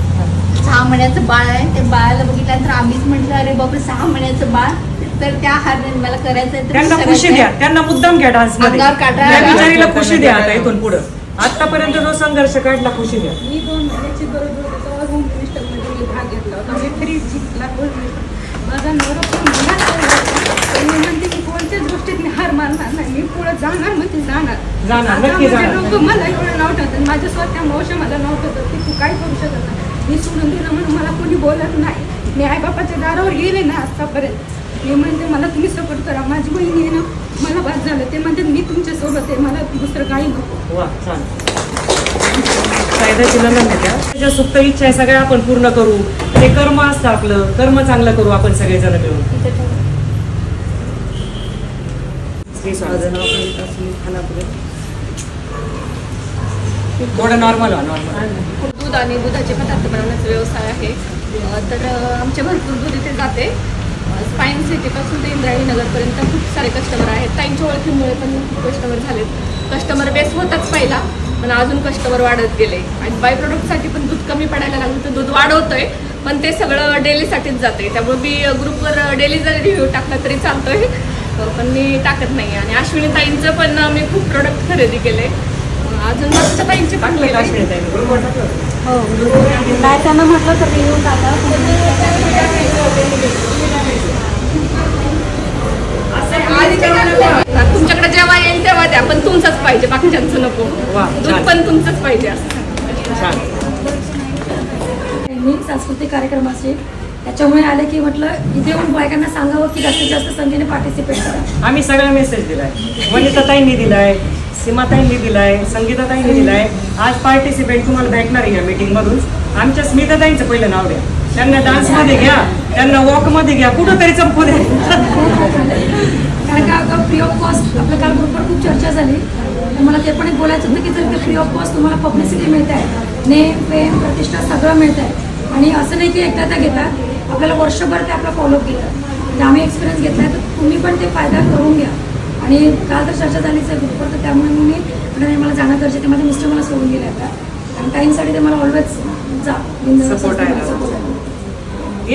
6 महिन्याचं बाळ आहे. ते बाळाला बघितल्यानंतर आम्हीच म्हटलं अरे बापरे 6 महिन्याचं बाळ, तर त्या हार्ने मला करायचं. त्यांना खुशी द्या, त्यांना मुद्दाम घ्या डान्समध्ये. त्या बिचारीला खुशी द्या. आता इथून पुढे आतापर्यंत जो संघर्ष काढला खुशी द्या. मी 2 महिन्याची बरोबर तेव्हा होम मिनिस्टरमध्ये मी भाग घेतला होता. मी फ्री जिंकला. माझा नवरा पण मी म्हणते की कोणत्याच गोष्टीत मी हार मानणार नाही. मी पुढे जाणार म्हणजे जाणार. नक्की जाणार. लोक मला एवढं नाव ठेवतात. माझ्या स्वतः मावशी मला नाव ठेवतात की तू काय करू शकत नाही. मी सोडून दिलं म्हणून मला कोणी बोलत नाही. मी आईबापाच्या दारावर गेले ना आतापर्यंत. मी म्हणते मला तुम्ही सपोर्ट करा. माझी बहिणी आहे ना, मला बाद झालं. ते म्हणते मी तुमच्या सोबत आहे, मला दुसरं काही नको. वा छान. फायदा दिला नाही त्या सुप्त इच्छा आहे सगळ्या आपण पूर्ण करू. ते कर्म असतं आपलं, कर्म चांगलं करू आपण सगळेजण मिळून. थोडं नॉर्मल दूध आणि दुधाचे पदार्थ बनवण्याचा व्यवसाय आहे. तर आमचे भरपूर दूध इथे जाते. स्पाईन सिटीपासून ते इंद्रायणी नगरपर्यंत खूप सारे कस्टमर आहेत. ताईंच्या ओळखीमुळे पण खूप कस्टमर झालेत. कस्टमर बेस होताच पहिला, पण अजून कस्टमर वाढत गेले. आणि बाय प्रोडक्टसाठी पण दूध कमी पडायला लागलं तर दूध वाढवतोय, पण ते सगळं डेलीसाठीच जाते. त्यामुळे मी ग्रुपवर डेली जरी रिव्ह्यू टाकला तरी चालतोय, पण मी टाकत नाही. आणि अश्विनी ताईंचं पण मी खूप प्रोडक्ट खरेदी केले. अजून मागच्या ताईंचे टाकले. हो काय त्यांना म्हटलं तर रिव्ह्यू टाका. तुमच्याकडे जेव्हा येईल तेव्हा द्या, पण तुमचंच पाहिजे, बाकीच्यांचं नको. दूध पण तुमचंच पाहिजे असं. सांस्कृतिक कार्यक्रम असेल त्याच्यामुळे आले की म्हटलं इथे येऊन बायकांना सांगावं की जास्तीत जास्त संख्येने पार्टिसिपेट करा. आम्ही सगळा मेसेज दिलाय. वनिताताईंनी दिलाय, सीमाताईंनी दिलाय, संगीताताईंनी दिलाय. आज पार्टिसिपेट तुम्हाला भेटणार आहे या मीटिंगमधून. आमच्या स्मिताताईंचं पहिलं नाव द्या. त्यांना डान्समध्ये घ्या, त्यांना वॉकमध्ये घ्या, कुठंतरी चंपू द्या. कारण का अगं फ्री ऑफ कॉस्ट आपल्या काल ग्रुपवर खूप चर्चा झाली. तर मला ते पण एक बोलायचं होतं की जर ते फ्री ऑफ कॉस्ट तुम्हाला पब्लिसिटी मिळते आहे, नेम फेम प्रतिष्ठा सगळं मिळतं आहे. आणि असं नाही की एकदा त्या घेतात, आपल्याला वर्षभर ते आपला फॉलोअप घेतात. म्हणजे आम्ही एक्सपिरियन्स घेतला आहे, तर तुम्ही पण ते फायदा करून घ्या. आणि काल तर चर्चा झालीच आहे ग्रुपवर, तर त्यामुळे मी म्हटलं मला जाणं गरजेचं आहे. माझे मिस्टर मला सोडून गेले आता, आणि टाईमसाठी ते मला ऑलवेज जा सपोर्ट आहे.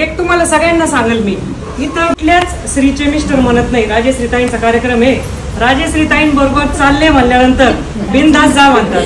एक तुम्हाला सगळ्यांना सांगेल मी, इथं कुठल्याच स्त्रीचे मिस्टर म्हणत नाही राजेश्रीताईंचा कार्यक्रम आहे, राजेश्रीताईंबरोबर चालले म्हणल्यानंतर बिनधास्त जा म्हणतात.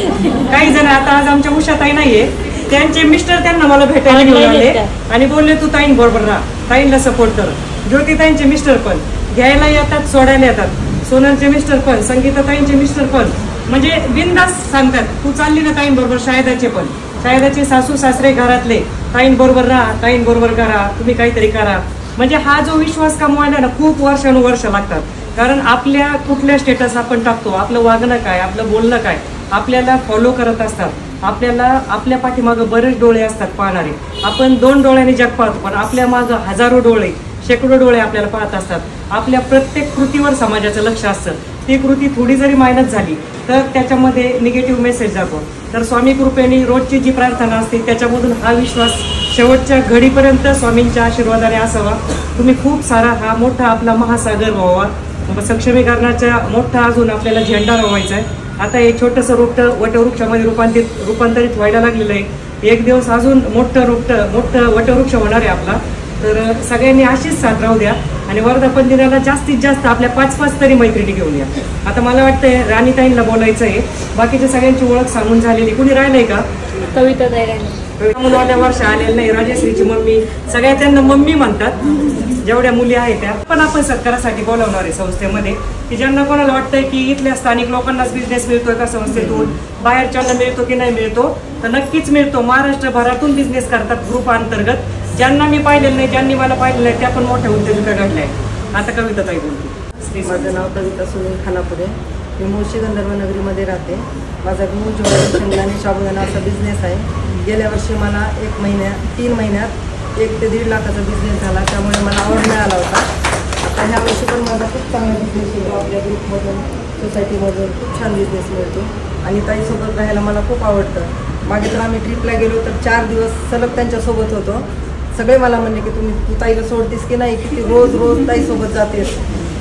काही जण आता आज आमच्या उषाताई नाहीये, त्यांचे मिस्टर त्यांना मला भेटायला घेऊन आले आणि बोलले तू ताईं बरोबर राहा, ताईंना सपोर्ट कर. ज्योतिताईंचे मिस्टर पण घ्यायला येतात, सोडायला येतात. सोनलचे मिस्टर पण, संगीताताईंचे मिस्टर पण, म्हणजे बिनधास्त सांगतात तू चालली ना ताईंबरोबर. शायदाचे पण, शायदाचे सासू सासरे घरातले ताईंबरोबर राहा, ताईंबरोबर करा, तुम्ही काहीतरी करा. म्हणजे हा जो विश्वास कमवायला ना खूप वर्षानुवर्ष लागतात. कारण आपल्या कुठल्या स्टेटस आपण टाकतो, आपलं वागणं काय, आपलं बोलणं काय, आपल्याला फॉलो करत असतात. आपल्याला आपल्या पाठीमागं बरेच डोळे असतात पाहणारे. आपण 2 डोळ्यांनी जग पाहतो, पण आपल्या मागं हजारो डोळे, शेकडो डोळे आपल्याला पाहत असतात. आपल्या प्रत्येक कृतीवर समाजाचं लक्ष असतं. ती कृती थोडी जरी मायनस झाली तर त्याच्यामध्ये निगेटिव्ह मेसेज जातो. तर स्वामी कृपेने रोजची जी प्रार्थना असते त्याच्यामधून हा विश्वास शेवटच्या घडीपर्यंत स्वामींच्या आशीर्वादाने असावा. तुम्ही खूप सारा हा मोठा आपला महासागर व्हावा. सक्षमीकरणाचा मोठा अजून आपल्याला झेंडा रोवायचा आहे. आता हे छोटंसं रोपटं वटवृक्षामध्ये रूपांतरित व्हायला लागलेलं आहे. एक दिवस अजून मोठं वटवृक्ष होणार आहे आपला. तर सगळ्यांनी अशीच साथ राहू द्या आणि वर्धापन दिनाला जास्तीत जास्त आपल्या 5-5 तरी मैत्रिणी घेऊन या. आता मला वाटतंय राणीताईंना बोलायचं आहे. बाकीच्या सगळ्यांची ओळख सांगून झालेली. कुणी राहिलंय का? कविता राहिली. मुलाच्या वर्ष आलेलं नाही. राजश्रीची मम्मी, सगळ्या त्यांना मम्मी म्हणतात जेवढ्या मुली आहेत त्या. पण आपण सत्कारासाठी बोलावणार आहे संस्थेमध्ये की ज्यांना कोणाला वाटतंय की इथल्या स्थानिक लोकांनाच बिझनेस मिळतोय का संस्थेतून, बाहेरच्यांना मिळतो की नाही मिळतो, तर नक्कीच मिळतो. महाराष्ट्रभरातून बिझनेस करतात ग्रुप अंतर्गत. ज्यांना मी पाहिलेलं नाही, ज्यांनी मला पाहिलेलं नाही, त्या पण मोठ्या उद्योजका घडल्या आहेत. आता कविता ताई बोलते. माझं नाव कविता सुनील खानापुरे. मी मुळशी गंधर्व नगरीमध्ये राहते. माझा मूळ ज्वारी शेंगदाणे साबुदाणा असा बिझनेस आहे. गेल्या वर्षी मला 3 महिन्यात 1 ते 1.5 लाखाचा बिझनेस झाला. त्यामुळे मला आवड मिळाला होता. आता ह्या वर्षी पण माझा खूप चांगला बिझनेस होतो. आपल्या ग्रुपमधून, सोसायटीमधून खूप छान बिझनेस मिळतो आणि ताईसोबत राहायला मला खूप आवडतं. मागे तर आम्ही ट्रिपला गेलो तर 4 दिवस सलग त्यांच्यासोबत होतो. सगळे मला म्हणले की तू ताईला सोडतीस की नाही, किती रोज ताईसोबत जातेस.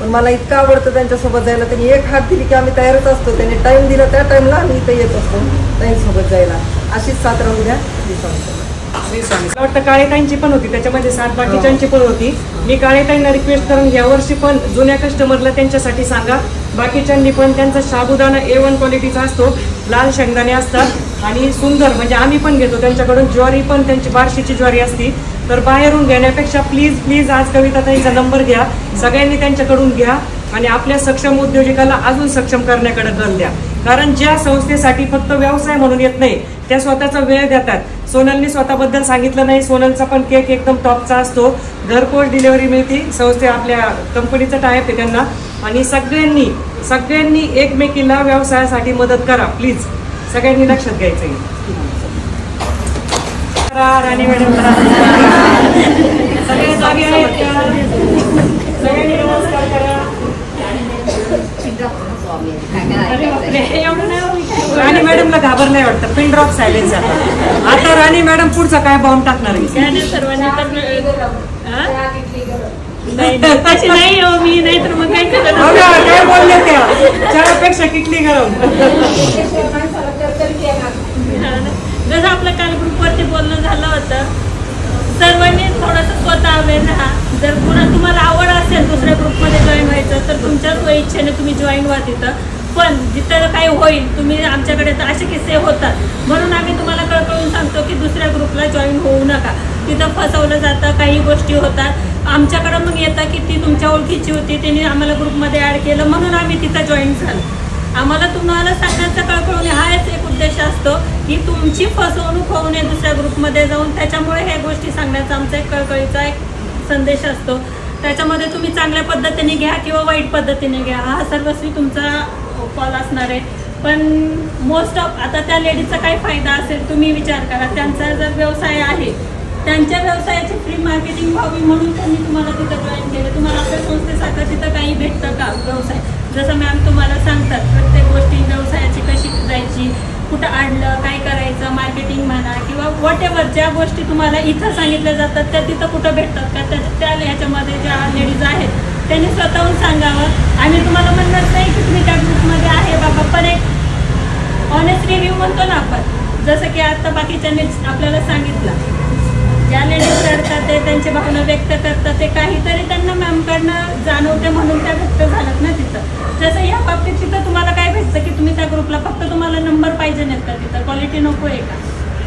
पण मला इतकं आवडतं त्यांच्यासोबत जायला. त्यांनी एक हात दिली की आम्ही तयारच असतो. त्यांनी टाईम दिला त्या टाईमला आम्ही इथे येत असतो ताईंसोबत जायला. अशीच साथ राहू द्या. मला वाटतं काळेताईंची पण होती त्याच्यामध्ये, 7 बाकीच्यांची पण होती. मी काळेताईंना रिक्वेस्ट करून यावर्षी पण जुन्या कस्टमरला त्यांच्यासाठी सांगा. बाकीच्यांनी पण त्यांचा साबुदाणा A1 क्वालिटीचा असतो. लाल शेंगदाणे असतात आणि सुंदर, म्हणजे आम्ही पण घेतो त्यांच्याकडून. ज्वारी पण त्यांची बार्शीची ज्वारी असती. तर बाहेरून घेण्यापेक्षा प्लीज आज कविताताईंचा नंबर घ्या. सगळ्यांनी त्यांच्याकडून घ्या आणि आपल्या सक्षम उद्योजकाला अजून सक्षम करण्याकडे कल द्या. कारण ज्या संस्थेसाठी फक्त व्यवसाय म्हणून येत नाही, त्या स्वतःचा वेळ देतात. सोनलनी स्वतःबद्दल सांगितलं नाही. सोनलचा पण केक एकदम टॉपचा असतो. घरपोच डिलिव्हरी मिळते. संस्थे आपल्या कंपनीचं टायप आहे त्यांना. आणि सगळ्यांनी एकमेकीला व्यवसायासाठी मदत करा प्लीज. सगळ्यांनी लक्षात घ्यायचं आहे. राणी मॅडम सगळे जागे आहेत का? सगळ्यांनी नमस्कार करा. राणी मॅडमला घाबर नाही वाटतं. पिन ड्रॉप सायलेन्स आता राणी मॅडम पुढचा काय बाउंड टाकणार आहे? सर्वांनी तशी नाही हो मी, नाही तर मग काय काय बोलले त्या चहापेक्षा किटली गरम. जसं आपलं काल ग्रुपवरती बोलणं झालं होतं, सर्वांनी थोडंसं स्वतः अवेअर राहा. जर तुम्हाला आवड असेल दुसऱ्या ग्रुपमध्ये जॉईन व्हायचं तर तुमच्याच इच्छेने तुम्ही जॉईन व्हा तिथं. पण जिथं काही होईल, तुम्ही आमच्याकडे तर असे किस्से होतात म्हणून आम्ही तुम्हाला कळकळून सांगतो की दुसऱ्या ग्रुपला जॉईन होऊ नका. तिथं फसवलं जातं, काही गोष्टी होतात. आमच्याकडं मग येतं की ती तुमच्या ओळखीची होती, त्यांनी आम्हाला ग्रुपमध्ये ॲड केलं म्हणून आम्ही तिथं जॉईन झालो. आम्हाला तुम्हाला सांगण्याचा कळकळून हाच एक उद्देश असतो की तुमची फसवणूक होऊ नये दुसऱ्या ग्रुपमध्ये जाऊन. त्याच्यामुळे ह्या गोष्टी सांगण्याचा आमचा एक कळकळीचा एक संदेश असतो. त्याच्यामध्ये तुम्ही चांगल्या पद्धतीने घ्या किंवा वाईट पद्धतीने घ्या, हा सर्वस्वी तुमचा कॉल असणार आहे. पण मोस्ट ऑफ आता त्या लेडीजचा काय फायदा असेल तुम्ही विचार करा. त्यांचा जर व्यवसाय आहे, त्यांच्या व्यवसायाची फ्री मार्केटिंग व्हावी म्हणून त्यांनी तुम्हाला तिथं जॉईन केलं. तुम्हाला आपल्या संस्थेसारखं तिथं काही भेटतं का व्यवसाय? जसं मॅम तुम्हाला सांगतात प्रत्येक गोष्टी व्यवसायाची कशी जायची, कुठं आणलं, काय करायचं, मार्केटिंग म्हणा किंवा वॉट एव्हर ज्या गोष्टी तुम्हाला इथं सांगितल्या जातात त्या तिथं कुठं भेटतात का? त्या ह्याच्यामध्ये ज्या लेडीज आहेत त्यांनी स्वतःहून सांगावं. आम्ही तुम्हाला म्हणत नाही की तुम्ही त्या ग्रुपमध्ये आहे बाबा, पण एक ऑनेस्ट रिव्ह्यू म्हणतो ना आपण, जसं की आता बाकीच्यांनी आपल्याला सांगितलं, ज्या लेडीज रडतात ते त्यांची भावना व्यक्त करतात ते काहीतरी त्यांना मॅमकडनं जाणवते म्हणून त्या व्यक्त झाल्यात ना तिथं. जसं या बाबतीत तिथं तुम्हाला काय भेटतं की तुम्ही त्या ग्रुपला फक्त तुम्हाला नंबर पाहिजे नाहीत का? तिथं क्वालिटी नको आहे का?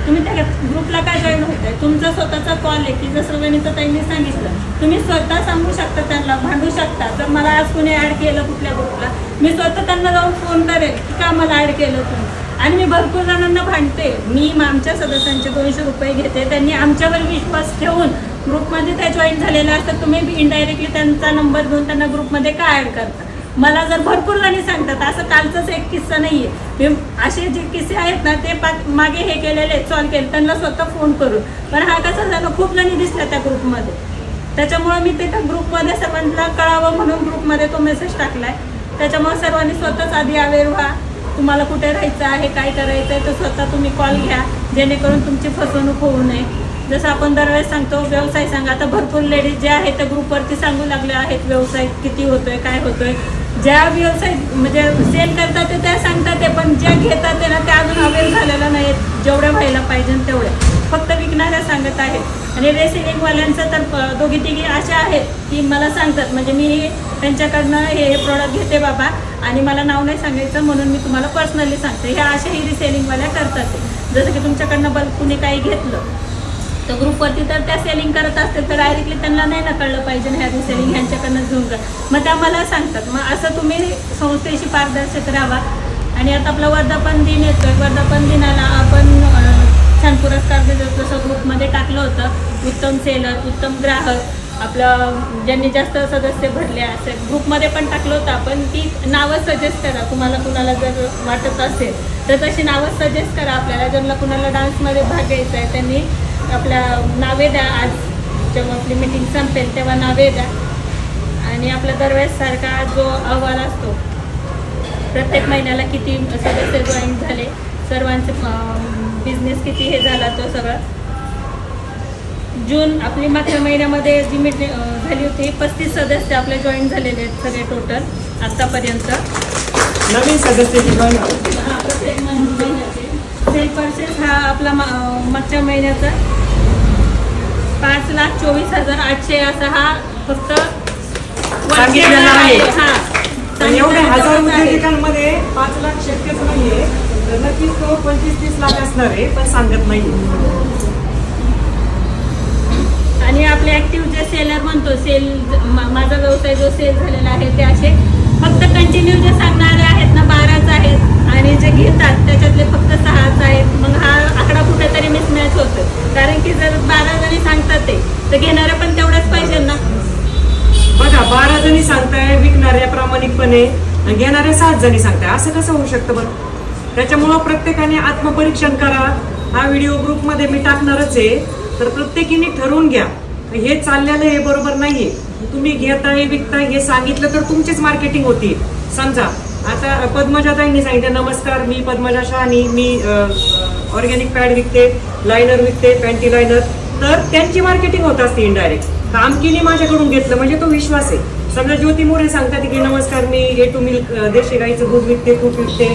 तुम्ही त्या ग्रुपला काय जॉईन होत आहे? तुमचा स्वतःचा कॉल आहे की जसं वनिता ताईंनी सांगितलं, तुम्ही स्वतः सांगू शकता, त्यांना भांडू शकता. जर मला आज कुणी ॲड केलं कुठल्या ग्रुपला, मी स्वतः त्यांना जाऊन फोन करेल की का मला ॲड केलं तुम्ही. आणि मी भरपूर जणांना भांडते. मी आमच्या सदस्यांचे 200 रुपये घेते. त्यांनी आमच्यावर विश्वास ठेवून ग्रुपमध्ये त्या जॉईन झालेल्या असतात. तुम्ही इनडायरेक्टली त्यांचा नंबर घेऊन त्यांना ग्रुपमध्ये का ॲड करता? मला जर भरपूर जणी सांगतात, असं कालचाच एक किस्सा नाही आहे. मी असे जे किस्से आहेत ना ते मागे हे केलेले सॉल्व केले त्यांना स्वतः फोन करून. पण हा कसं झालं, खूप जणी दिसल्या त्या ग्रुपमध्ये. त्याच्यामुळे मी ते त्या ग्रुपमध्ये सर्वांना कळावं म्हणून ग्रुपमध्ये तो मेसेज टाकला आहे. त्याच्यामुळे सर्वांनी स्वतःच आधी अवेअर व्हा. तुम्हाला कुठे राहायचं आहे, काय करायचं आहे, तर स्वतः तुम्ही कॉल घ्या जेणेकरून तुमची फसवणूक होऊ नये. जसं आपण दरवेळेस सांगतो व्यवसाय सांगा, आता भरपूर लेडीज ज्या आहेत त्या ग्रुपवरती सांगू लागले आहेत व्यवसाय किती होतोय काय होतोय. ज्या व्यवसाय म्हणजे सेल करतात ते त्या सांगतात ते, पण ज्या घेतात ते ना त्या अजून अवेअर झालेल्या नाहीत जेवढ्या व्हायला पाहिजे तेवढ्या, फक्त विकणाऱ्या सांगत आहेत. आणि रेसिलिंगवाल्यांचं तर दोघी तिघी अशा आहेत की मला सांगतात, म्हणजे मी त्यांच्याकडनं हे प्रोडक्ट घेते बाबा आणि मला नाव नाही सांगायचं म्हणून मी तुम्हाला पर्सनली सांगते. ह्या अशाही रिसेलिंगवाल्या करतात. जसं की तुमच्याकडनं बल्क कुणी काही घेतलं तर ग्रुपवरती तर त्या सेलिंग करत असतील तर डायरेक्टली त्यांना नाही ना कळलं पाहिजे ह्या रिसेलिंग ह्यांच्याकडनं घेऊन जा, मग त्या मला सांगतात. मग असं तुम्ही संस्थेशी पारदर्शक राहा. आणि आता आपला वर्धापन दिन येतोय, वर्धापन दिनाला आपण छान पुरस्कार देतो. जसं ग्रुपमध्ये टाकलं होतं उत्तम सेलर, उत्तम ग्राहक, आपलं ज्यांनी जास्त सदस्य भरले असेल ग्रुपमध्ये पण टाकलं होतं आपण की नावं सजेस्ट करा. तुम्हाला कुणाला जर वाटत असेल तर तशी नावं सजेस्ट करा आपल्याला. ज्यांना कुणाला डान्समध्ये भाग घ्यायचा आहे त्यांनी आपल्या नावे द्या. आज जेव्हा आपली मीटिंग संपेल तेव्हा नावे द्या. आणि आपला दरवेळेस सारखा जो अहवाल असतो प्रत्येक महिन्याला किती सदस्य जॉईन झाले, सर्वांचे बिझनेस किती हे झाला तो सगळं. जून आपली मागच्या महिन्यामध्ये जी मीटिंग झाली होती 35 सदस्य आपले जॉईन झालेले आहेत सगळे टोटल आतापर्यंत. नवीन सदस्य प्रत्येक महिन्याचे सेल परचेस हा आपला मागच्या महिन्याचा 5,24,800 असा हा फक्त सांगितलेला आहे. हा एवढ्या हजार उद्योजकांमध्ये 5 लाख शक्यच नाहीये, तर नक्कीच तो 25-30 लाख असणार आहे, पण सांगत नाही. आणि आपले ऍक्टिव्ह जे सेलर म्हणतो सेल माझा व्यवसाय जो सेल झालेला आहे ते असे फक्त कंटिन्यू जे सांगणारे आहेत ना 12च आहेत आणि जे घेतात त्याच्यातले फक्त 6च आहेत. मग हा आकडा कुठेतरी मिसमॅच होतो, कारण की जर 12 जणी सांगतात ते तर घेणारे पण तेवढंच पाहिजे ना. बघा 12 जणी सांगताय विकणाऱ्या प्रामाणिकपणे, घेणाऱ्या 7 जणी सांगताय, असं कसं होऊ शकतं बरं. त्याच्यामुळं प्रत्येकाने आत्मपरीक्षण करा. हा व्हिडिओ ग्रुपमध्ये मी टाकणारच आहे, तर प्रत्येकीने ठरवून घ्या हे चाललेलं हे बरोबर नाहीये. तुम्ही घेताय विकताय हे सांगितलं तर तुमचीच मार्केटिंग होती. समजा आता पद्मजाताईंनी सांगितलं नमस्कार मी पद्मजा शहानी, मी ऑर्गॅनिक पॅड विकते, लायनर विकते, पॅन्टी लायनर, तर त्यांची मार्केटिंग होत असते इनडायरेक्ट. तर आमकीने माझ्याकडून घेतलं म्हणजे तो विश्वास आहे. समजा ज्योती मोरे सांगतात की नमस्कार मी A2 मिल्क देशी गाईचं दूध विकते, तूप विकते,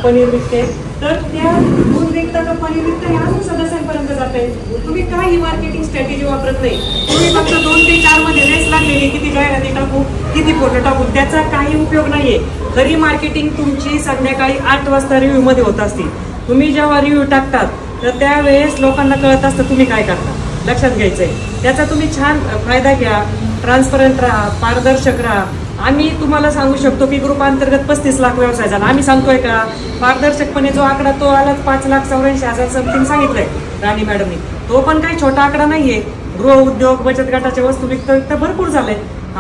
पनीर विकते, तर त्या दूध विकता का पनीर विकता हे अजून सदस्यांपर्यंत जात आहे. तुम्ही काही मार्केटिंग स्ट्रॅटेजी वापरत नाही. तुम्ही फक्त 2 ते 4 मध्ये रेस लागलेली किती जाहिराती टाकू, किती फोटो टाकू, त्याचा काही उपयोग नाहीये. खरी मार्केटिंग तुमची संध्याकाळी 8 वाजता रिव्ह्यू मध्ये होत असते. तुम्ही जेव्हा रिव्ह्यू टाकतात तर त्यावेळेस लोकांना कळत असतं तुम्ही काय करता. लक्षात घ्यायचंय, त्याचा तुम्ही छान फायदा घ्या. ट्रान्सपरंट राहा, पारदर्शक राहा. आम्ही तुम्हाला सांगू शकतो की ग्रुप अंतर्गत 35 लाख व्यवसाय झाला. आम्ही सांगतोय का पारदर्शकपणे जो आकडा तो आलाच 5,84,000 समथिंग सांगितलंय राणी मॅडमनी. तो पण काही छोटा आकडा नाहीये. गृह उद्योग बचत गटाच्या वस्तू विकता भरपूर झालंय,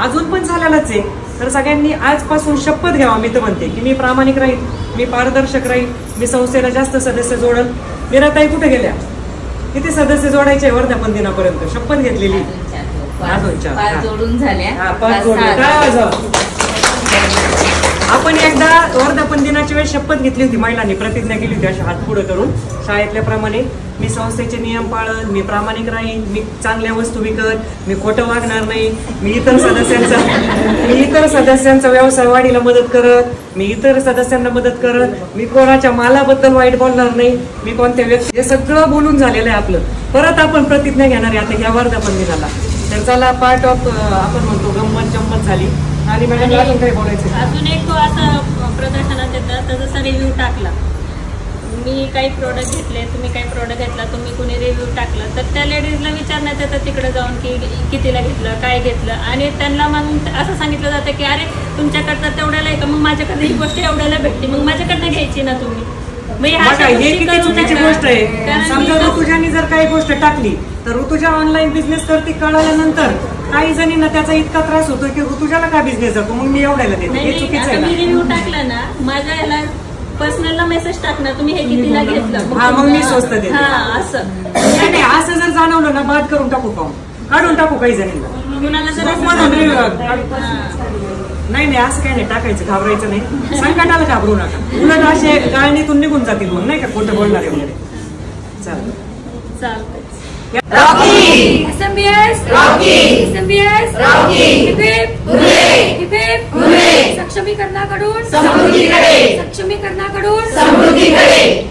अजून पण झालेलाच आहे. तर सगळ्यांनी आजपासून शपथ घ्यावा. मी तर म्हणते की मी प्रामाणिक राहील, मी पारदर्शक राहील, मी संस्थेला जास्त सदस्य जोडल. मीराताई कुठे गेल्या, किती सदस्य जोडायचे वर्धापन दिनापर्यंत शपथ घेतलेली. जोडून झाल्या. आपण एकदा वर्धापन दिनाच्या वेळेस शपथ घेतली होती, महिलांनी प्रतिज्ञा केली होती अशा हात पुढे करून शाळेतल्या प्रमाणे. मी संस्थेचे नियम पाळन, मी प्रामाणिक राहीन, मी चांगल्या वस्तू विकत, मी खोटं वागणार नाही, मी इतर सदस्यांचा व्यवसाय वाढीला मदत करत, मी इतर सदस्यांना मदत करत, मी कोणाच्या मालाबद्दल वाईट बोलणार नाही, मी कोणत्या व्यक्ती, हे सगळं बोलून झालेलं आहे आपलं. परत आपण प्रतिज्ञा घेणार आहे आता ह्या वर्धापन दिनाला. तर चला पार्ट ऑफ आपण म्हणतो गंमत जम्मत झाली. आणि मॅडम अजून काही बोलायचं? अजून एक तो असा प्रदर्शनात येतात तर जसा रिव्ह्यू टाकला, मी काही प्रोडक्ट घेतले, तुम्ही काही प्रोडक्ट घेतला, तुम्ही कुणी रिव्ह्यू टाकला, तर त्या लेडीजला विचारण्यात येतं तिकडे जाऊन की कितीला घेतलं, काय घेतलं. आणि त्यांना मग असं सांगितलं जातं की अरे तुमच्याकडनं तेवढ्याला आहे का, मग माझ्याकडे ही गोष्ट एवढ्याला भेटते, मग माझ्याकडनं घ्यायची ना तुम्ही. हे किती चुकीची गोष्ट आहे. समजा ऋतुजानी जर काही गोष्ट टाकली तर ऋतुजा ऑनलाईन बिझनेस करते, कळाल्यानंतर काही जणींना त्याचा इतका त्रास होतो की ऋतुजाला काय बिझनेस जातो, मग मी एवढ्याला देते. हे चुकीचं आहे. मी रिव्ह्यू टाकला ना, माझ्या ह्याला पर्सनलला मेसेज टाकणार तुम्ही हे कितीला घेतलं, हा मग मी स्वस्त देते. असं जर जाणवलं ना बाद करून टाकू, फॉर्म काढून टाकू काही जणींना. नाही असं काही नाही, टाकायचं, घाबरायचं नाही, संकटाला घाबरू नका. उलट असे गाळणीतून निघून जातील मग, नाही का खोटं बोलणारे वगैरे. चालतं. SMBS सक्षमीकरणाकडून समृद्धीकडे